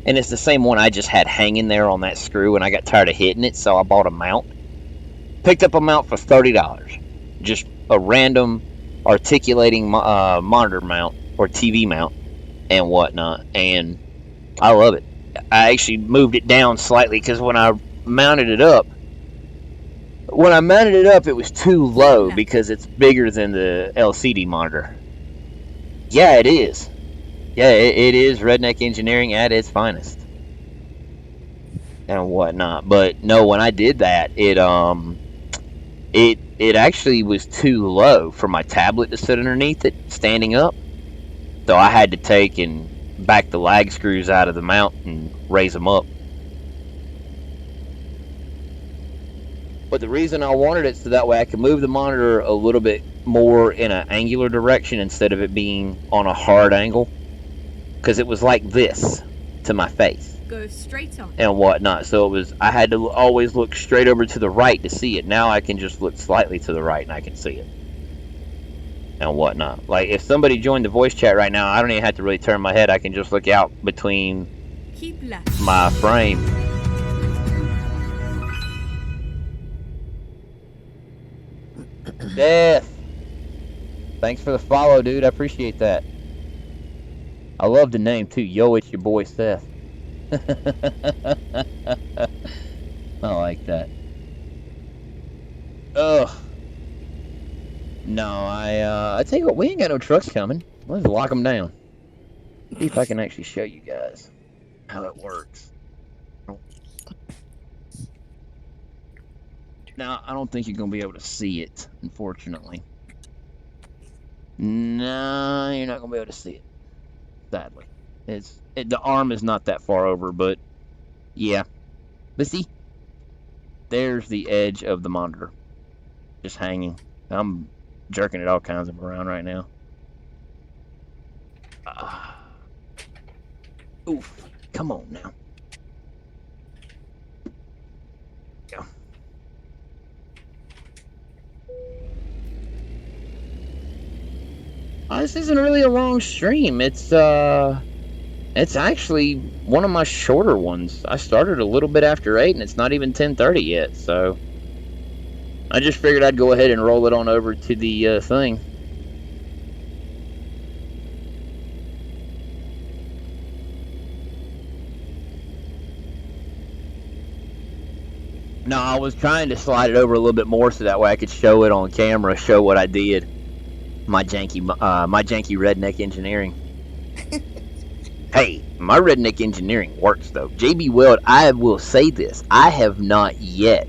And it's the same one I just had hanging there on that screw, and I got tired of hitting it, so I bought a mount. Picked up a mount for $30. Just a random articulating monitor mount or TV mount and whatnot, and I love it. I actually moved it down slightly because when I mounted it up, it was too low because it's bigger than the LCD monitor. Yeah, it is. Yeah, it is redneck engineering at its finest. and whatnot. But no, when I did that, it actually was too low for my tablet to sit underneath it, standing up. So I had to take and back the lag screws out of the mount and raise them up. But the reason I wanted it so that way I could move the monitor a little bit more in an angular direction instead of it being on a hard angle. Because it was like this to my face. Go straight on. And whatnot. So I had to always look straight over to the right to see it. Now I can just look slightly to the right and I can see it. And whatnot. Like if somebody joined the voice chat right now, I don't even have to really turn my head. I can just look out between my frame. Death. Thanks for the follow, dude. I appreciate that. I love the name too. Yo, it's your boy Seth. I like that. Ugh. No, I tell you what, we ain't got no trucks coming. Let's lock them down. See if I can actually show you guys how it works. Now, I don't think you're going to be able to see it, unfortunately. No, you're not going to be able to see it. Sadly. The arm is not that far over, but yeah. But see, there's the edge of the monitor. Just hanging. I'm jerking it all kinds of around right now. Oof. Come on now. Go. This isn't really a long stream. It's actually one of my shorter ones. I started a little bit after 8 and it's not even 10:30 yet, so I just figured I'd go ahead and roll it on over to the thing. No, I was trying to slide it over a little bit more so that way I could show it on camera, show what I did. My janky redneck engineering. Hey, my redneck engineering works though. JB Weld, I will say this. I have not yet.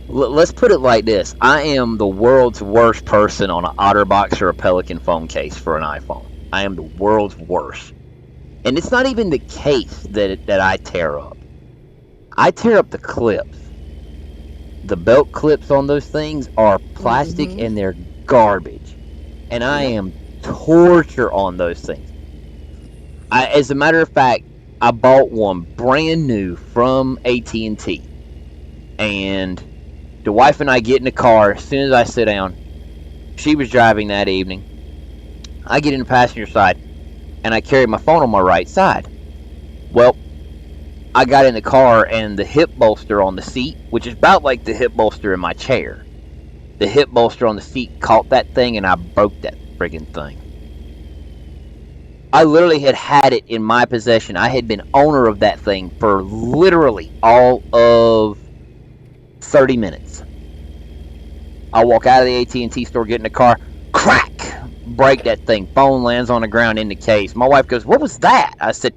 Let's put it like this. I am the world's worst person on an OtterBox or a Pelican phone case for an iPhone. I am the world's worst. And it's not even the case that I tear up. I tear up the clips. The belt clips on those things are plastic and they're garbage. And I am torture on those things. As a matter of fact, I bought one brand new from AT&T. And the wife and I get in the car. As soon as I sit down, she was driving that evening. I get in the passenger side, and I carry my phone on my right side. Well, I got in the car, and the hip bolster on the seat, which is about like the hip bolster in my chair, the hip bolster on the seat caught that thing, and I broke that friggin' thing. I literally had it in my possession. I had been owner of that thing for literally all of 30 minutes. I walk out of the AT&T store, get in the car, crack, break that thing. Phone lands on the ground in the case. My wife goes, "What was that?" I said,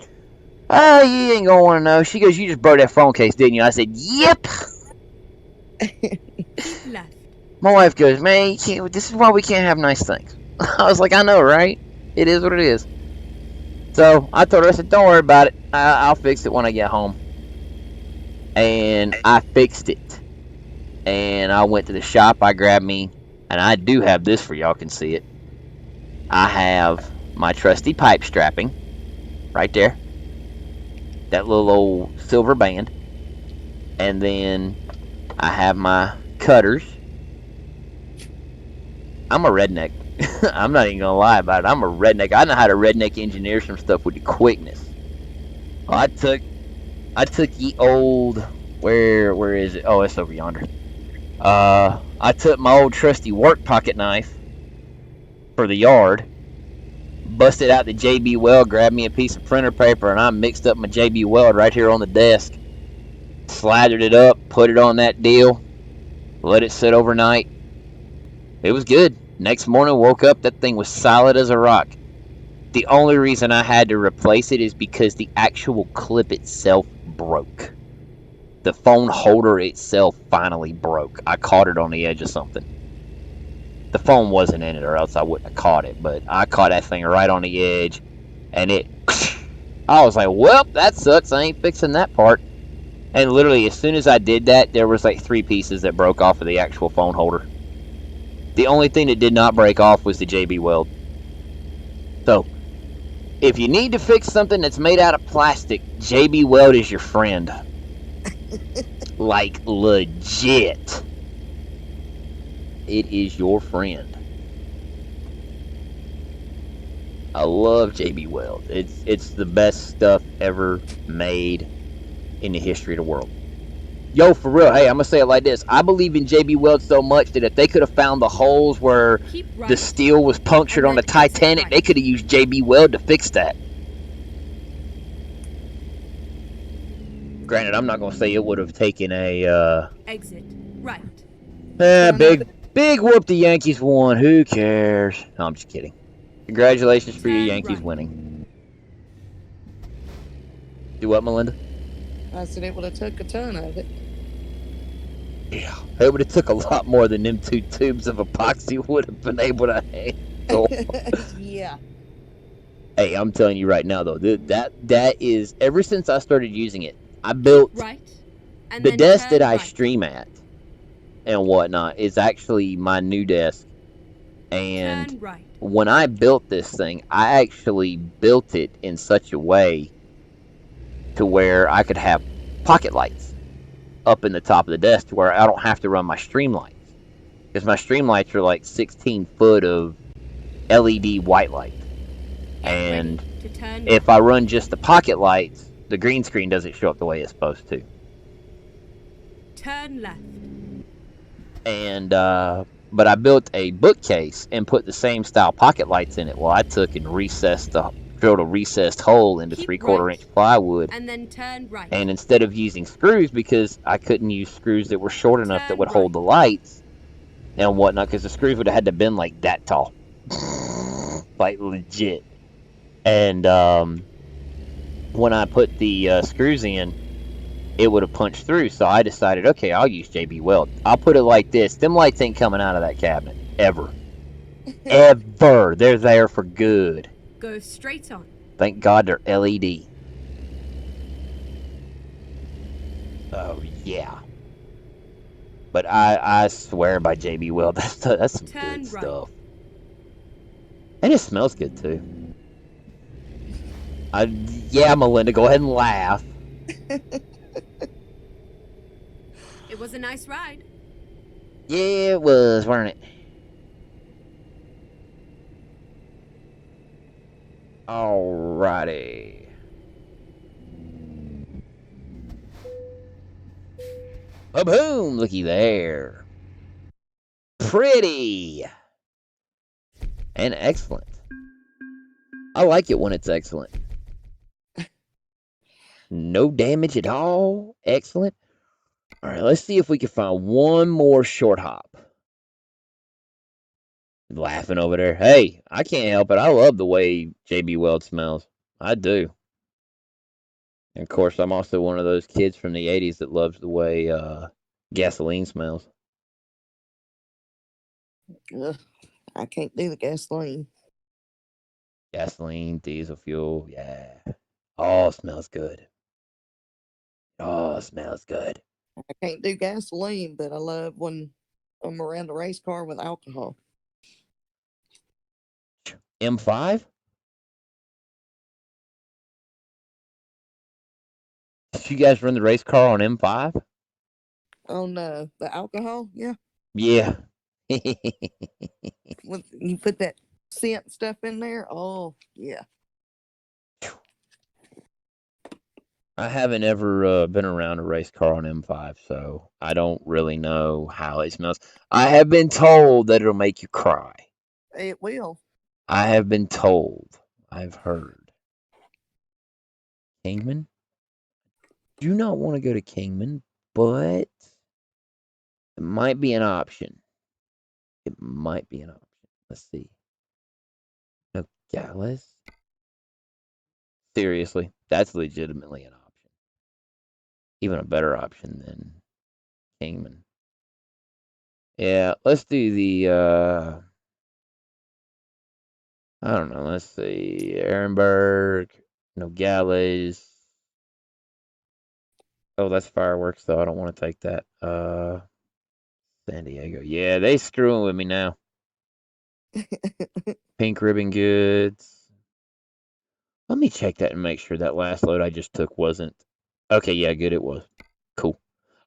"Oh, you ain't gonna want to know." She goes, "You just broke that phone case, didn't you?" I said, "Yep." My wife goes, "Man, this is why we can't have nice things." I was like, "I know, right? It is what it is." So I told her, I said, "Don't worry about it. I'll fix it when I get home." And I fixed it. And I went to the shop. I grabbed me, and I do have this for y'all can see it. I have my trusty pipe strapping right there. That little old silver band. And then I have my cutters. I'm a redneck. I'm not even gonna lie about it. I'm a redneck. I know how to redneck engineer some stuff with the quickness. I took the old, where is it? Oh, it's over yonder. I took my old trusty work pocket knife for the yard, busted out the JB Weld, grabbed me a piece of printer paper, and I mixed up my JB Weld right here on the desk. Slathered it up, put it on that deal, let it sit overnight. It was good. Next morning, woke up, that thing was solid as a rock. The only reason I had to replace it is because the actual clip itself broke. the phone holder itself finally broke. I caught it on the edge of something. The phone wasn't in it, or else I wouldn't have caught it. But I caught that thing right on the edge, and it. I was like, "Well, that sucks. I ain't fixing that part." And literally, as soon as I did that, there was like 3 pieces that broke off of the actual phone holder. The only thing that did not break off was the JB Weld. So, if you need to fix something that's made out of plastic, JB Weld is your friend. Like, legit. It is your friend. I love JB Weld. It's the best stuff ever made in the history of the world. Yo, for real, hey, I'm gonna say it like this. I believe in JB Weld so much that if they could have found the holes where right, the steel was punctured on the Titanic, right. they could have used JB Weld to fix that. Granted, I'm not gonna say it would have taken a exit right. Big whoop, the Yankees won. Who cares? No, I'm just kidding. Congratulations for your Yankees winning. Do what, Melinda? I said it would have took a ton of it. Yeah, it would have took a lot more than them 2 tubes of epoxy would have been able to handle. Yeah. Hey, I'm telling you right now, though, that is, ever since I started using it, I built the desk that I stream at and whatnot is actually my new desk. And when I built this thing, I actually built it in such a way to where I could have pocket lights up in the top of the desk to where I don't have to run my stream lights. Because my stream lights are like 16 foot of LED white light. And if I run just the pocket lights, the green screen doesn't show up the way it's supposed to. Turn left. And, but I built a bookcase and put the same style pocket lights in it. Well, I took and drilled a recessed hole into 3/4 inch plywood. And then turn right. And instead of using screws, because I couldn't use screws that were short enough that would hold the lights and whatnot, because the screws would have had to bend like that tall. Like legit. And when I put the screws in, it would have punched through. So I decided, okay, I'll use JB Weld. I'll put it like this. Them lights ain't coming out of that cabinet. Ever. Ever. They're there for good. Go straight on. Thank God they're LED. Oh, yeah. But I swear by JB Weld, that's some good stuff. And it smells good, too. Yeah, Melinda, go ahead and laugh. It was a nice ride. Yeah, it was, wasn't it? Alrighty. Boom! Looky there. Pretty. And excellent. I like it when it's excellent. No damage at all. Excellent. Alright, let's see if we can find one more short hop. Laughing over there. Hey, I can't help it. I love the way JB Weld smells. I do. And of course, I'm also one of those kids from the 80s that loves the way gasoline smells. Ugh, I can't do the gasoline. Gasoline, diesel fuel, yeah. Oh, smells good. Oh, smells good. I can't do gasoline, but I love when I'm around a race car with alcohol. M5? Did you guys run the race car on M5? Oh no, the alcohol, yeah. Yeah. When you put that scent stuff in there, oh yeah. I haven't ever been around a race car on M5, so I don't really know how it smells. I have been told that it'll make you cry. It will. I have been told. I've heard. Kingman? Do not want to go to Kingman, but it might be an option. It might be an option. Let's see. Nogales? Seriously, that's legitimately an option. even a better option than Kingman. Yeah, let's do the, I don't know, let's see, Ehrenberg, Nogales. Oh, that's fireworks, though. I don't want to take that. San Diego. Yeah, they screwing with me now. Pink Ribbon Goods. Let me check that and make sure that last load I just took wasn't. Okay, yeah, good, it was. Cool.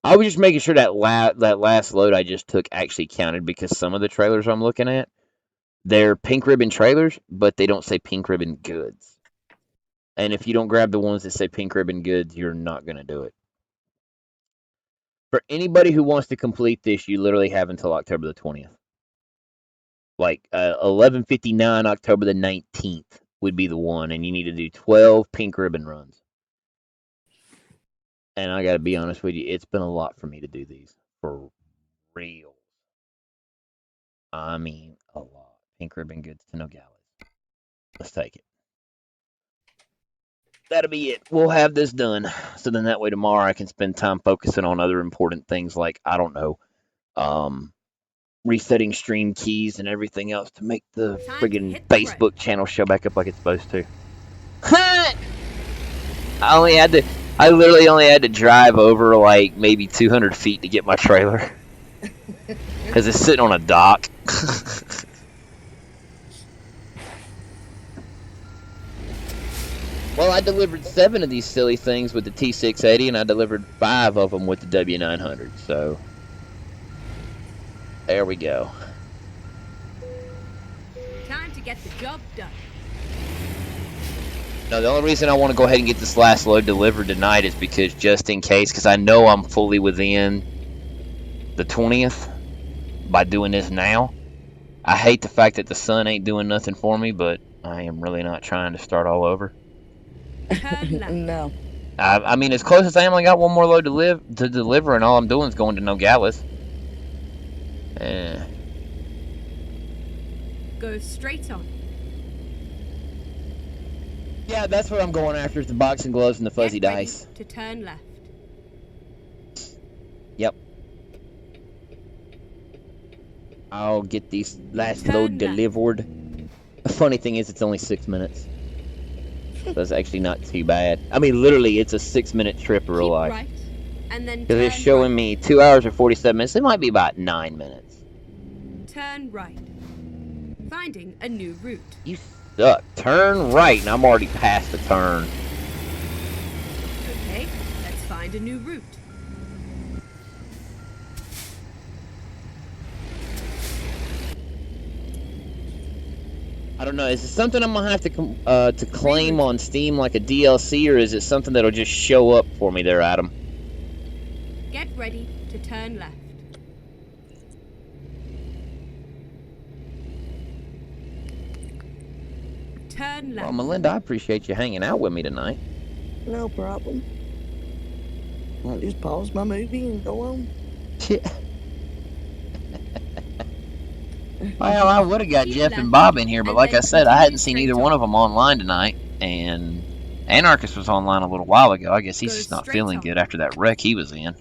I was just making sure that that last load I just took actually counted, because some of the trailers I'm looking at, they're Pink Ribbon trailers, but they don't say Pink Ribbon Goods. And if you don't grab the ones that say Pink Ribbon Goods, you're not going to do it. For anybody who wants to complete this, you literally have until October the 20th. Like 11:59 October the 19th would be the one, and you need to do 12 Pink Ribbon runs. And I got to be honest with you, it's been a lot for me to do these, for real. I mean, a lot. Pink Ribbon Goods to Nogales. Let's take it. That'll be it. We'll have this done. So then that way tomorrow I can spend time focusing on other important things like, I don't know, resetting stream keys and everything else to make the friggin' Facebook channel show back up like it's supposed to. I literally only had to drive over like maybe 200 feet to get my trailer. Because it's sitting on a dock. Well, I delivered 7 of these silly things with the T680, and I delivered 5 of them with the W900, so there we go. Time to get the job done. Now, the only reason I want to go ahead and get this last load delivered tonight is because just in case, because I know I'm fully within the 20th by doing this now. I hate the fact that the sun ain't doing nothing for me, but I am really not trying to start all over. No. I mean, as close as I am, I got one more load to deliver, and all I'm doing is going to Nogales. Go straight on. Yeah, that's what I'm going after, is the boxing gloves and the fuzzy dice. To turn left. Yep. I'll get these last load delivered. The funny thing is, it's only 6 minutes. That's actually not too bad. I mean, literally, it's a 6-minute trip in real life. Right, and then because it's showing me 2 hours or 47 minutes. It might be about 9 minutes. Turn right. Finding a new route. You suck. Turn right, and I'm already past the turn. Okay, let's find a new route. I don't know. Is it something I'm gonna have to claim on Steam like a DLC, or is it something that'll just show up for me there, Adam? Get ready to turn left. Turn left. Well, Melinda, I appreciate you hanging out with me tonight. No problem. I'll just pause my movie and go on. Yeah. Well, I would have got Jeff and Bob in here, but like I said, I hadn't seen either one of them online tonight, and Anarchist was online a little while ago. I guess he's just not feeling good after that wreck he was in.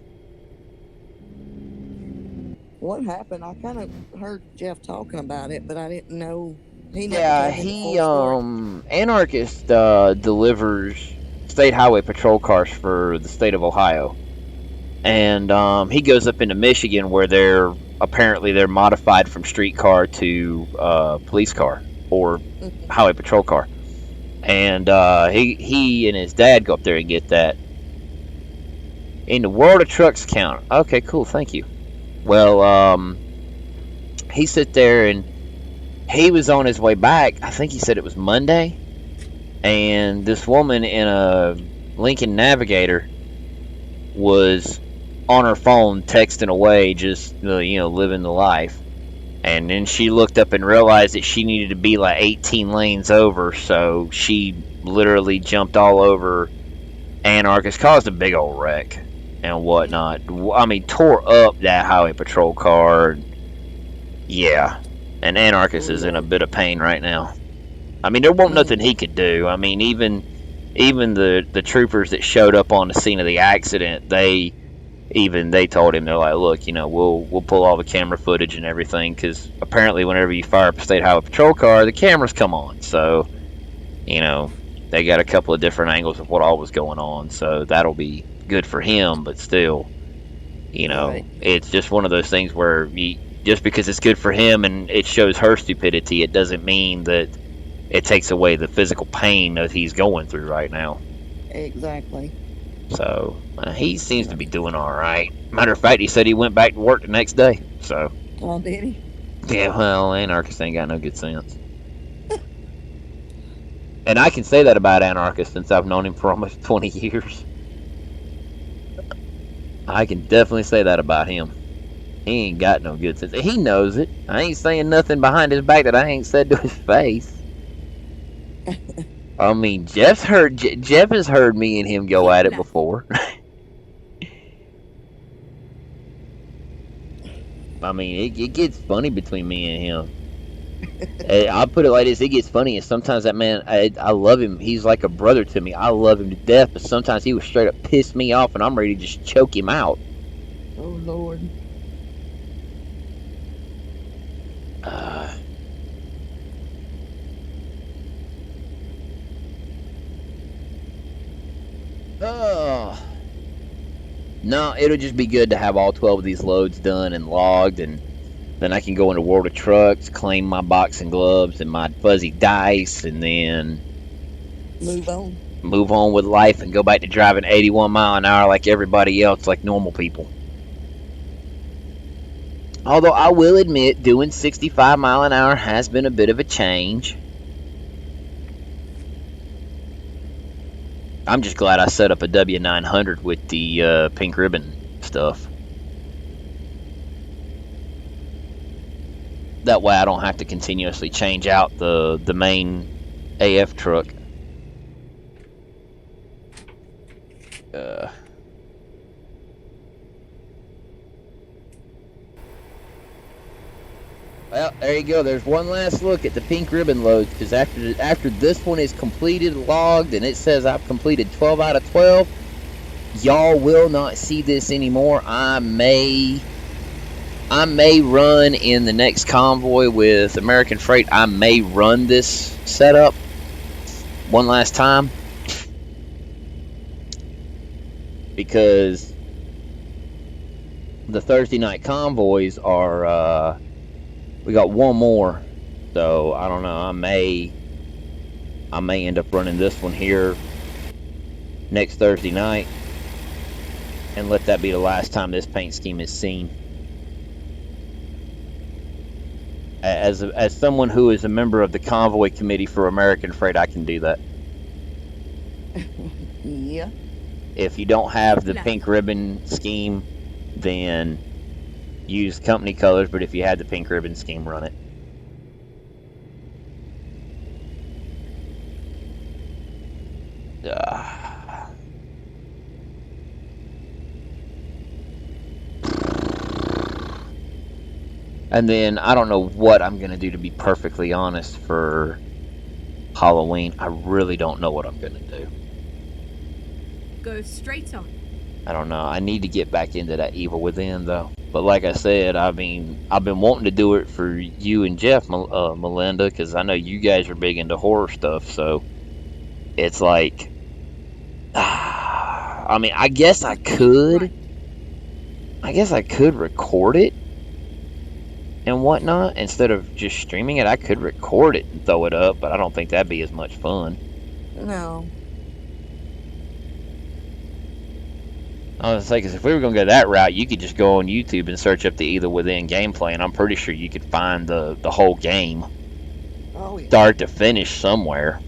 What happened? I kind of heard Jeff talking about it, but I didn't know. Anarchist delivers state highway patrol cars for the state of Ohio, and he goes up into Michigan where they're modified from streetcar to police car or highway patrol car, and he and his dad go up there and get that. In the world of trucks count. Okay, cool, thank you. Well, he sit there and he was on his way back. I think he said it was Monday, and this woman in a Lincoln Navigator was on her phone texting away, just living the life. And then she looked up and realized that she needed to be like 18 lanes over, so she literally jumped all over Anarchist, caused a big old wreck and whatnot. I mean, tore up that highway patrol car. Yeah, and Anarchist is in a bit of pain right now. I mean, there wasn't nothing he could do. I mean, even even the troopers that showed up on the scene of the accident, they told him, they're like, look, we'll pull all the camera footage and everything, because apparently whenever you fire up a state highway patrol car, the cameras come on. So, they got a couple of different angles of what all was going on. So that'll be good for him, but still, Right. it's just one of those things where just because it's good for him and it shows her stupidity, it doesn't mean that it takes away the physical pain that he's going through right now. Exactly. So he seems to be doing all right. Matter of fact, he said he went back to work the next day. So. Oh, did he? Yeah, well, anarchists ain't got no good sense. And I can say that about anarchists since I've known him for almost 20 years. I can definitely say that about him. He ain't got no good sense. He knows it. I ain't saying nothing behind his back that I ain't said to his face. I mean, Jeff has heard me and him go at it before. I mean, it gets funny between me and him. I'll put it like this: it gets funny, and sometimes that man, I love him. He's like a brother to me. I love him to death, but sometimes he would straight up piss me off, and I'm ready to just choke him out. Oh, Lord. No, it'll just be good to have all 12 of these loads done and logged, and then I can go into World of Trucks, claim my boxing gloves and my fuzzy dice, and then move on with life and go back to driving 81 mile an hour like everybody else, like normal people. Although I will admit, doing 65 mile an hour has been a bit of a change. I'm just glad I set up a W900 with the pink ribbon stuff. That way I don't have to continuously change out the main AF truck. Well, there you go. There's one last look at the pink ribbon loads, because after this one is completed, logged, and it says I've completed 12 out of 12, y'all will not see this anymore. I may run in the next convoy with American Freight. I may run this setup one last time, because the Thursday night convoys are we got one more, so I don't know. I may end up running this one here next Thursday night, and let that be the last time this paint scheme is seen. As someone who is a member of the convoy committee for American Freight, I can do that. Yeah. If you don't have the pink ribbon scheme, then use company colors, but if you had the pink ribbon scheme, run it. And then I don't know what I'm going to do, to be perfectly honest, for Halloween. I really don't know what I'm going to do. Go straight on. I don't know. I need to get back into that Evil Within, though. But like I said, I mean, I've been wanting to do it for you and Jeff, Melinda, because I know you guys are big into horror stuff. So it's like, I mean, I guess I could record it and whatnot instead of just streaming it. I could record it and throw it up, but I don't think that'd be as much fun. No. I was saying, because if we were going to go that route, you could just go on YouTube and search up the Evil Within gameplay, and I'm pretty sure you could find the whole game. Oh, yeah. Start to finish somewhere.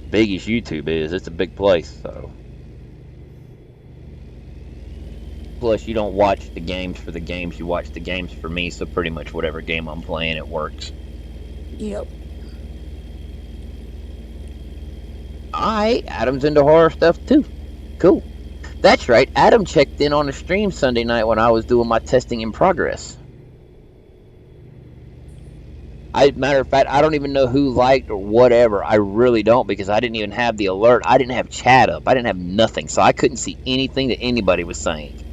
Big as YouTube is, it's a big place, so. Plus, you don't watch the games for the games, you watch the games for me, so pretty much whatever game I'm playing, it works. Yep. Alright, Adam's into horror stuff too. Cool. That's right, Adam checked in on the stream Sunday night when I was doing my testing in progress. Matter of fact, I don't even know who liked or whatever. I really don't, because I didn't even have the alert. I didn't have chat up. I didn't have nothing, so I couldn't see anything that anybody was saying.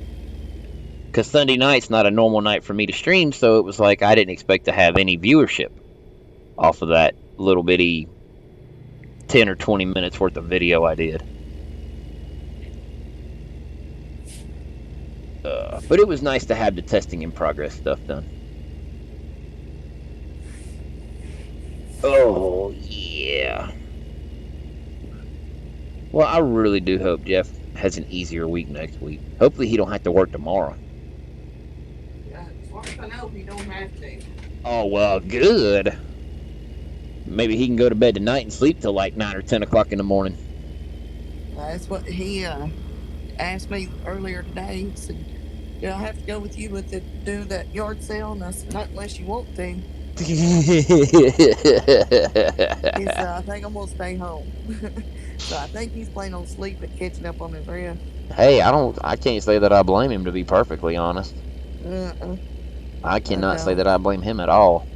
Because Sunday night's not a normal night for me to stream, so it was like I didn't expect to have any viewership off of that little bitty 10 or 20 minutes worth of video I did. But it was nice to have the testing in progress stuff done. Oh, yeah. Well, I really do hope Jeff has an easier week next week. Hopefully he don't have to work tomorrow. As far as I know, he don't have to. Oh, well, good. Maybe he can go to bed tonight and sleep till like 9 or 10 o'clock in the morning. That's what he asked me earlier today. He said, "Do I have to go with you do that yard sale?" And I said, "Not unless you want to." He said, "I think I'm going to stay home." So I think he's planning on sleeping, catching up on his rest. Hey, I can't say that I blame him, to be perfectly honest. I cannot say that I blame him at all.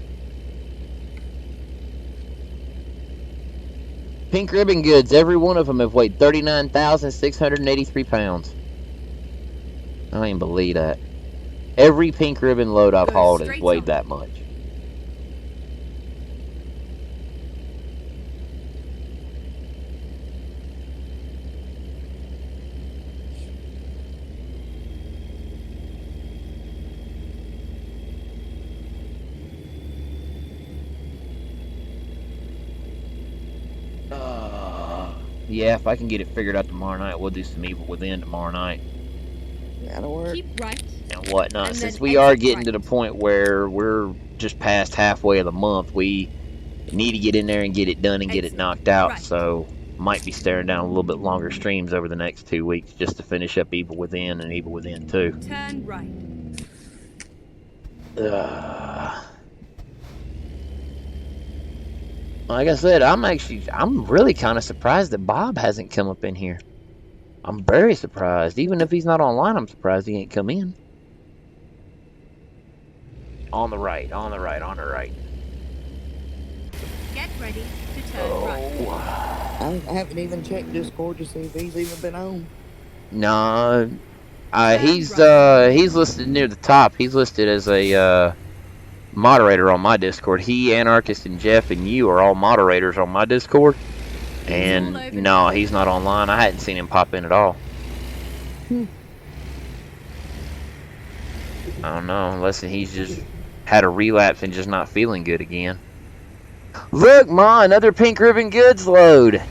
Pink ribbon goods, every one of them have weighed 39,683 pounds. I don't even believe that. Every pink ribbon load I've hauled has weighed that much. Yeah, if I can get it figured out tomorrow night, we'll do some Evil Within tomorrow night. That'll work. Keep right. And whatnot. Since we are getting to the point where we're just past halfway of the month, we need to get in there and get it done and get it knocked out. So might be staring down a little bit longer streams over the next 2 weeks just to finish up Evil Within and Evil Within 2. Turn right. Like I said, I'm really kind of surprised that Bob hasn't come up in here. I'm very surprised. Even if he's not online, I'm surprised he ain't come in. On the right, on the right, on the right. Get ready to turn right. I haven't even checked Discord to see if he's even been on. No, he's listed near the top. He's listed as a moderator on my Discord. He, Anarchist, and Jeff and you are all moderators on my Discord. And no, he's not online. I hadn't seen him pop in at all. I don't know, unless he's just had a relapse and just not feeling good again. Look, Ma, another pink ribbon goods load.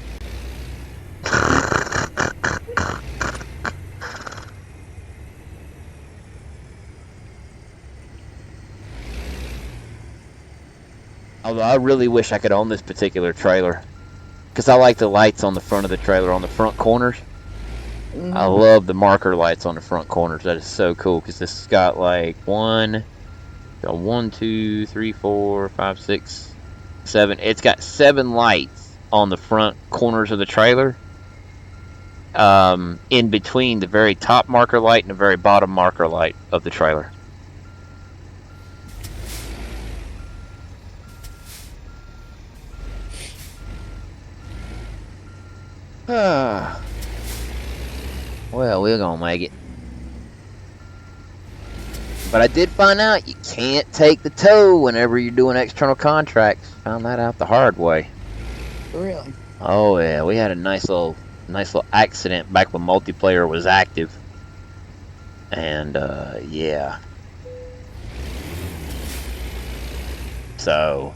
Although I really wish I could own this particular trailer, because I like the lights on the front of the trailer, on the front corners. I love the marker lights on the front corners. That is so cool, because this has got like 1, 2, 3, 4, 5, 6, 7. It's got 7 lights on the front corners of the trailer. In between the very top marker light and the very bottom marker light of the trailer. Well, we're gonna make it. But I did find out you can't take the tow whenever you're doing external contracts. Found that out the hard way. Really? Oh yeah, we had a nice little accident back when multiplayer was active. And yeah. So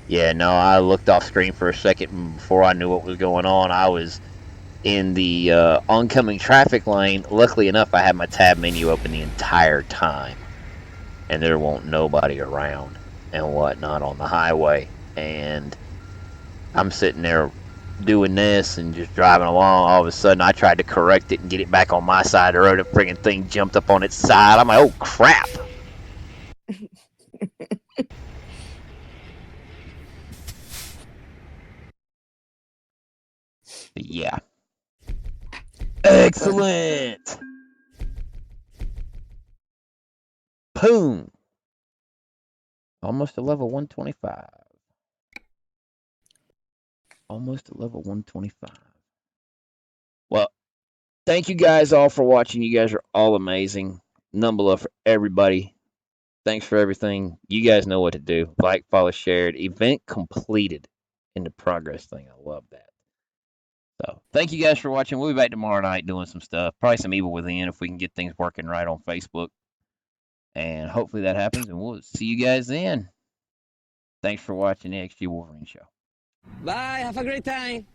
yeah, no, I looked off screen for a second, and before I knew what was going on, I was in the oncoming traffic lane. Luckily enough, I had my tab menu open the entire time, and there won't nobody around and whatnot on the highway. And I'm sitting there doing this and just driving along. All of a sudden, I tried to correct it and get it back on my side of the road. The friggin' thing jumped up on its side. I'm like, oh crap! Yeah. Excellent. Boom. Almost to level 125. Almost to level 125. Well, thank you guys all for watching. You guys are all amazing. Number love for everybody. Thanks for everything. You guys know what to do. Like, follow, share it. Event completed in the progress thing. I love that. So, thank you guys for watching. We'll be back tomorrow night doing some stuff. Probably some Evil Within if we can get things working right on Facebook. And hopefully that happens. And we'll see you guys then. Thanks for watching the XG Wolverine Show. Bye. Have a great time.